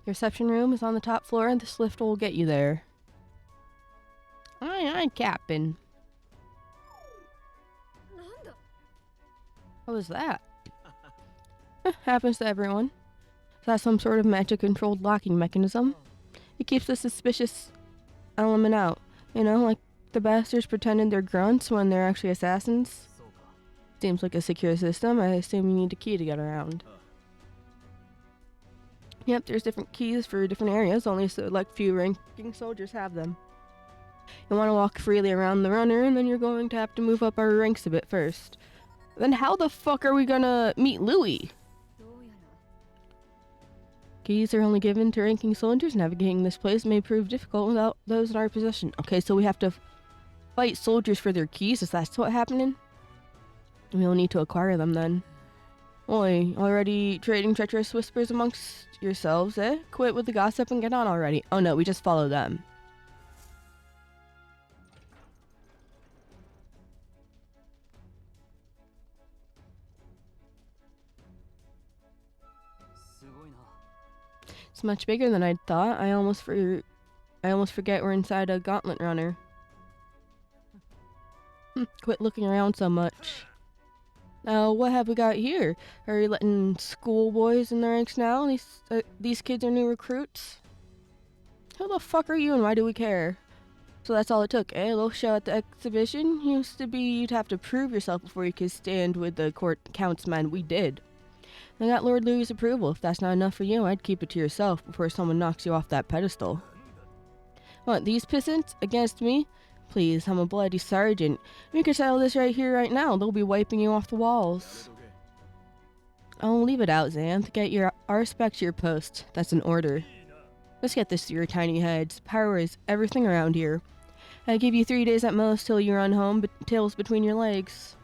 reception room is on the top floor and this lift will get you there. Aye, Captain. What was that? Happens to everyone. Is that some sort of magic-controlled locking mechanism? It keeps the suspicious element out. You know, like the bastards pretending they're grunts when they're actually assassins. Seems like a secure system. I assume you need a key to get around. Yep, there's different keys for different areas. Only select few ranking soldiers have them. You want to walk freely around the runner, and then you're going to have to move up our ranks a bit first. Then how the fuck are we gonna meet Louis? Keys are only given to ranking soldiers. Navigating this place may prove difficult without those in our possession. Okay, so we have to fight soldiers for their keys. Is that what's happening? We'll need to acquire them then. Oi, already trading treacherous whispers amongst yourselves, eh? Quit with the gossip and get on already. Oh no, we just follow them. It's much bigger than I'd thought. I almost forget we're inside a gauntlet runner. Quit looking around so much. Now, what have we got here? Are you letting schoolboys in the ranks now? These kids are new recruits? Who the fuck are you and why do we care? So that's all it took, eh? A little show at the exhibition? Used to be you'd have to prove yourself before you could stand with the count's men. We did. I got Lord Louis' approval. If that's not enough for you, I'd keep it to yourself before someone knocks you off that pedestal. What, these pissants? Against me? Please, I'm a bloody sergeant. We could settle this right here, right now. They'll be wiping you off the walls. I'll leave it out, Xanth. Get our respect to your post. That's an order. Let's get this to your tiny heads. Power is everything around here. I give you 3 days at most till you run home, tails between your legs.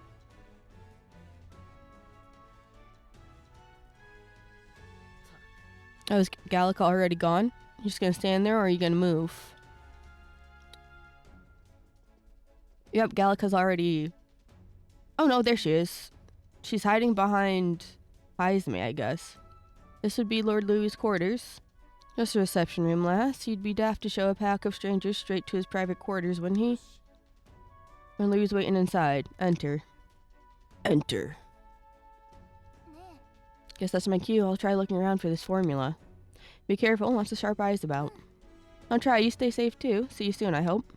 Oh, is Gallica already gone? You just gonna stand there, or are you gonna move? Yep, Gallica's already... Oh no, there she is. She's hiding behind Heisme, I guess. This would be Lord Louis's quarters. Just a reception room, lass. You'd be daft to show a pack of strangers straight to his private quarters, wouldn't he? When Louis waiting inside. Enter. Enter. Guess that's my cue. I'll try looking around for this formula. Be careful, lots of sharp eyes about. I'll try. You stay safe too. See you soon, I hope.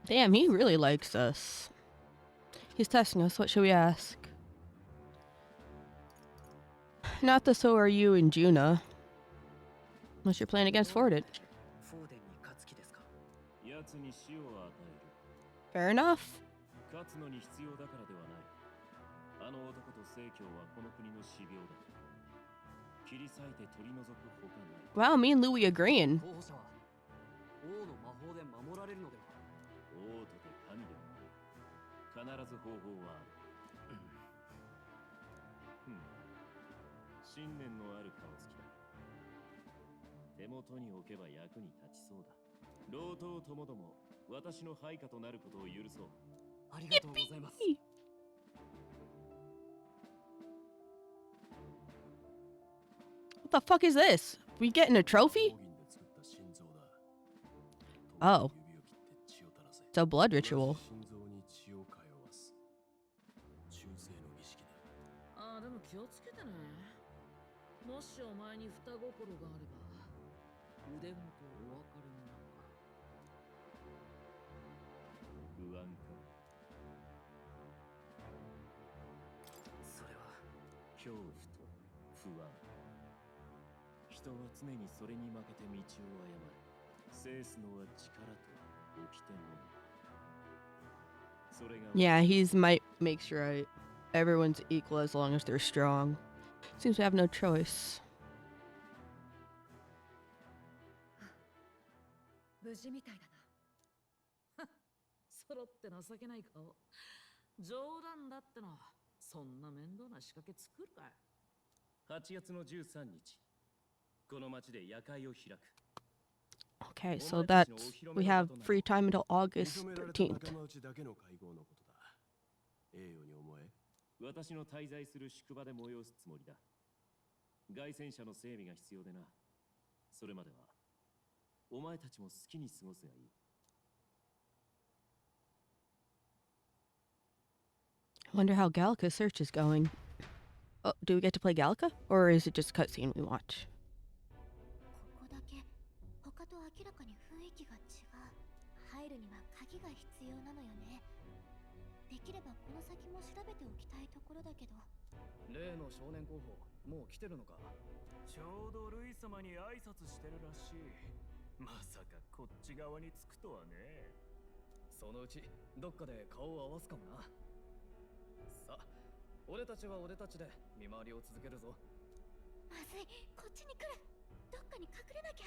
Damn, he really likes us. He's testing us. What should we ask? Not the so are you and Juna. Unless you're playing against Forded. Fair enough. Wow, me and Louis agreeing. What the fuck is this? We getting a trophy? Oh. It's a blood ritual. Yeah, he's might make sure everyone's equal as long as they're strong. Seems to have no choice. 無事みたいだな。揃って情けない顔。冗談だっての。そんな面倒な仕掛け作るかい。8月の13日。この町で夜会を開く。Okay, so that's we have free time until August 13th. 私の滞在する宿場で催すつもりだ。凱旋者の整備が必要でな。それまではお前たちも好きに過ごすがいい。I wonder how Gallica's search is going. Oh, do we get to play Gallica? Or is it just a cutscene we watch? ここだけ他と明らかに雰囲気が違う。入るには鍵が必要なのよね。できればこの先も調べておきたいところだけど。例の少年候補、もう来てるのか。ちょうどルイ様に挨拶してるらしい。まさかこっち側に着くとはね。そのうちどっかで顔を合わすかもな。さあ、俺たちは俺たちで見回りを続けるぞ。まずい、こっちに来る。どっかに隠れなきゃ。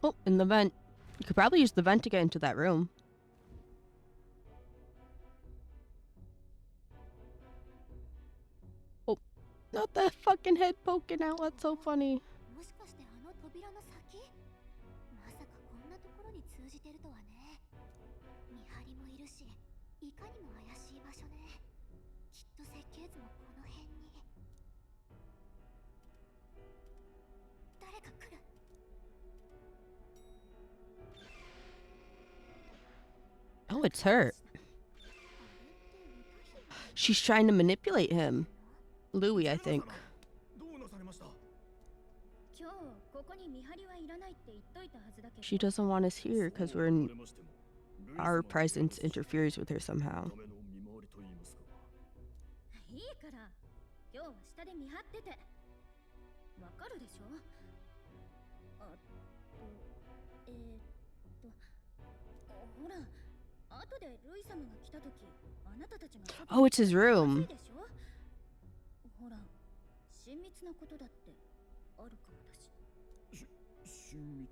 Oh, in the vent. You could probably use the vent to get into that room. Oh, not that fucking head poking out. That's so funny. もしかしてあの扉の先？まさかこんなところに通じてるとはね。見張りもいるし、いかにも怪しい場所ね。きっと設計図もこの辺に。誰か来る。Oh, it's her. She's trying to manipulate him. Louis, I think. どうなされました？ 今日ここに見張りはいらないって言っといたはずだけど。 She doesn't want us here because our presence interferes with her somehow. いいから今日は下で見張ってて。わかるでしょ？ほら、後でルイ様が来た時、あなたたちが Oh, it's his room. ほら、親密なことだってあるからだし。親密。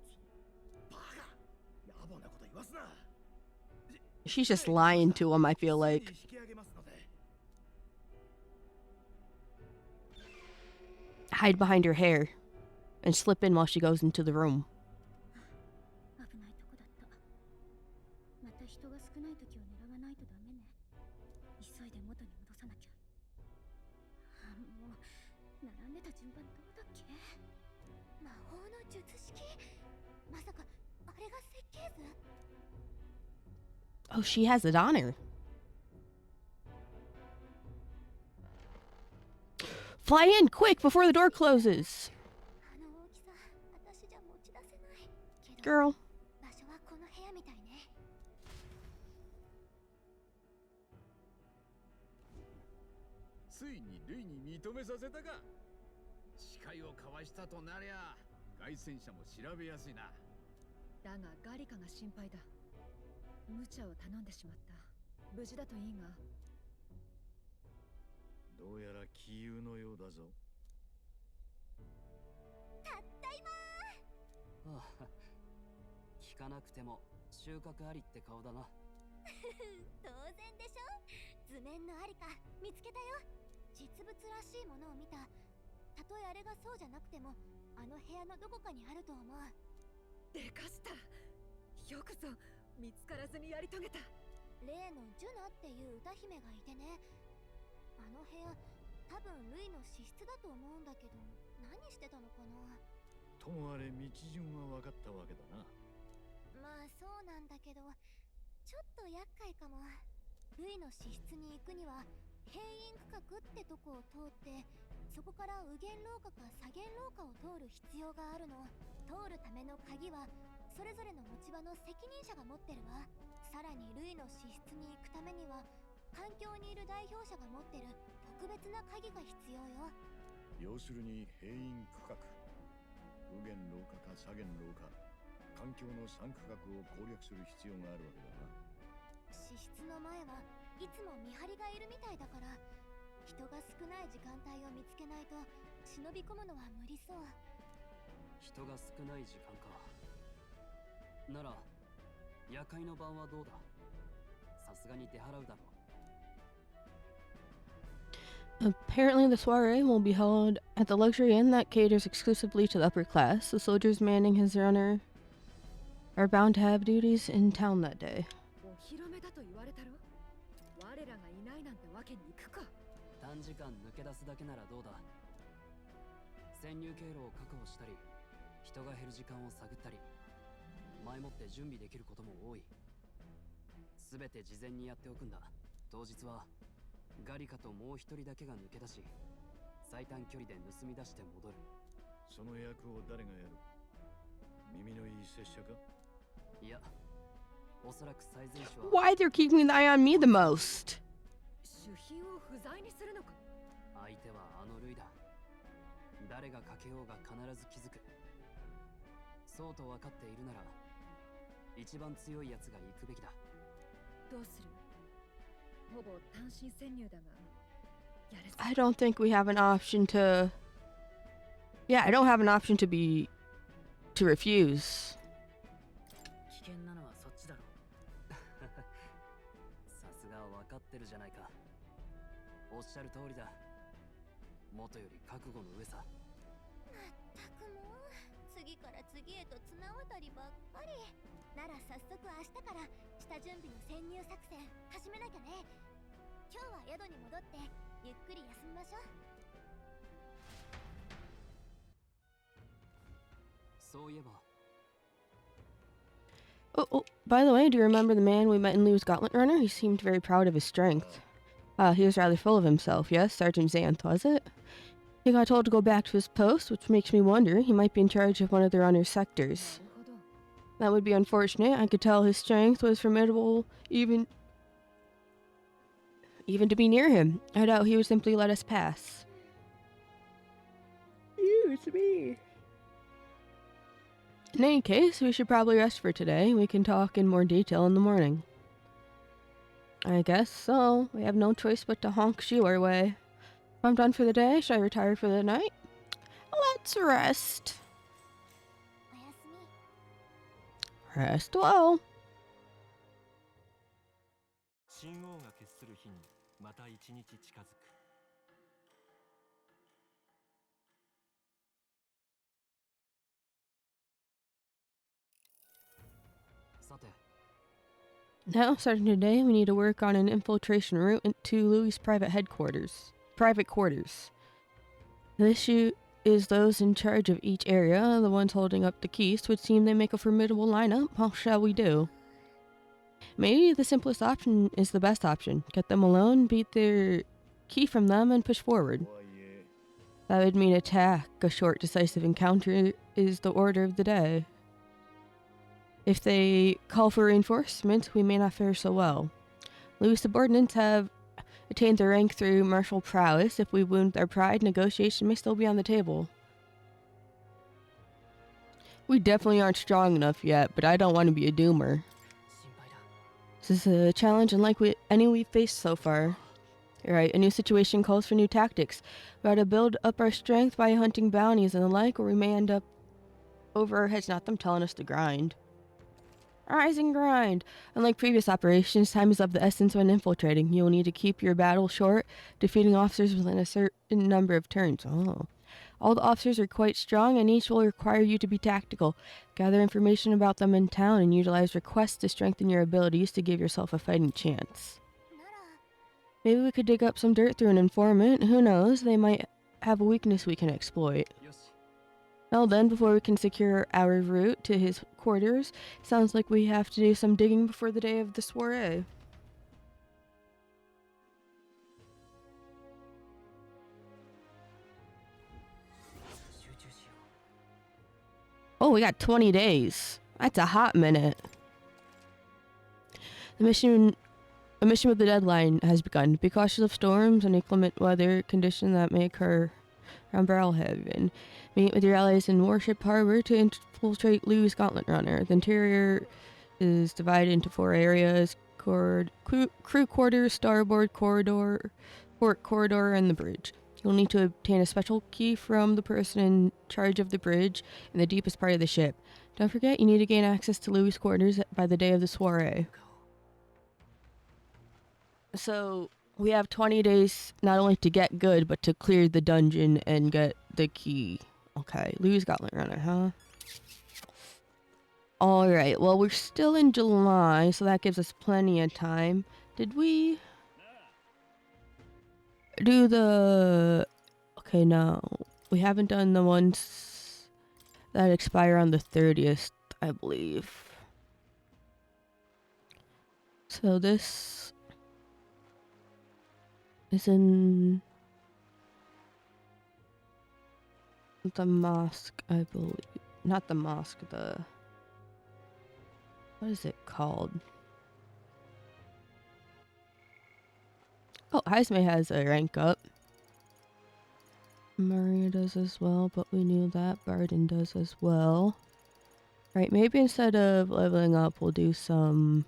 バカ。野暮なこと言わすな。 She's just lying to him, I feel like. Hide behind her hair and slip in while she goes into the room. 危ないとこだった。また人が少ない時を狙わないとダメね。急いで元に戻さなきゃ。もう並んでた順番どうだっけ？魔法の術式？まさかあれが設計図？ Oh, she has it on her. Fly in quick before the door closes. Girl. 場所はこの部屋みたいね。ついにルイに認めさせたか。誓いを交わしたとなりゃ、凱旋者も調べやすいな。だがガリカが心配だ。無茶を頼んでしまった。無事だといいが。どうやら杞憂のようだぞ。たったいまー。ああ、聞かなくても収穫ありって顔だな。当然でしょ。図面のありか見つけたよ。実物らしいものを見た。たとえあれがそうじゃなくても、あの部屋のどこかにあると思う。でかした。よくぞ見つからずにやり遂げた。例のジュナっていう歌姫がいてね。あの部屋、多分ルイの資質だと思うんだけど、何してたのかな。ともあれ道順は分かったわけだな。まあそうなんだけど、ちょっと厄介かも。ルイの資質に行くには閉院区画ってとこを通って、そこから右舷廊下か左舷廊下を通る必要があるの。通るための鍵はそれぞれの持ち場の責任者が持ってるわ。さらにルイの資質に行くためには環境にいる代表者が持ってる特別な鍵が必要よ。要するに閉院区画、右舷廊下か左舷廊下、環境の3区画を攻略する必要があるわけだな。資質の前はいつも見張りがいるみたいだから、人が少ない時間帯を見つけないと忍び込むのは無理そう。人が少ない時間か。なら夜会の晩はどうだ。さすがに出払うだろう。Apparently, the soiree will be held at the luxury inn that caters exclusively to the upper class. The soldiers manning his runner are bound to have duties in town that day. お披露目だと言われたろ。我らがいないなんてわけにいくか。短時間抜け出すだけならどうだ。潜入経路を確保したり、人が減る時間を探ったり、前もって準備できることも多い。すべて事前にやっておくんだ。当日はガリカともう一人だけが抜け出し、最短距離で盗み出して戻る。その役を誰がやる？耳のいい拙者か？いや、おそらく最善手は。 Why they're keeping an eye on me the most? 主賓を不在にするのか。相手はあのルイだ。誰がかけようが必ず気づく。そうと分かっているなら、一番強いやつが行くべきだ。どうする？ほぼ単身潜入だが。I don't think we have an option to. Yeah, I don't have an option to refuse. 危険なのはそっちだろ。さすが分かってるじゃないか。おっしゃる通りだ。元より覚悟の上さ。まったくもう、次から次へと綱渡りばっかり。なら早速明日から下準備の潜入作戦始めなきゃね。今日は宿に戻ってゆっくり休みましょう。そういえば。 Oh, by the way, do you remember the man we met in Lou's Gauntlet Runner? He seemed very proud of his strength. He was rather full of himself, yes, Sergeant Xanth, was it? He got told to go back to his post, which makes me wonder he might be in charge of one of their honor sectors. That would be unfortunate. I could tell his strength was formidable, even to be near him. I doubt he would simply let us pass. It's me. In any case, we should probably rest for today. We can talk in more detail in the morning. I guess so. We have no choice but to honk shoo our way. If I'm done for the day, should I retire for the night? Let's rest. Rest well. 神王が決する日にまた一日近づく。さて、 Now, starting today, we need to work on an infiltration route into Louis' private quarters. The issue is those in charge of each area, the ones holding up the keys. It would seem they make a formidable lineup. How shall we do? Maybe the simplest option is the best option. Get them alone, beat their key from them, and push forward. That would mean attack. A short, decisive encounter is the order of the day. If they call for reinforcements, we may not fare so well. Louis' subordinates have attained their rank through martial prowess. If we wound their pride, negotiation may still be on the table. We definitely aren't strong enough yet, but I don't want to be a doomer. This is a challenge unlike any we've faced so far. You're right, a new situation calls for new tactics. We ought to build up our strength by hunting bounties and the like, or we may end up over our heads, not them telling us to grind. Rise and grind! Unlike previous operations, time is of the essence when infiltrating. You will need to keep your battle short, defeating officers within a certain number of turns. Oh. All the officers are quite strong, and each will require you to be tactical. Gather information about them in town and utilize requests to strengthen your abilities to give yourself a fighting chance. Maybe we could dig up some dirt through an informant. Who knows? They might have a weakness we can exploit. Well then, before we can secure our route to his quarters, sounds like we have to do some digging before the day of the soiree. Oh, we got 20 days. That's a hot minute. A mission with the deadline has begun. Be cautious of storms and inclement weather conditions that may occur around Barrelhaven. Meet with your allies in Warship Harbor to infiltrate Lou's Gauntlet Runner. The interior is divided into 4 areas: crew quarters, starboard corridor, port corridor, and the bridge. You'll need to obtain a special key from the person in charge of the bridge in the deepest part of the ship. Don't forget, you need to gain access to Louis' quarters by the day of the soiree. So, we have 20 days not only to get good, but to clear the dungeon and get the key. Okay, Louis' Gauntlet Runner, huh? Alright, well, we're still in July, so that gives us plenty of time. Did we do the... Okay, no. We haven't done the ones that expire on the 30th, I believe. So this is in the mosque, I believe. Not the mosque, the... What is it called? Oh, Heisme has a rank up. Maria does as well, but we knew that. Barden does as well. Right, maybe instead of leveling up, we'll do some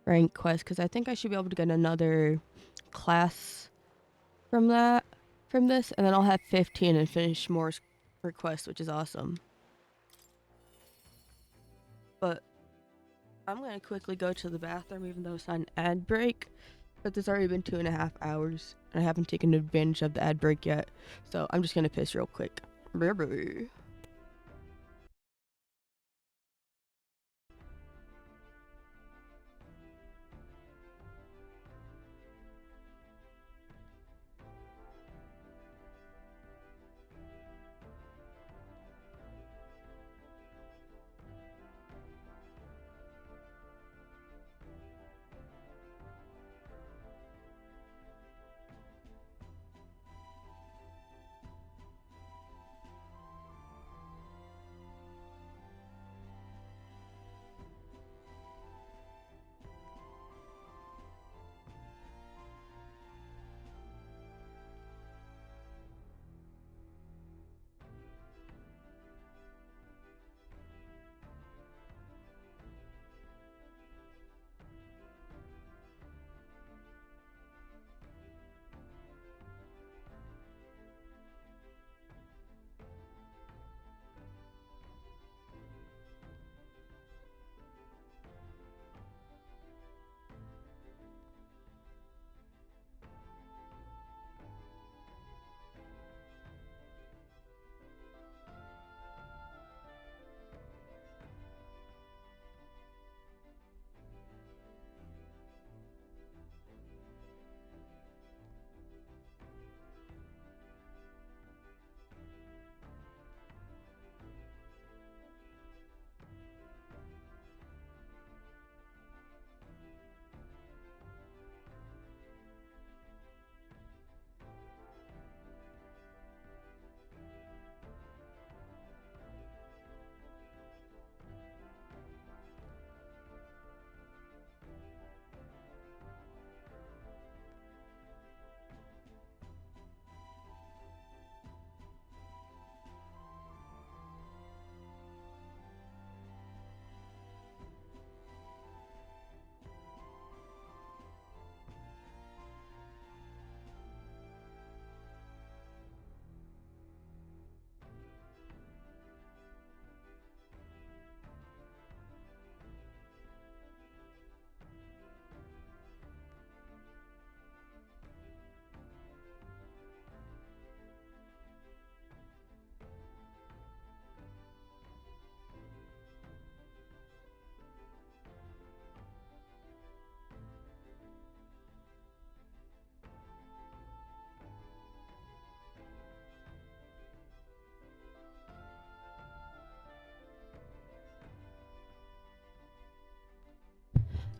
rank quests, because I think I should be able to get another class from this, and then I'll have 15 and finish more requests, which is awesome. But I'm going to quickly go to the bathroom, even though it's not an ad break. But there's already been 2.5 hours, and I haven't taken advantage of the ad break yet. So I'm just going to piss real quick. Bye-bye.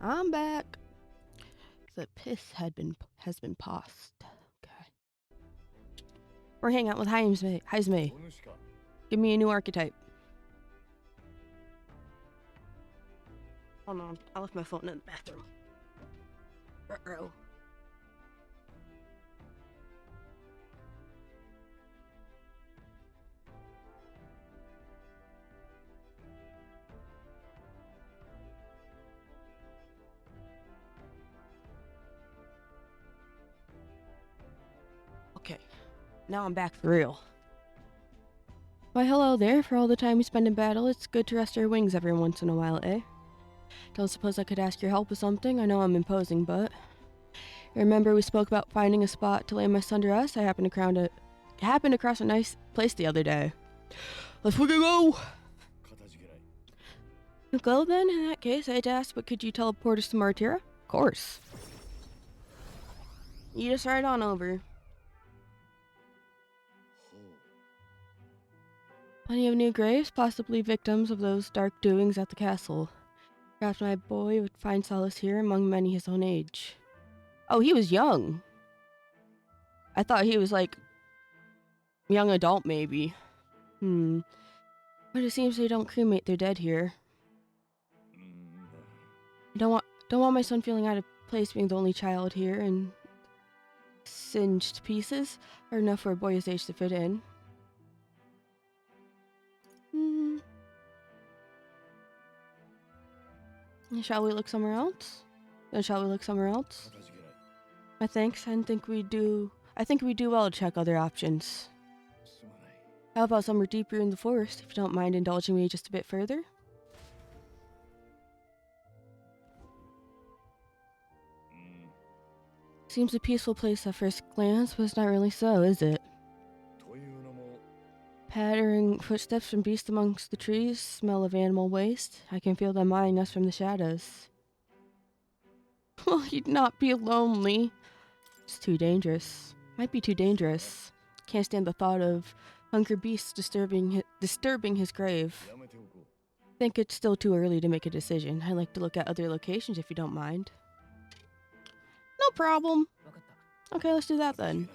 I'm back. The piss has been passed. Okay. We're hanging out with Heisme. Give me a new archetype. Hold on. I left my phone in the bathroom. Uh-oh. Okay. Now I'm back for real. Why, hello there. For all the time we spend in battle, it's good to rest our wings every once in a while, eh? Don't suppose I could ask your help with something? I know I'm imposing, but... Remember we spoke about finding a spot to lay my son to rest? I happened across a nice place the other day. Let's fucking go! Go then, in that case. I had to ask, but could you teleport us to Martira? Of course. You just ride on over. Plenty of new graves, possibly victims of those dark doings at the castle. Perhaps my boy would find solace here among many his own age. Oh, he was young. I thought he was like young adult maybe. But it seems they don't cremate their dead here. I don't want my son feeling out of place being the only child here, and singed pieces are enough for a boy his age to fit in. Shall we look somewhere else? Shall we look somewhere else? Thanks. I think we do well to check other options. How about somewhere deeper in the forest, if you don't mind indulging me just a bit further? Seems a peaceful place at first glance, but it's not really so, is it? Pattering footsteps from beasts amongst the trees, smell of animal waste. I can feel them eyeing us from the shadows. Well, you'd not be lonely. It's too dangerous. Might be too dangerous. Can't stand the thought of hungry beasts disturbing his grave. Think it's still too early to make a decision. I'd like to look at other locations if you don't mind. No problem. Okay, let's do that then.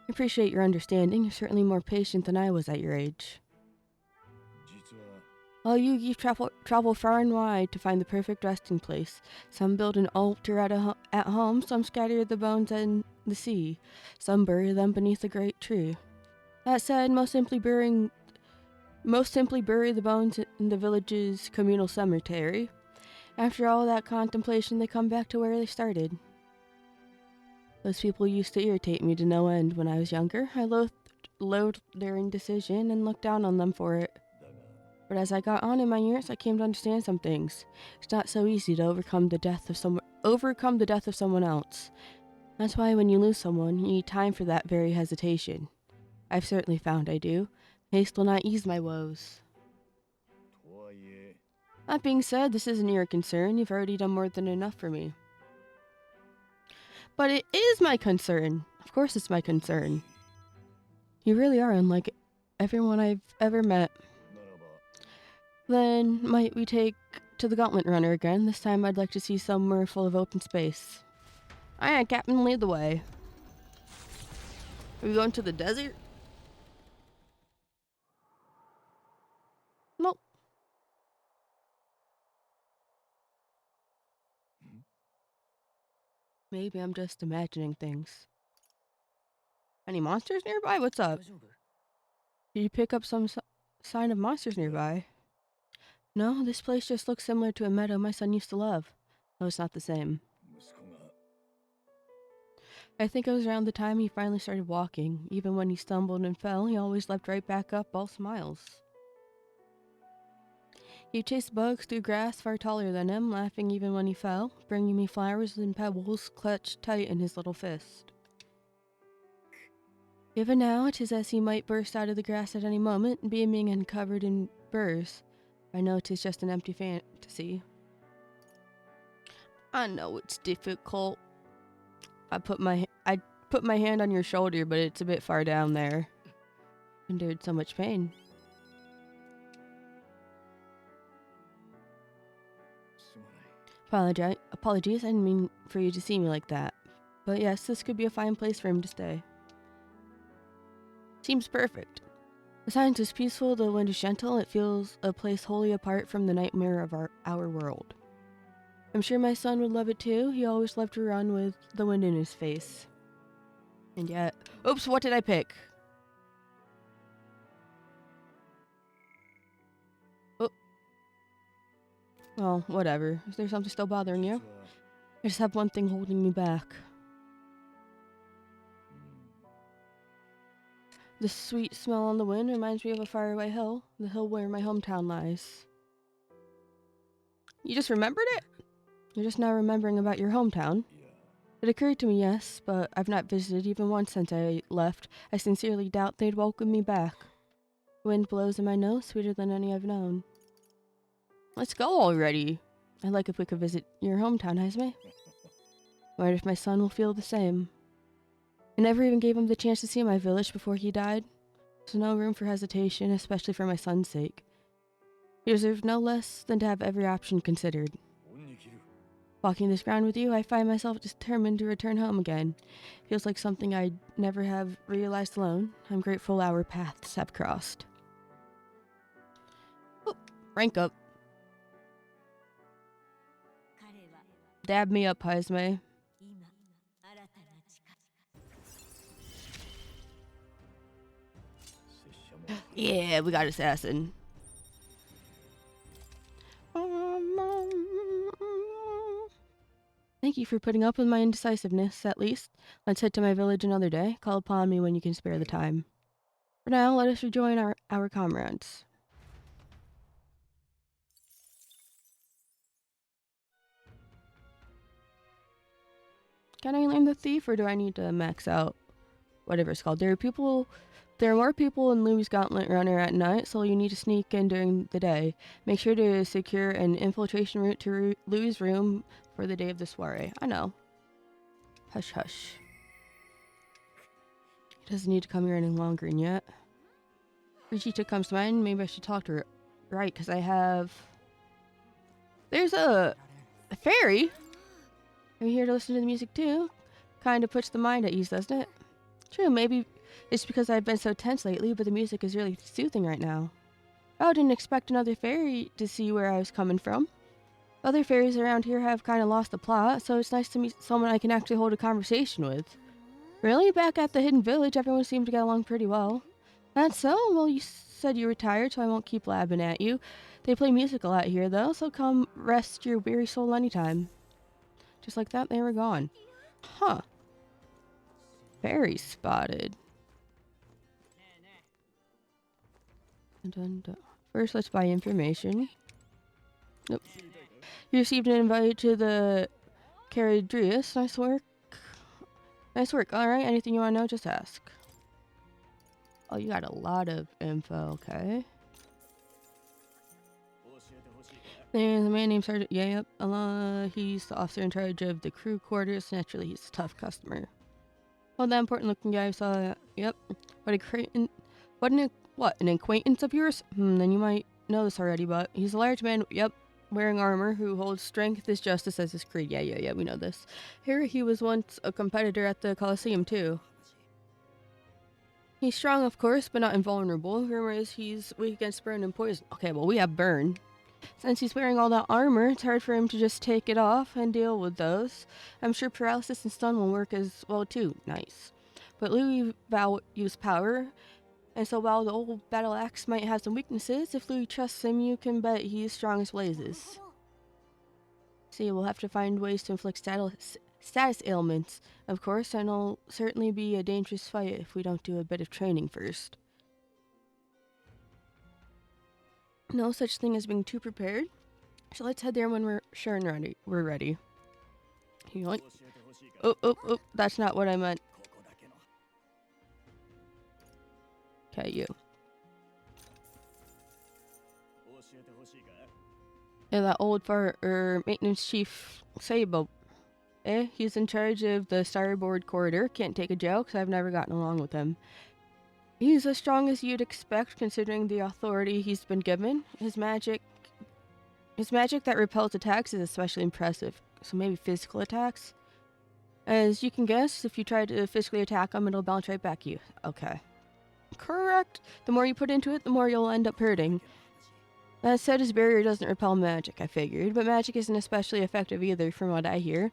I appreciate your understanding. You're certainly more patient than I was at your age. All you travel far and wide to find the perfect resting place. Some build an altar at home, some scatter the bones in the sea, some bury them beneath a great tree. That said, most simply bury the bones in the village's communal cemetery. After all that contemplation, they come back to where they started. Those people used to irritate me to no end when I was younger. I loathed their indecision and looked down on them for it. But as I got on in my years, I came to understand some things. It's not so easy to overcome the death of someone else. That's why when you lose someone, you need time for that very hesitation. I've certainly found I do. Haste will not ease my woes. That being said, this isn't your concern. You've already done more than enough for me. But it is my concern. Of course it's my concern. You really are unlike everyone I've ever met. Then might we take to the Gauntlet Runner again? This time I'd like to see somewhere full of open space. Alright, Captain, lead the way. Are we going to the desert? Nope. Maybe I'm just imagining things. Any monsters nearby? What's up? Did you pick up some sign of monsters nearby? No, this place just looks similar to a meadow my son used to love. No, it's not the same. I think it was around the time he finally started walking. Even when he stumbled and fell, he always leapt right back up, all smiles. He chased bugs through grass far taller than him, laughing even when he fell, bringing me flowers and pebbles clutched tight in his little fist. Even now, it is as he might burst out of the grass at any moment, beaming and covered in burrs. I know it is just an empty fantasy. I know it's difficult. I put my hand on your shoulder, but it's a bit far down there. Endured so much pain. Apologies, I didn't mean for you to see me like that. But yes, this could be a fine place for him to stay. Seems perfect. The silence is peaceful, the wind is gentle, it feels a place wholly apart from the nightmare of our world. I'm sure my son would love it too. He always loved to run with the wind in his face. And yet... Oops, what did I pick? Oh. Well, whatever. Is there something still bothering you? I just have one thing holding me back. The sweet smell on the wind reminds me of a faraway hill, the hill where my hometown lies. You just remembered it? You're just now remembering about your hometown? It occurred to me, yes, but I've not visited even once since I left. I sincerely doubt they'd welcome me back. The wind blows in my nose, sweeter than any I've known. Let's go already. I'd like if we could visit your hometown, Haisme. Wonder if my son will feel the same. I never even gave him the chance to see my village before he died. There's no room for hesitation, especially for my son's sake. He deserved no less than to have every option considered. Walking this ground with you, I find myself determined to return home again. Feels like something I'd never have realized alone. I'm grateful our paths have crossed. Oop, rank up. Dab me up, Haisme. Yeah, we got assassin. Thank you for putting up with my indecisiveness, at least. Let's head to my village another day. Call upon me when you can spare the time. For now, let us rejoin our comrades. Can I learn the thief, or do I need to max out whatever it's called? There are more people in Louis Gauntlet Runner at night, so you need to sneak in during the day. Make sure to secure an infiltration route to Louis' room for the day of the soiree. I know. Hush, hush. He doesn't need to come here any longer yet. Brigitte comes to mind. Maybe I should talk to her. Right, because I have... There's a fairy. Are you here to listen to the music too? Kind of puts the mind at ease, doesn't it? True, maybe it's because I've been so tense lately, but the music is really soothing right now. I didn't expect another fairy to see where I was coming from. Other fairies around here have kind of lost the plot, so it's nice to meet someone I can actually hold a conversation with. Really? Back at the Hidden Village, everyone seemed to get along pretty well. That's so? Well, you said you were tired, so I won't keep blabbing at you. They play music a lot here, though, so come rest your weary soul anytime. Just like that, they were gone. Huh. Fairy spotted. Dun, dun. First, let's buy information. Nope. You received an invite to the Caradrius. Nice work. Nice work. Alright, anything you want to know, just ask. Oh, you got a lot of info, okay. There's a man named Sergeant. Yeah, yep. He's the officer in charge of the crew quarters. Naturally, he's a tough customer. Well, that important looking guy saw. Yep. What, an acquaintance of yours? Then you might know this already, but he's a large man, yep, wearing armor, who holds strength is justice as his creed. Yeah, we know this. Here, he was once a competitor at the Colosseum, too. He's strong, of course, but not invulnerable. Rumor is he's weak against burn and poison. Okay, well, we have burn. Since he's wearing all that armor, it's hard for him to just take it off and deal with those. I'm sure paralysis and stun will work as well, too. Nice. But Louis values power. And so while the old battle axe might have some weaknesses, if Louis trusts him, you can bet he's strong as blazes. See, we'll have to find ways to inflict status ailments, of course, and it'll certainly be a dangerous fight if we don't do a bit of training first. No such thing as being too prepared, so let's head there when we're sure and ready. We're ready. Yoink. Oh, that's not what I meant. Okay, you. Yeah, that old maintenance chief Sabo. He's in charge of the starboard corridor. Can't take a joke, because I've never gotten along with him. He's as strong as you'd expect, considering the authority he's been given. His magic His magic that repels attacks is especially impressive, so maybe physical attacks? As you can guess, if you try to physically attack him, it'll bounce right back at you. Okay. Correct! The more you put into it, the more you'll end up hurting. That said, his barrier doesn't repel magic, I figured, but magic isn't especially effective either, from what I hear.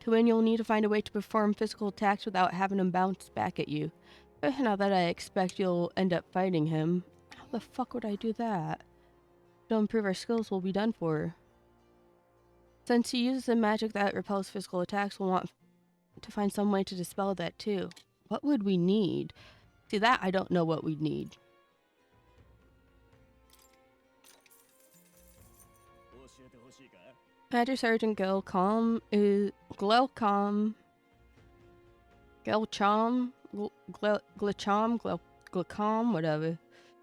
To win, you'll need to find a way to perform physical attacks without having them bounce back at you. Not that I expect you'll end up fighting him. How the fuck would I do that? To improve our skills, we'll be done for. Since he uses a magic that repels physical attacks, we'll want to find some way to dispel that too. What would we need? See, that I don't know what we'd need. Master Sergeant Gelcom, whatever,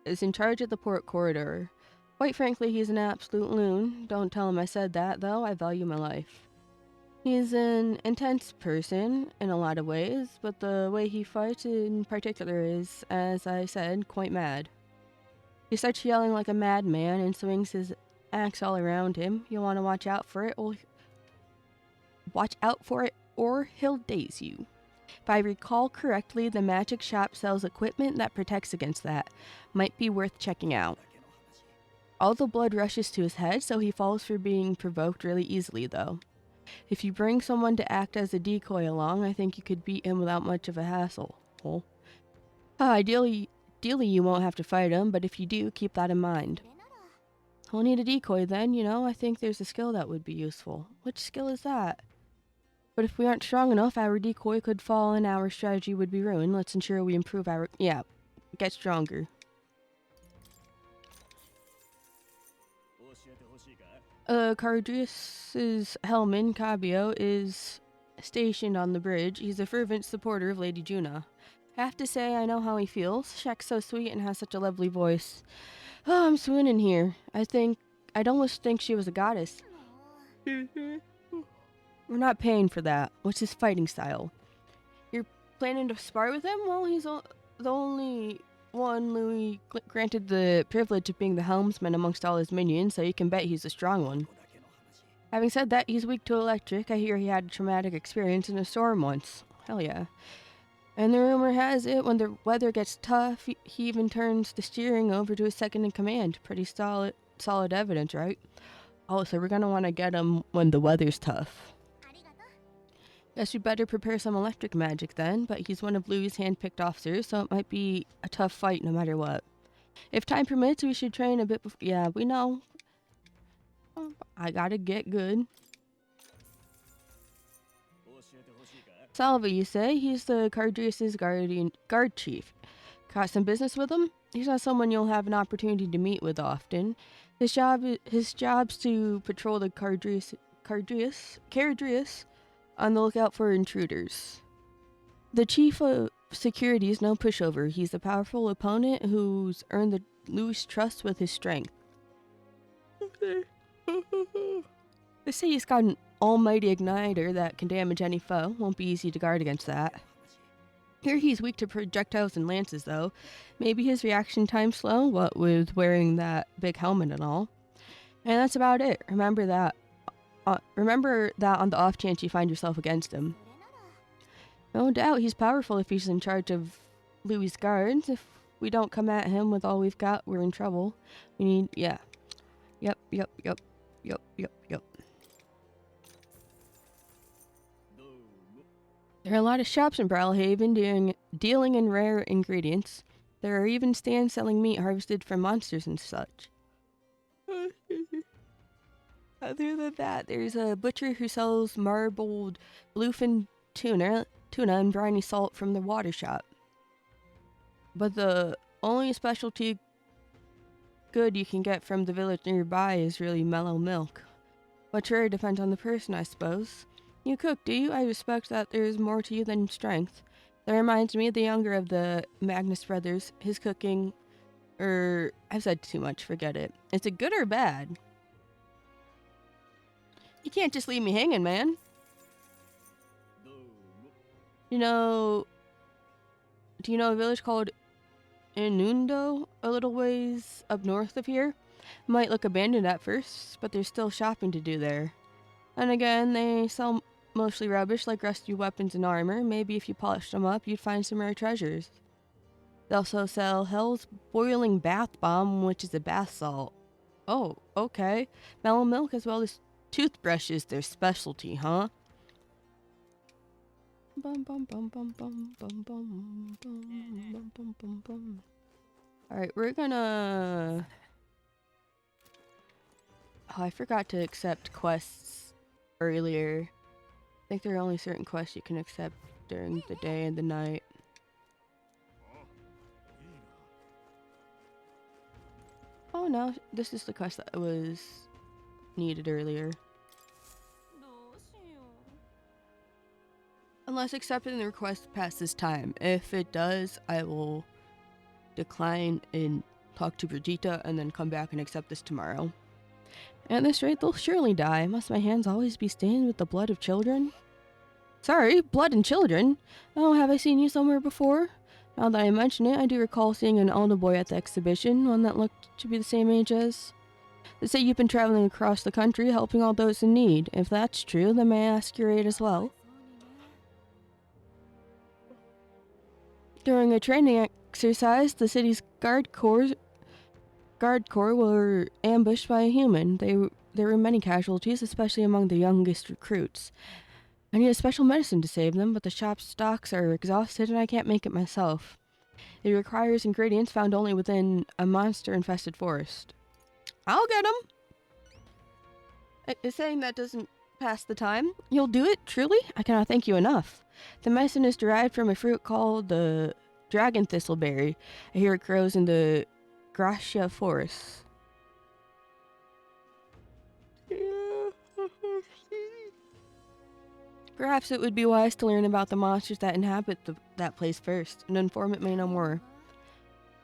is in charge of the port corridor. Quite frankly, he's an absolute loon. Don't tell him I said that, though. I value my life. He's an intense person in a lot of ways, but the way he fights in particular is, as I said, quite mad. He starts yelling like a madman and swings his axe all around him. You'll want to watch out for it, or he'll daze you. If I recall correctly, the magic shop sells equipment that protects against that. Might be worth checking out. All the blood rushes to his head, so he falls for being provoked really easily, though. If you bring someone to act as a decoy along, I think you could beat him without much of a hassle. Ideally, you won't have to fight him, but if you do, keep that in mind. I'll need a decoy then, I think there's a skill that would be useful. Which skill is that? But if we aren't strong enough, our decoy could fall and our strategy would be ruined. Let's ensure we improve our... Yeah, get stronger. Cardrius's Hellman, Cabio, is stationed on the bridge. He's a fervent supporter of Lady Juna. Have to say, I know how he feels. Shaq's so sweet and has such a lovely voice. Oh, I'm swooning here. I'd almost think she was a goddess. We're not paying for that. What's his fighting style? You're planning to spar with him? Well, he's the only one Louis granted the privilege of being the helmsman amongst all his minions, so you can bet he's a strong one. Having said that, he's weak to electric. I hear he had a traumatic experience in a storm once. Hell yeah. And the rumor has it, when the weather gets tough, he even turns the steering over to his second in command. Pretty solid evidence, right? Oh, so we're gonna want to get him when the weather's tough. Guess we better prepare some electric magic then, but he's one of Louis' hand-picked officers, so it might be a tough fight no matter what. If time permits, we should train a bit before... Yeah, we know. I gotta get good. Salva, you say? He's the Cardrius' guard chief. Got some business with him? He's not someone you'll have an opportunity to meet with often. His job's to patrol the Cardrius on the lookout for intruders. The chief of security is no pushover. He's a powerful opponent who's earned the Louis' trust with his strength. They say he's got an almighty igniter that can damage any foe. Won't be easy to guard against that. Here he's weak to projectiles and lances, though. Maybe his reaction time's slow, what with wearing that big helmet and all. And that's about it. Remember that on the off chance you find yourself against him. No doubt he's powerful if he's in charge of Louis' guards. If we don't come at him with all we've got, we're in trouble. We need... Yeah. Yep. There are a lot of shops in Brawlhaven dealing in rare ingredients. There are even stands selling meat harvested from monsters and such. Other than that, there's a butcher who sells marbled bluefin tuna and briny salt from the water shop. But the only specialty good you can get from the village nearby is really mellow milk. What's rare depends on the person, I suppose. You cook, do you? I respect that there's more to you than strength. That reminds me of the younger of the Magnus brothers. His cooking... I've said too much, forget it. Is it good or bad? You can't just leave me hanging, man. Do you know a village called Inundo, a little ways up north of here? Might look abandoned at first, but there's still shopping to do there. And again, they sell mostly rubbish like rusty weapons and armor. Maybe if you polished them up, you'd find some rare treasures. They also sell Hell's Boiling Bath Bomb, which is a bath salt. Oh, okay. Mellow milk as well as toothbrushes, their specialty, huh? Bum bum bum bum bum bum bum bum bum bum bum. Alright, we're gonna... Oh, I forgot to accept quests earlier. I think there are only certain quests you can accept during the day and the night. Oh no, this is the quest that was needed earlier. Unless accepting the request passes time. If it does, I will decline and talk to Brigitte and then come back and accept this tomorrow. At this rate, they'll surely die. Must my hands always be stained with the blood of children? Sorry, blood and children? Oh, have I seen you somewhere before? Now that I mention it, I do recall seeing an older boy at the exhibition, one that looked to be the same age as... They say you've been traveling across the country helping all those in need. If that's true, then may I ask your age as well? During a training exercise, the city's guard corps were ambushed by a human. There were many casualties, especially among the youngest recruits. I need a special medicine to save them, but the shop's stocks are exhausted and I can't make it myself. It requires ingredients found only within a monster-infested forest. I'll get them! Is saying that doesn't pass the time? You'll do it, truly? I cannot thank you enough. The medicine is derived from a fruit called the dragon thistleberry. I hear it grows in the Gracia forest. Perhaps it would be wise to learn about the monsters that inhabit that place first. An informant may know more.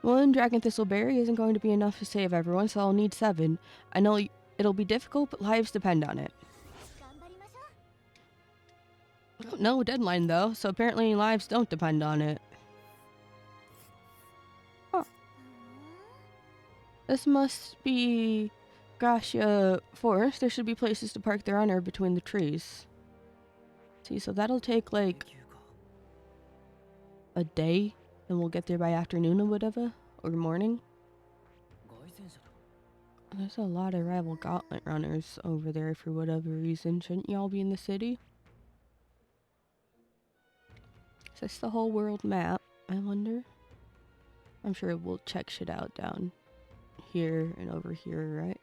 One dragon thistleberry isn't going to be enough to save everyone, so I'll need 7. I know it'll be difficult, but lives depend on it. No deadline though, so apparently lives don't depend on it. Huh. This must be Gracia Forest. There should be places to park their honor between the trees. See, so that'll take like a day, and we'll get there by afternoon or whatever, or morning. There's a lot of rival gauntlet runners over there for whatever reason. Shouldn't y'all be in the city? Is this the whole world map, I wonder? I'm sure we'll check shit out down here and over here, right?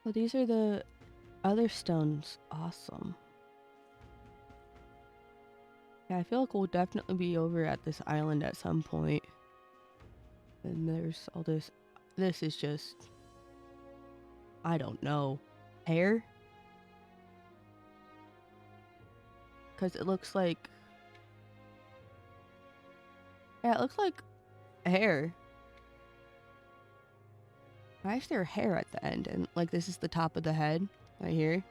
Oh, these are the other stones. Awesome. Yeah, I feel like we'll definitely be over at this island at some point. And there's all this. This is just... I don't know. Hair? Because it looks like... Yeah, it looks like hair. Why is there hair at the end? And like this is the top of the head right here.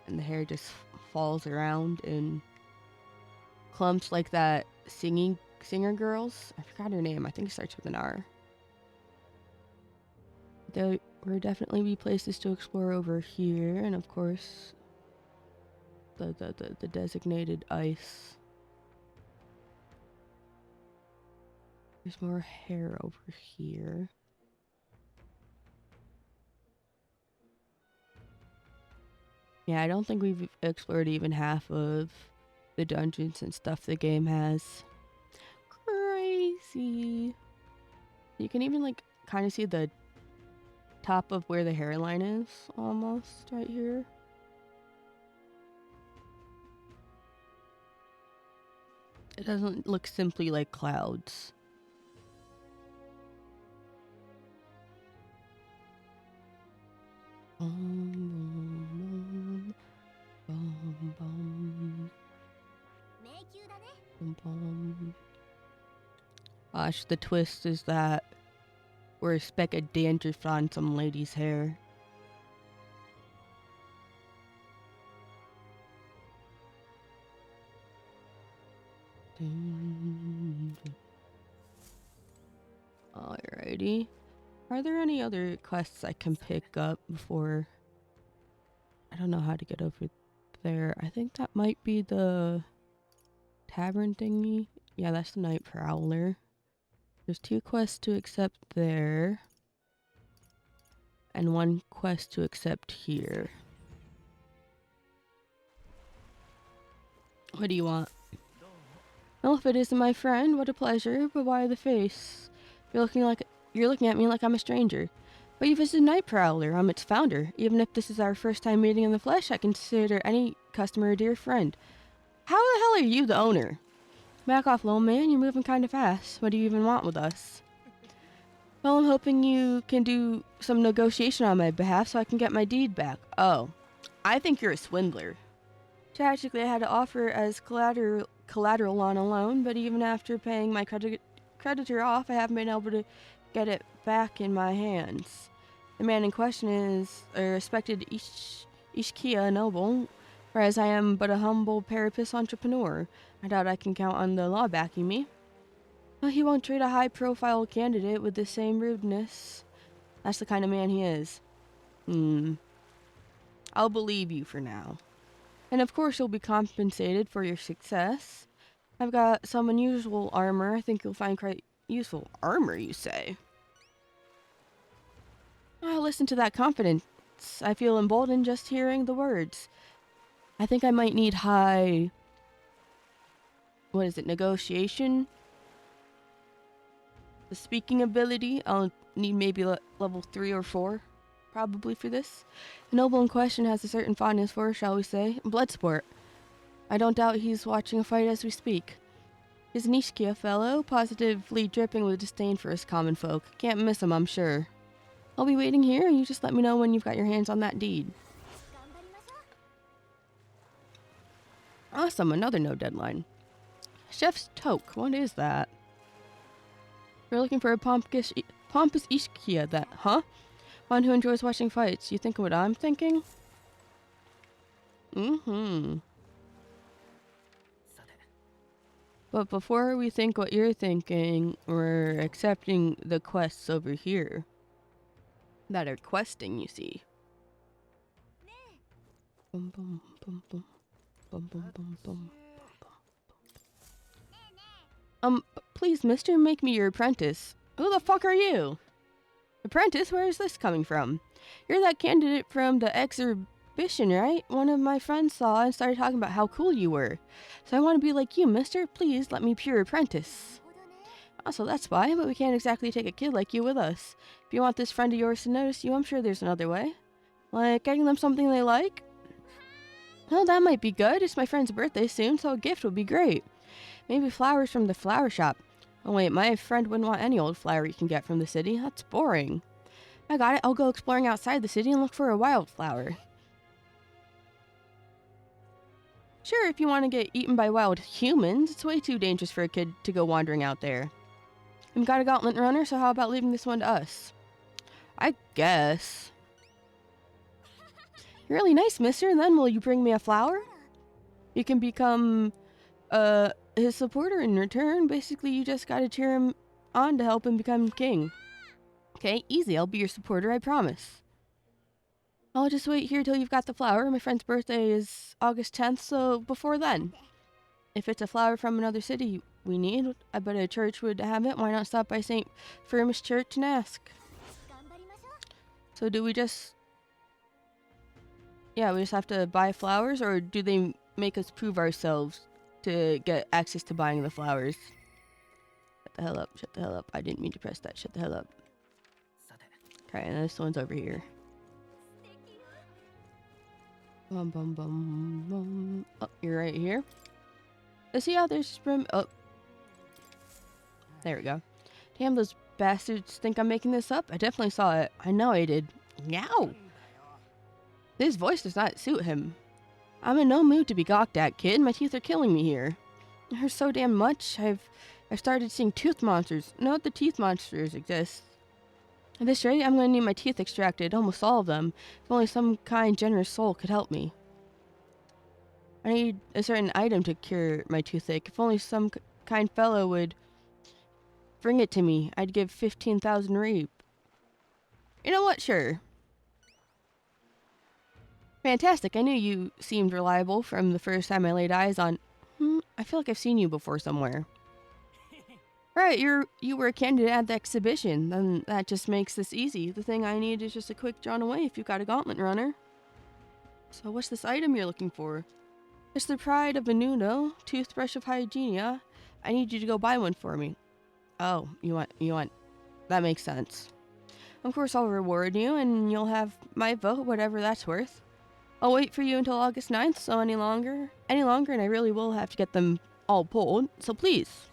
And the hair just falls around in clumps like that singer girls. I forgot her name. I think it starts with an R. There will definitely be places to explore over here, and of course the designated ice. There's more hair over here. Yeah, I don't think we've explored even half of the dungeons and stuff the game has. Crazy. You can even like kind of see the top of where the hairline is almost right here. It doesn't look simply like clouds. Gosh, the twist is that we're a speck of dandruff on some lady's hair. Alright. Alrighty. Are there any other quests I can pick up before? I don't know how to get over there. I think that might be the tavern thingy. Yeah, that's the Night Prowler. There's 2 quests to accept there. And 1 quest to accept here. What do you want? Well, if it isn't my friend, what a pleasure, but why the face? You're looking at me like I'm a stranger. But you visited Night Prowler, I'm its founder. Even if this is our first time meeting in the flesh, I consider any customer a dear friend. How the hell are you the owner? Back off, little man, you're moving kinda fast. What do you even want with us? Well, I'm hoping you can do some negotiation on my behalf so I can get my deed back. Oh, I think you're a swindler. Tragically, I had to offer as collateral on a loan, but even after paying my creditor off, I haven't been able to get it back in my hands. The man in question is a respected Ishkiya noble, whereas I am but a humble parapus entrepreneur. I doubt I can count on the law backing me. Well, he won't treat a high-profile candidate with the same rudeness. That's the kind of man he is. I'll believe you for now. And of course you'll be compensated for your success. I've got some unusual armor I think you'll find quite useful. Armor, you say? Oh, listen to that confidence. I feel emboldened just hearing the words. I think I might need high... What is it? Negotiation? The speaking ability? I'll need maybe level 3 or 4. Probably for this. The noble in question has a certain fondness for, shall we say, blood sport. I don't doubt he's watching a fight as we speak. He's an Ishkiya fellow, positively dripping with disdain for us common folk. Can't miss him, I'm sure. I'll be waiting here, and you just let me know when you've got your hands on that deed. Awesome, another no deadline. Chef's Toke, what is that? We're looking for a pompous Ishkiya that, huh? One who enjoys watching fights. You think what I'm thinking? But before we think what you're thinking, we're accepting the quests over here. That are questing, you see. Bum, bum, bum, bum. Bum, bum, bum, bum. Please, mister, make me your apprentice. Who the fuck are you? Apprentice? Where is this coming from? You're that candidate from the exhibition, right? One of my friends saw and started talking about how cool you were. So I want to be like you, mister. Please let me be your apprentice. Oh, so that's why, but we can't exactly take a kid like you with us. If you want this friend of yours to notice you, I'm sure there's another way. Like getting them something they like? Well, that might be good. It's my friend's birthday soon, so a gift would be great. Maybe flowers from the flower shop. Oh wait, my friend wouldn't want any old flower you can get from the city. That's boring. I got it. I'll go exploring outside the city and look for a wildflower. Sure, if you want to get eaten by wild humans, it's way too dangerous for a kid to go wandering out there. We've got a gauntlet runner, so how about leaving this one to us? I guess. You're really nice, mister, and then will you bring me a flower? You can become, his supporter in return. Basically, you just gotta cheer him on to help him become king. Okay, easy. I'll be your supporter, I promise. I'll just wait here till you've got the flower. My friend's birthday is August 10th, so before then. If it's a flower from another city we need, I bet a church would have it. Why not stop by St. Firmus Church and ask? So do we just... Yeah, we just have to buy flowers, or do they make us prove ourselves to get access to buying the flowers? Shut the hell up, shut the hell up. I didn't mean to press that. Shut the hell up. Okay, and this one's over here. Bum, bum, bum, bum. Oh, you're right here. See how there's room? Oh. There we go. Damn, those bastards think I'm making this up? I definitely saw it. I know I did. Meow! This voice does not suit him. I'm in no mood to be gawked at, kid. My teeth are killing me here. It hurts so damn much. I've started seeing tooth monsters. No, the teeth monsters exist. At this rate, I'm going to need my teeth extracted, almost all of them. If only some kind, generous soul could help me. I need a certain item to cure my toothache. If only some kind fellow would bring it to me. I'd give 15,000 reap. You know what? Sure. Fantastic. I knew you seemed reliable from the first time I laid eyes on... I feel like I've seen you before somewhere. Right, you were a candidate at the exhibition. Then that just makes this easy. The thing I need is just a quick drawn away if you've got a gauntlet runner. So what's this item you're looking for? It's the pride of Menudo, toothbrush of Hygienia. I need you to go buy one for me. Oh, you want... That makes sense. Of course I'll reward you, and you'll have my vote, whatever that's worth. I'll wait for you until August 9th, so any longer, and I really will have to get them all pulled, so please.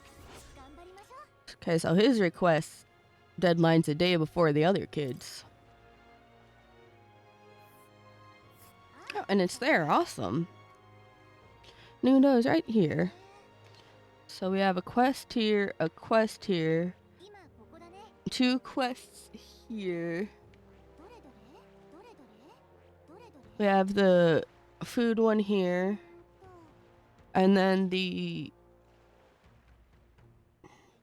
Okay, so his request deadline's a day before the other kids. Oh, and it's there, awesome. Nudo's right here. So we have a quest here, 2 quests here. We have the food one here. And then the...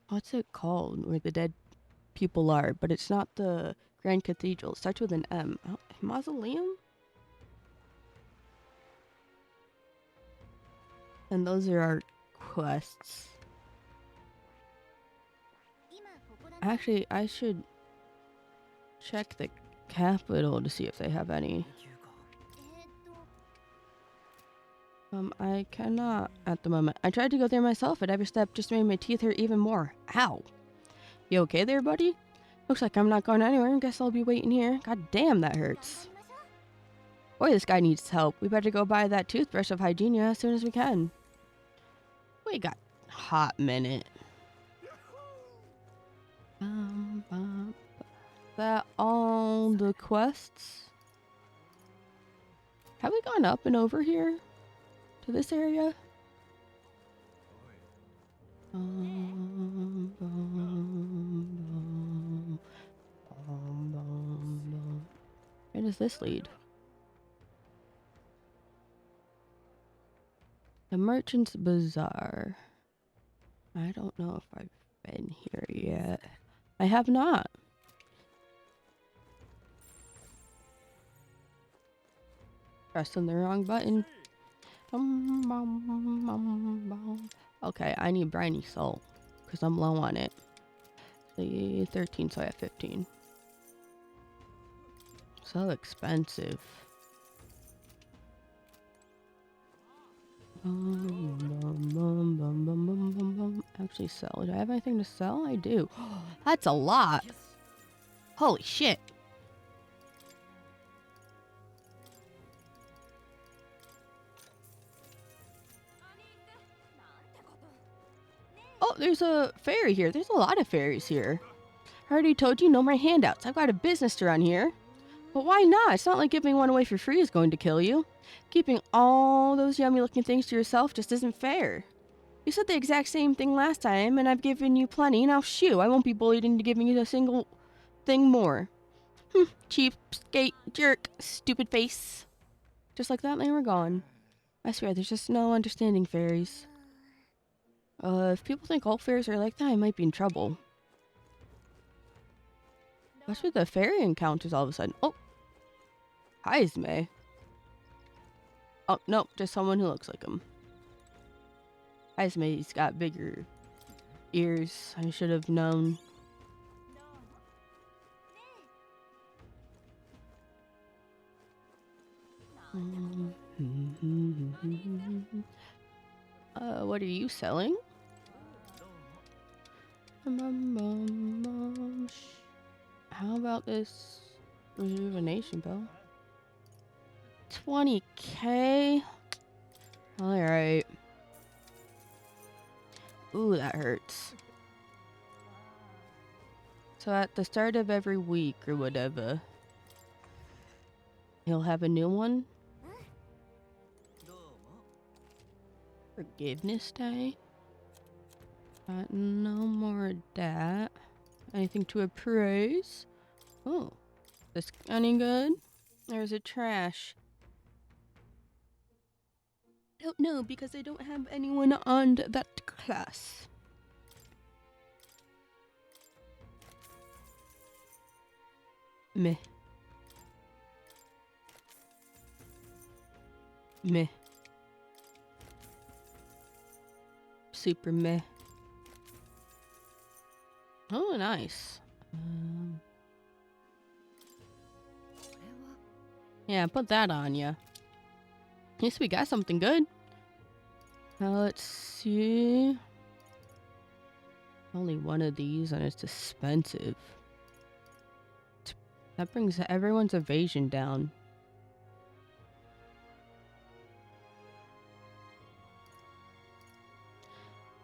What's it called? Where the dead people are. But it's not the Grand Cathedral. It starts with an M. Oh, mausoleum? And those are our quests. Actually, I should check the capital to see if they have any. I cannot at the moment. I tried to go there myself, but every step just made my teeth hurt even more. Ow. You okay there, buddy? Looks like I'm not going anywhere. Guess I'll be waiting here. God damn, that hurts. Boy, this guy needs help. We better go buy that toothbrush of Hygienia as soon as we can. We got a hot minute. That all the quests? Have we gone up and over here? To this area? Where does this lead? The Merchant's Bazaar. I don't know if I've been here yet. I have not. Pressing the wrong button. Okay, I need briny salt because I'm low on it. 13, so I have 15. So expensive. Actually sell. Do I have anything to sell? I do. That's a lot. Holy shit. Oh, there's a ferry here. There's a lot of ferries here. I already told you, no more handouts. I've got a business to run here. But why not? It's not like giving one away for free is going to kill you. Keeping all those yummy looking things to yourself just isn't fair. You said the exact same thing last time, and I've given you plenty. Now shoo, I won't be bullied into giving you a single thing more. Cheapskate, jerk, stupid face. Just like that, they were gone. I swear, there's just no understanding fairies. If people think all fairies are like that, I might be in trouble. What's with the fairy encounters all of a sudden? Oh! Hi, Ismay. Oh, no, just someone who looks like him. Ismay's got bigger ears. I should have known. What are you selling? How about this rejuvenation bell? 20k? Alright. Ooh, that hurts. So at the start of every week or whatever, he'll have a new one? Forgiveness Day? No more of that. Anything to appraise? Oh, this any good? There's a trash. Don't know because I don't have anyone on that class. Meh. Meh. Super meh. Oh, nice. Yeah, put that on ya. At least we got something good. Now let's see. Only one of these and it's expensive. That brings everyone's evasion down.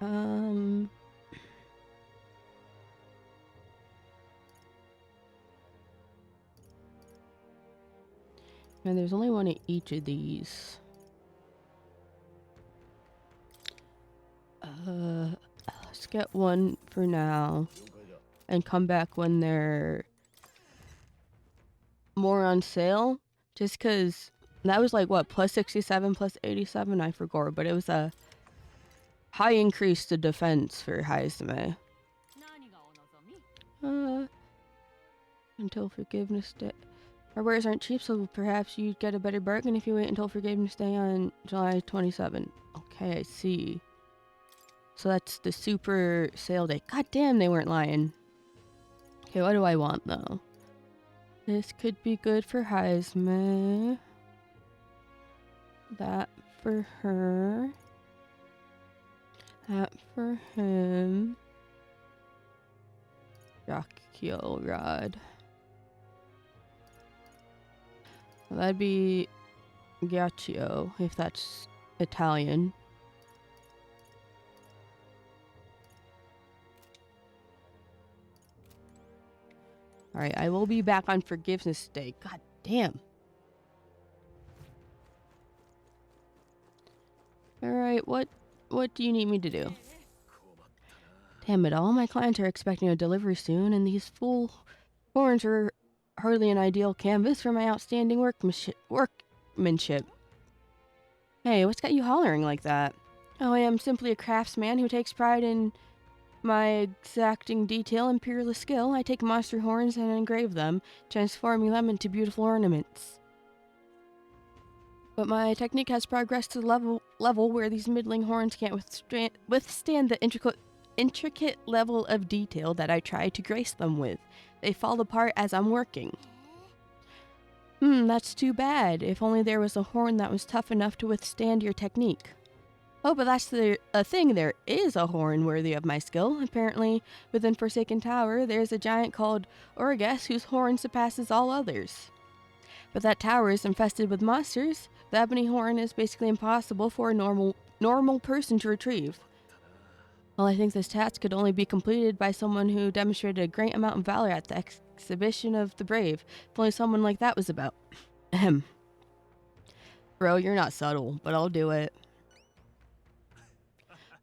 And there's only one of each of these. Let's get one for now and come back when they're more on sale. Just because that was like what, plus 67, plus 87? I forgot, but it was a high increase to defense for Haizame. Until Forgiveness Day. Our wares aren't cheap, so perhaps you'd get a better bargain if you wait until Forgiveness Day on July 27. Okay, I see. So that's the super sale day. God damn, they weren't lying. Okay, what do I want though? This could be good for Haizame. That for her. That for him. Yakio Rod. Well, that'd be Ghiaccio, if that's Italian. Alright, I will be back on Forgiveness Day. God damn. Alright, what do you need me to do? Damn it, all my clients are expecting a delivery soon, and these full horns are hardly an ideal canvas for my outstanding workmanship. Hey, what's got you hollering like that? Oh, I am simply a craftsman who takes pride in my exacting detail and peerless skill. I take monster horns and engrave them, transforming them into beautiful ornaments. But my technique has progressed to the level where these middling horns can't withstand the intricate level of detail that I try to grace them with. They fall apart as I'm working. That's too bad. If only there was a horn that was tough enough to withstand your technique. Oh, but that's a thing. There is a horn worthy of my skill. Apparently, within Forsaken Tower, there's a giant called Orges whose horn surpasses all others. But that tower is infested with monsters. The ebony horn is basically impossible for a normal person to retrieve. Well, I think this task could only be completed by someone who demonstrated a great amount of valor at the exhibition of the brave. If only someone like that was about. Ahem. Bro, you're not subtle, but I'll do it.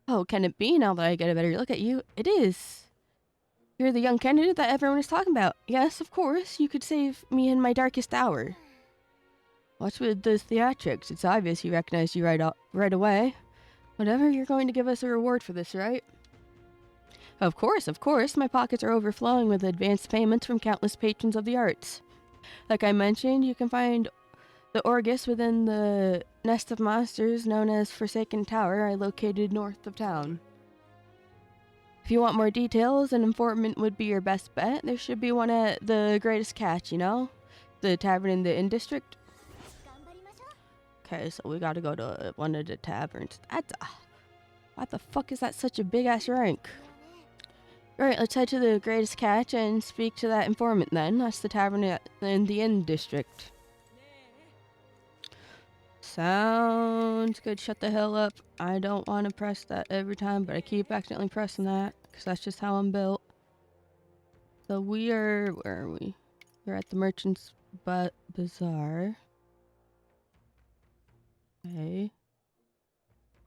Oh, can it be now that I get a better look at you? It is. You're the young candidate that everyone is talking about. Yes, of course. You could save me in my darkest hour. What's with those theatrics? It's obvious he recognized you right away. Whatever, you're going to give us a reward for this, right? Of course. My pockets are overflowing with advanced payments from countless patrons of the arts. Like I mentioned, you can find the Orgus within the nest of monsters known as Forsaken Tower, located north of town. If you want more details, an informant would be your best bet. There should be one at the Greatest Catch, you know? The tavern in the Inn District. Okay, so we gotta go to one of the taverns. What the fuck is that such a big-ass rank? Alright, let's head to the Greatest Catch and speak to that informant then. That's the tavern in the Inn District. Sounds good. Shut the hell up. I don't want to press that every time, but I keep accidentally pressing that because that's just how I'm built. So where are we? We're at the Merchant's Bazaar. Okay.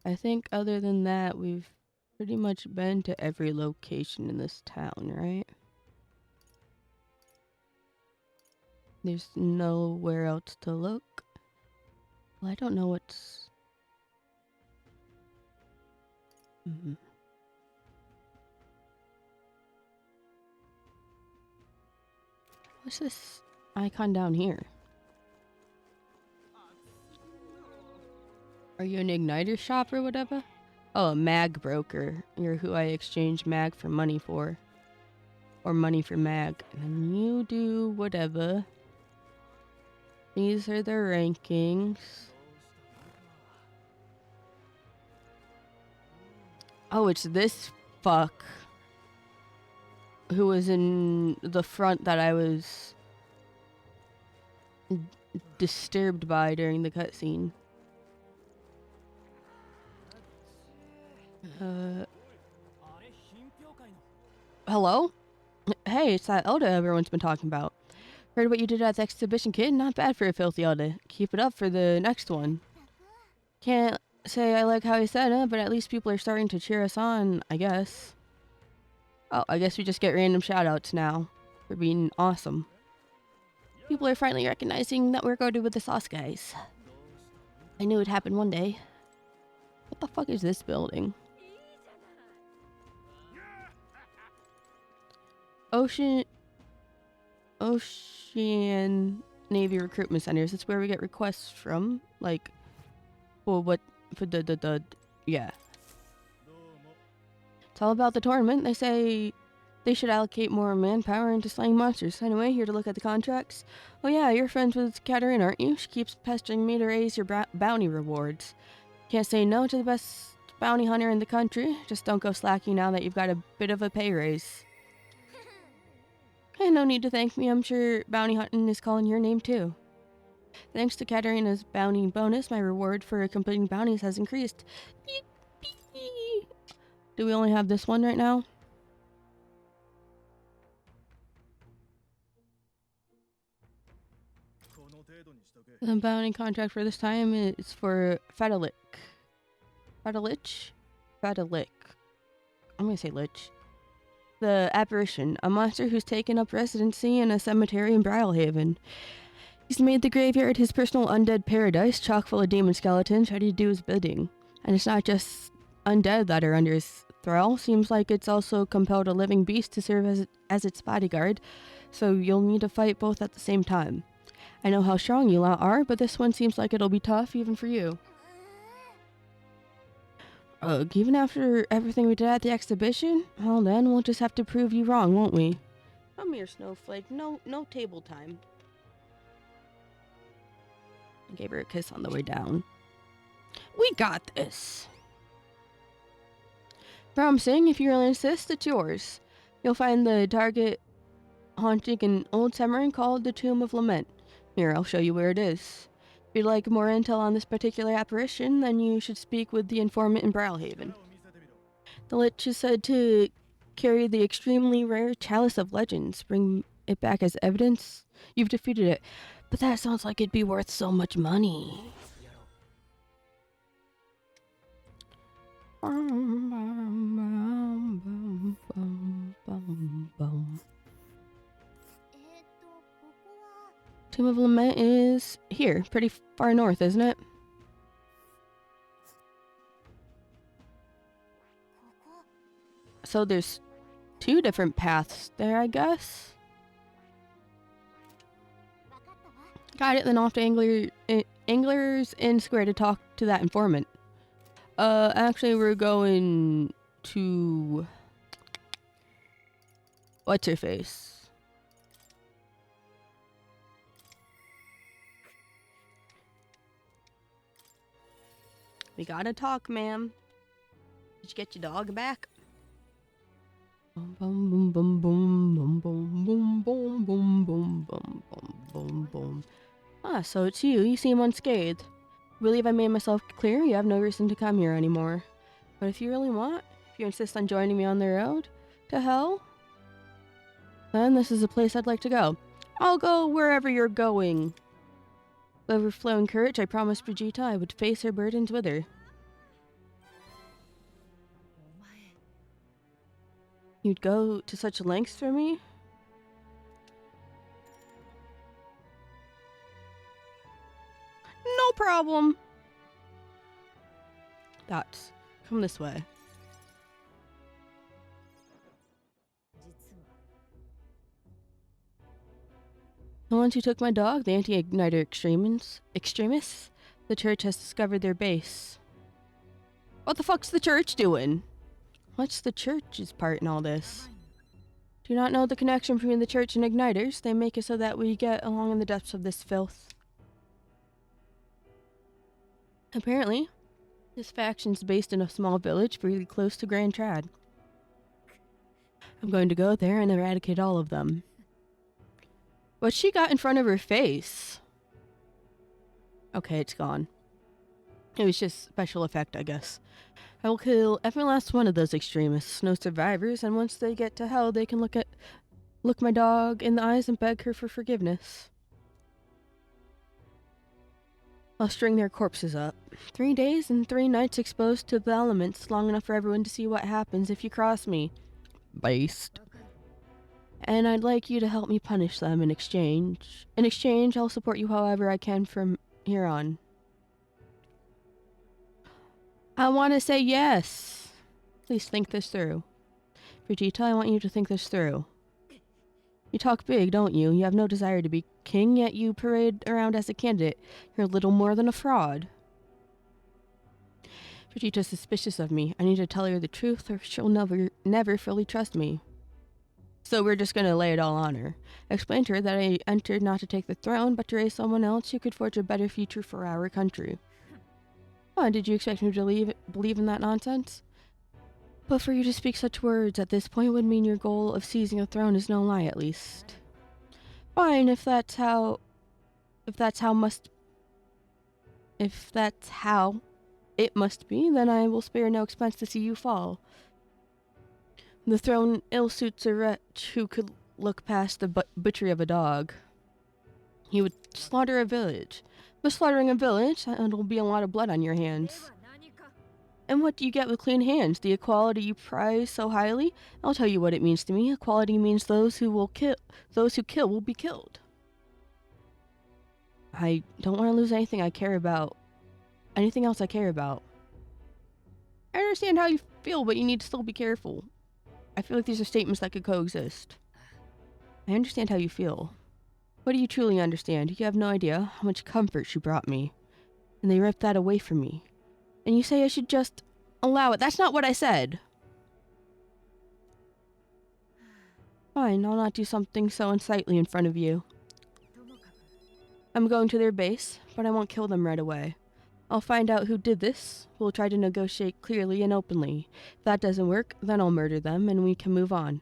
I think other than that, we've pretty much been to every location in this town, right? There's nowhere else to look. Well, I don't know what's... What's this? icon down here? Are you an igniter shop or whatever? Oh, a mag broker. You're who I exchange mag for money for. Or money for mag. And then you do whatever. These are their rankings. Oh, it's this fuck who was in the front that I was disturbed by during the cutscene. Hello? Hey, it's that Elda everyone's been talking about. Heard what you did at the exhibition, kid. Not bad for a filthy Elda. Keep it up for the next one. Can't say I like how he said it, but at least people are starting to cheer us on, I guess. Oh, I guess we just get random shoutouts now for being awesome. People are finally recognizing that we're goated with the sauce guys. I knew it'd happen one day. What the fuck is this building? Ocean Navy Recruitment Centers. That's where we get requests from. Like, well, what for yeah. It's all about the tournament. They say they should allocate more manpower into slaying monsters. Anyway, here to look at the contracts. Oh yeah, you're friends with Katarina, aren't you? She keeps pestering me to raise your bounty rewards. Can't say no to the best bounty hunter in the country. Just don't go slacking now that you've got a bit of a pay raise. Hey, no need to thank me. I'm sure bounty hunting is calling your name too. Thanks to Katarina's bounty bonus, my reward for completing bounties has increased. Do we only have this one right now? The bounty contract for this time is for Fadalich. Fadalich? Fadalich. I'm gonna say Lich. The apparition, a monster who's taken up residency in a cemetery in Brylehaven. He's made the graveyard his personal undead paradise, chock full of demon skeletons ready to do his bidding. And it's not just undead that are under his thrall. Seems like it's also compelled a living beast to serve as its bodyguard, so you'll need to fight both at the same time. I know how strong you lot are, but this one seems like it'll be tough even for you. Ugh, even after everything we did at the exhibition? Well then, we'll just have to prove you wrong, won't we? Come here, Snowflake. No table time. I gave her a kiss on the way down. We got this! Promising, if you really insist, it's yours. You'll find the target haunting an old submarine called the Tomb of Lament. Here, I'll show you where it is. If you'd like more intel on this particular apparition, then you should speak with the informant in Brylehaven. The Lich is said to carry the extremely rare Chalice of Legends. Bring it back as evidence. You've defeated it. But that sounds like it'd be worth so much money. Tomb of Lament is here, pretty far north, isn't it? So there's two different paths there, I guess. Got it, then off to Angler's Inn Square to talk to that informant. Actually, we're going to... What's her face? We gotta talk, ma'am. Did you get your dog back? Boom, boom, boom, boom, boom, boom, boom, boom, boom, boom, boom, boom, boom, boom. Ah, so it's you. You seem unscathed. Believe I made myself clear? You have no reason to come here anymore. But if you really want, if you insist on joining me on the road to hell, then this is a place I'd like to go. I'll go wherever you're going. With overflowing courage, I promised Brigitte I would face her burdens with her. You'd go to such lengths for me? No problem. Thoughts. Come this way. The ones who took my dog, the anti-igniter extremists, the church has discovered their base. What the fuck's the church doing? What's the church's part in all this? Do you not know the connection between the church and igniters? They make it so that we get along in the depths of this filth. Apparently, this faction's based in a small village really close to Grand Trad. I'm going to go there and eradicate all of them. What she got in front of her face? Okay, it's gone. It was just special effect, I guess. I will kill every last one of those extremists. No survivors, and once they get to hell, they can look my dog in the eyes and beg her for forgiveness. I'll string their corpses up. 3 days and 3 nights exposed to the elements, long enough for everyone to see what happens if you cross me. Based. And I'd like you to help me punish them in exchange. In exchange, I'll support you however I can from here on. I want to say yes. Please think this through. Vegeta, I want you to think this through. You talk big, don't you? You have no desire to be king, yet you parade around as a candidate. You're little more than a fraud. Vegeta's suspicious of me. I need to tell her the truth or she'll never fully trust me. So we're just gonna lay it all on her. Explain to her that I entered not to take the throne, but to raise someone else who could forge a better future for our country. Oh, did you expect me to believe in that nonsense? But for you to speak such words at this point would mean your goal of seizing a throne is no lie, at least. Fine, if that's how it must be, then I will spare no expense to see you fall. The throne ill suits a wretch who could look past the butchery of a dog. He would slaughter a village. But slaughtering a village, it'll be a lot of blood on your hands. And what do you get with clean hands? The equality you prize so highly? I'll tell you what it means to me. Equality means those who kill will be killed. I don't want to lose anything I care about. Anything else I care about. I understand how you feel, but you need to still be careful. I feel like these are statements that could coexist. I understand how you feel. What do you truly understand? You have no idea how much comfort she brought me. And they ripped that away from me. And you say I should just allow it. That's not what I said. Fine, I'll not do something so unsightly in front of you. I'm going to their base, but I won't kill them right away. I'll find out who did this. We'll try to negotiate clearly and openly. If that doesn't work, then I'll murder them and we can move on.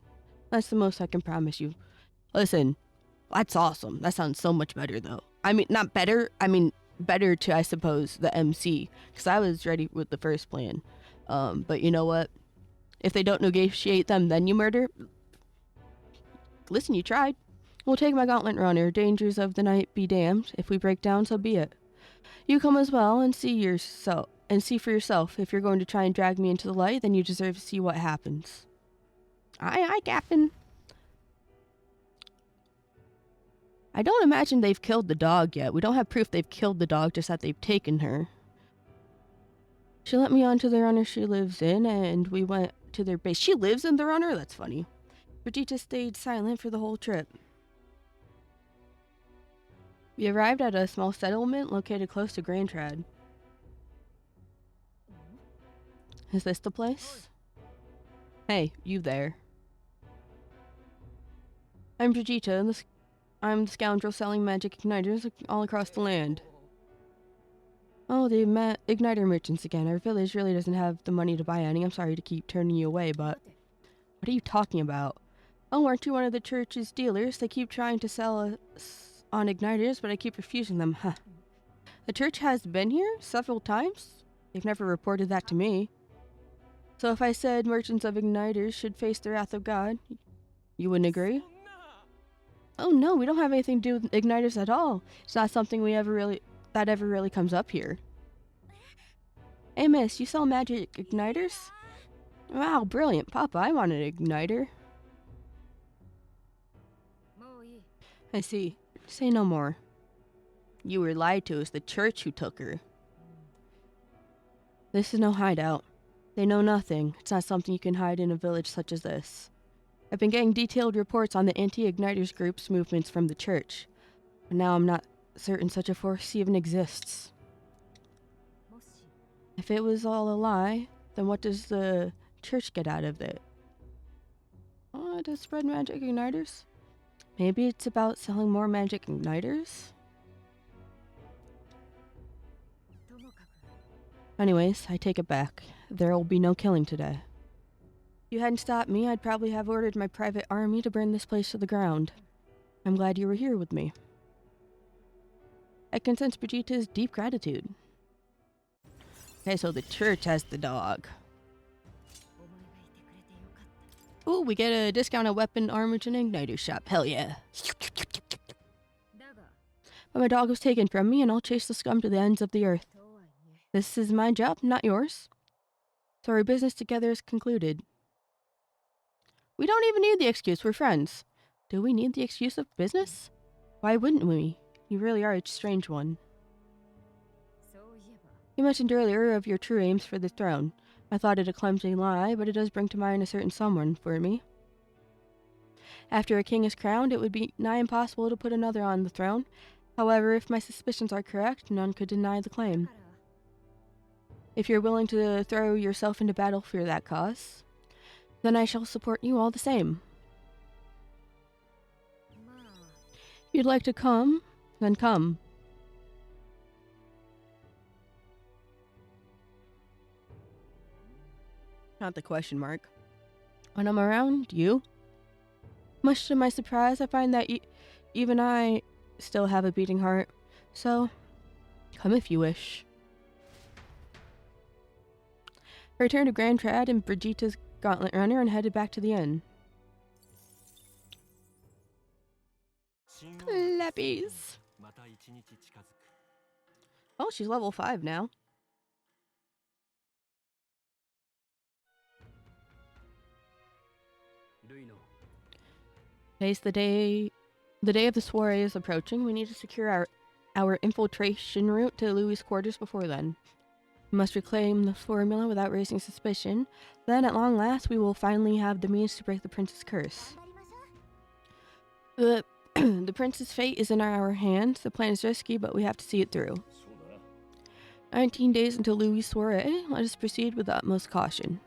That's the most I can promise you. Listen, that's awesome. That sounds so much better, though. I mean, not better. I mean, better to, I suppose, the MC. Because I was ready with the first plan. But you know what? If they don't negotiate them, then you murder. Listen, you tried. We'll take my gauntlet runner. Dangers of the night be damned. If we break down, so be it. You come as well and see for yourself. If you're going to try and drag me into the light, then you deserve to see what happens. Aye, Captain. I don't imagine they've killed the dog yet. We don't have proof they've killed the dog, just that they've taken her. She let me onto the runner she lives in, and we went to their base. She lives in the runner? That's funny. Vegeta stayed silent for the whole trip. We arrived at a small settlement located close to Grand Trad. Is this the place? Hey, you there. I'm Vegeta, and I'm the scoundrel selling magic igniters all across the land. Oh, the igniter merchants again. Our village really doesn't have the money to buy any. I'm sorry to keep turning you away, but... What are you talking about? Oh, aren't you one of the church's dealers? They keep trying to sell us on igniters, but I keep refusing them. Huh. The church has been here several times. They've never reported that to me. So if I said merchants of igniters should face the wrath of God, you wouldn't agree? Oh no, we don't have anything to do with igniters at all. It's not something that ever really comes up here. Hey miss, you sell magic igniters? Wow, brilliant. Papa, I want an igniter. I see. Say no more. You were lied to. It's the church who took her. This is no hideout. They know nothing. It's not something you can hide in a village such as this. I've been getting detailed reports on the anti-igniters group's movements from the church. But now I'm not certain such a force even exists. If it was all a lie, then what does the church get out of it? To spread magic igniters? Maybe it's about selling more magic igniters? Anyways, I take it back. There will be no killing today. If you hadn't stopped me, I'd probably have ordered my private army to burn this place to the ground. I'm glad you were here with me. I can sense Brigitta's deep gratitude. Okay, so the church has the dog. Ooh, we get a discount at weapon, armors, and igniter shop. Hell yeah. But my dog was taken from me, and I'll chase the scum to the ends of the earth. This is my job, not yours. So our business together is concluded. We don't even need the excuse, we're friends. Do we need the excuse of business? Why wouldn't we? You really are a strange one. You mentioned earlier of your true aims for the throne. I thought it a clumsy lie, but it does bring to mind a certain someone for me. After a king is crowned, it would be nigh impossible to put another on the throne. However, if my suspicions are correct, none could deny the claim. If you're willing to throw yourself into battle for that cause, then I shall support you all the same. If you'd like to come, then come. Not the question mark. When I'm around you, much to my surprise, I find that even I still have a beating heart. So, come if you wish. I returned to Grand Trad and Brigitta's gauntlet runner and headed back to the inn. Lappies. Oh, she's level 5 now. Today's the day of the soiree is approaching. We need to secure our infiltration route to Louis' quarters before then. We must reclaim the formula without raising suspicion. Then, at long last, we will finally have the means to break the prince's curse. The prince's fate is in our hands. The plan is risky, but we have to see it through. 19 days until Louis' soiree. Let us proceed with the utmost caution.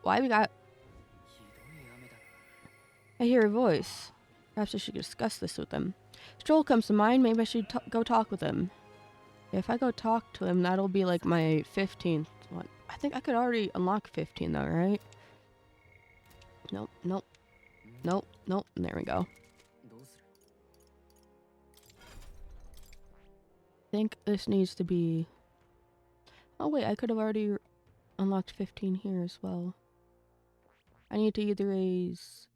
Why we got... I hear a voice. Perhaps I should discuss this with him. Stroll comes to mind. Maybe I should go talk with him. If I go talk to him, that'll be like my 15th one. I think I could already unlock 15 though, right? Nope, nope. Nope, nope. There we go. I think this needs to be... Oh wait, I could have already unlocked 15 here as well. I need to either raise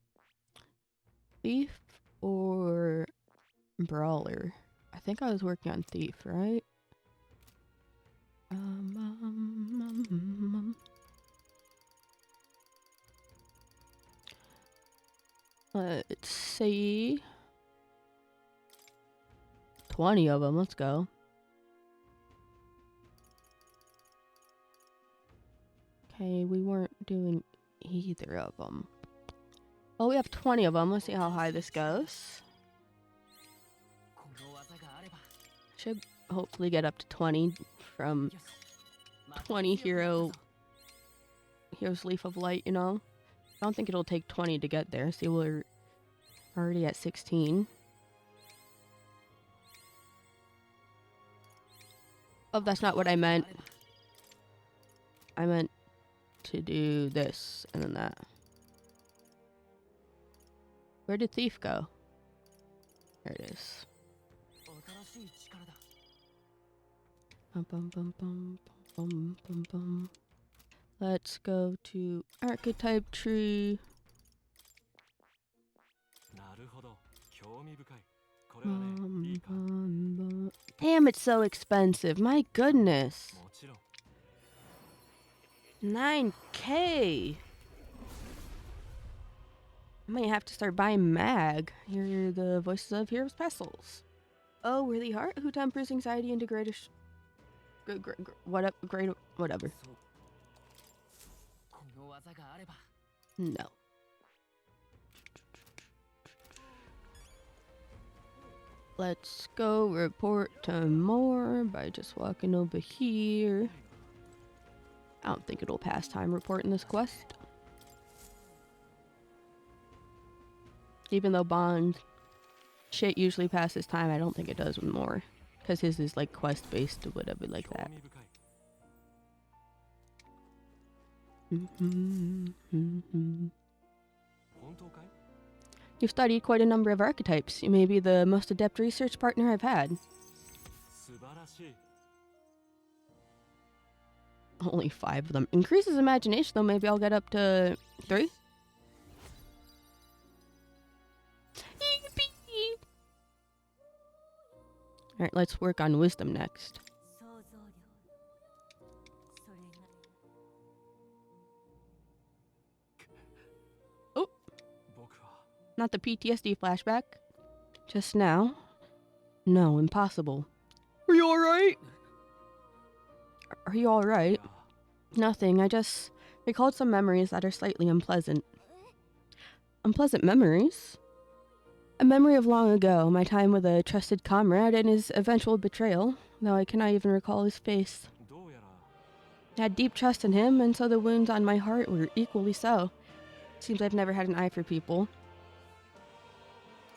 Thief or Brawler. I think I was working on Thief, right? Let's see. 20 of them, let's go. Okay, we weren't doing either of them. Oh, we have 20 of them. Let's see how high this goes. Should hopefully get up to 20 from 20 Hero's Leaf of Light, you know? I don't think it'll take 20 to get there. See, we're already at 16. Oh, that's not what I meant. I meant to do this and then that. Where did Thief go? There it is. Bum, bum, bum, bum, bum, bum, bum. Let's go to Archetype Tree. Damn, it's so expensive. My goodness. 9K. I might have to start buying mag. Here are the voices of Heroes Pestles. Oh, Worthy Heart, who tempers anxiety into greatest... whatever. No. let's go report to more by just walking over here. I don't think it'll pass time reporting this quest. Even though Bond shit usually passes time, I don't think it does with more. Because his is like quest based or whatever like that. You've studied quite a number of archetypes. You may be the most adept research partner I've had. Only 5 of them. Increases imagination though, maybe I'll get up to 3? Alright, let's work on wisdom next. Oh! Not the PTSD flashback. Just now? No, impossible. Are you alright? Are you alright? Nothing, I just recalled some memories that are slightly unpleasant. Unpleasant memories? A memory of long ago, my time with a trusted comrade and his eventual betrayal, though I cannot even recall his face. I had deep trust in him, and so the wounds on my heart were equally so. Seems I've never had an eye for people.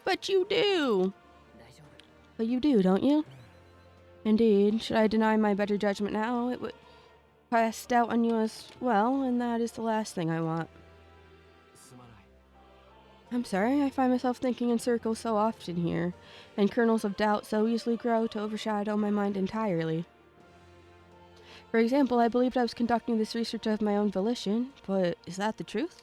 But you do! But you do, don't you? Indeed. Should I deny my better judgment now, it would cast doubt on you as well, and that is the last thing I want. I'm sorry, I find myself thinking in circles so often here, and kernels of doubt so easily grow to overshadow my mind entirely. For example, I believed I was conducting this research of my own volition, but is that the truth?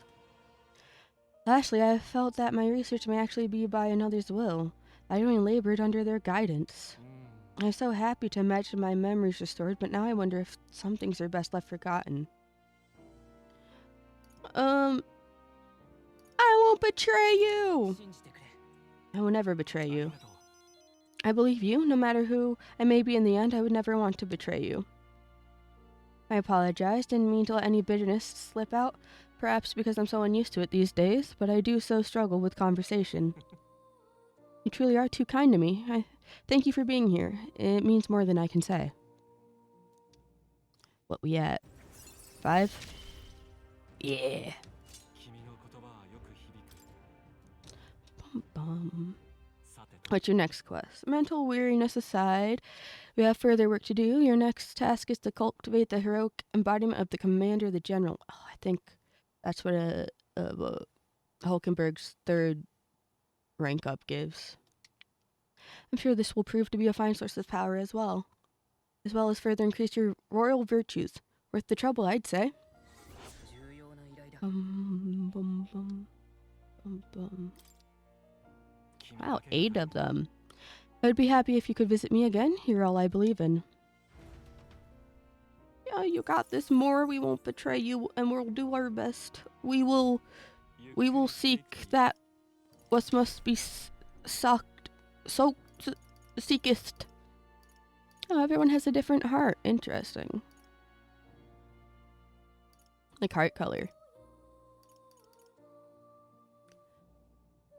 Lastly, I felt that my research may actually be by another's will. I only labored under their guidance. I'm so happy to imagine my memories restored, but now I wonder if some things are best left forgotten. I won't betray you! I will never betray you. I believe you, no matter who I may be in the end, I would never want to betray you. I apologize, didn't mean to let any bitterness slip out, perhaps because I'm so unused to it these days, but I do so struggle with conversation. You truly are too kind to me. I thank you for being here. It means more than I can say. What we at? 5? Yeah. Bum. What's your next quest? Mental weariness aside, we have further work to do. Your next task is to cultivate the heroic embodiment of the commander, the general. Oh, I think that's what Hulkenberg's 3rd rank up gives. I'm sure this will prove to be a fine source of power as well as further increase your royal virtues. Worth the trouble, I'd say. Wow, 8 of them. I'd be happy if you could visit me again. You're all I believe in. Yeah, you got this, Moore. We won't betray you, and we'll do our best. We will seek that what must be seekest. Oh, everyone has a different heart. Interesting. Like heart color.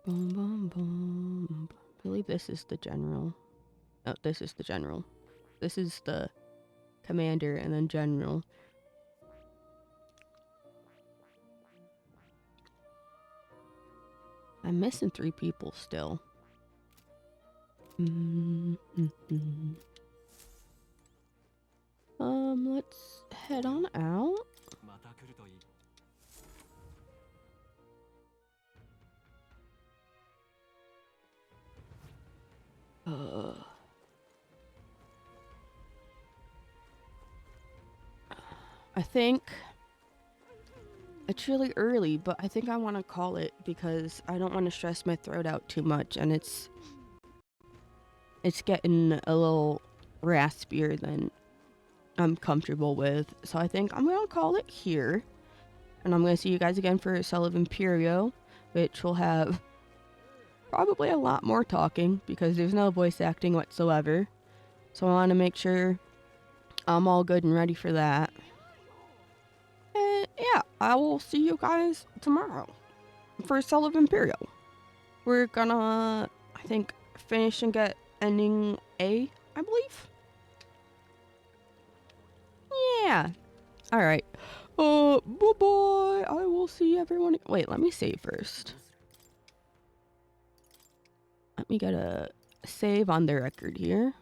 Boom, boom, boom. I believe this is the general. Oh, this is the general. This is the commander and then general. I'm missing 3 people still. Let's head on out. I think it's really early, but I think I want to call it because I don't want to stress my throat out too much, and it's getting a little raspier than I'm comfortable with. So I think I'm going to call it here, and I'm going to see you guys again for Cell of Imperio, which will have probably a lot more talking because there's no voice acting whatsoever. So I want to make sure I'm all good and ready for that. And yeah, I will see you guys tomorrow for Cell of Imperial. We're gonna, I think, finish and get ending A, I believe. Yeah. All right. Bye-bye. I will see everyone. Wait, let me save first. Let me get a save on the record here.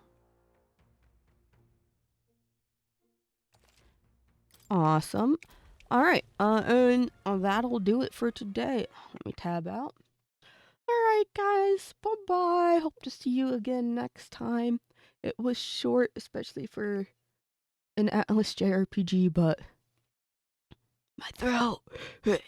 Awesome. All right. And that'll do it for today. Let me tab out. All right, guys. Bye-bye. Hope to see you again next time. It was short, especially for an Atlas JRPG, but my throat. Okay.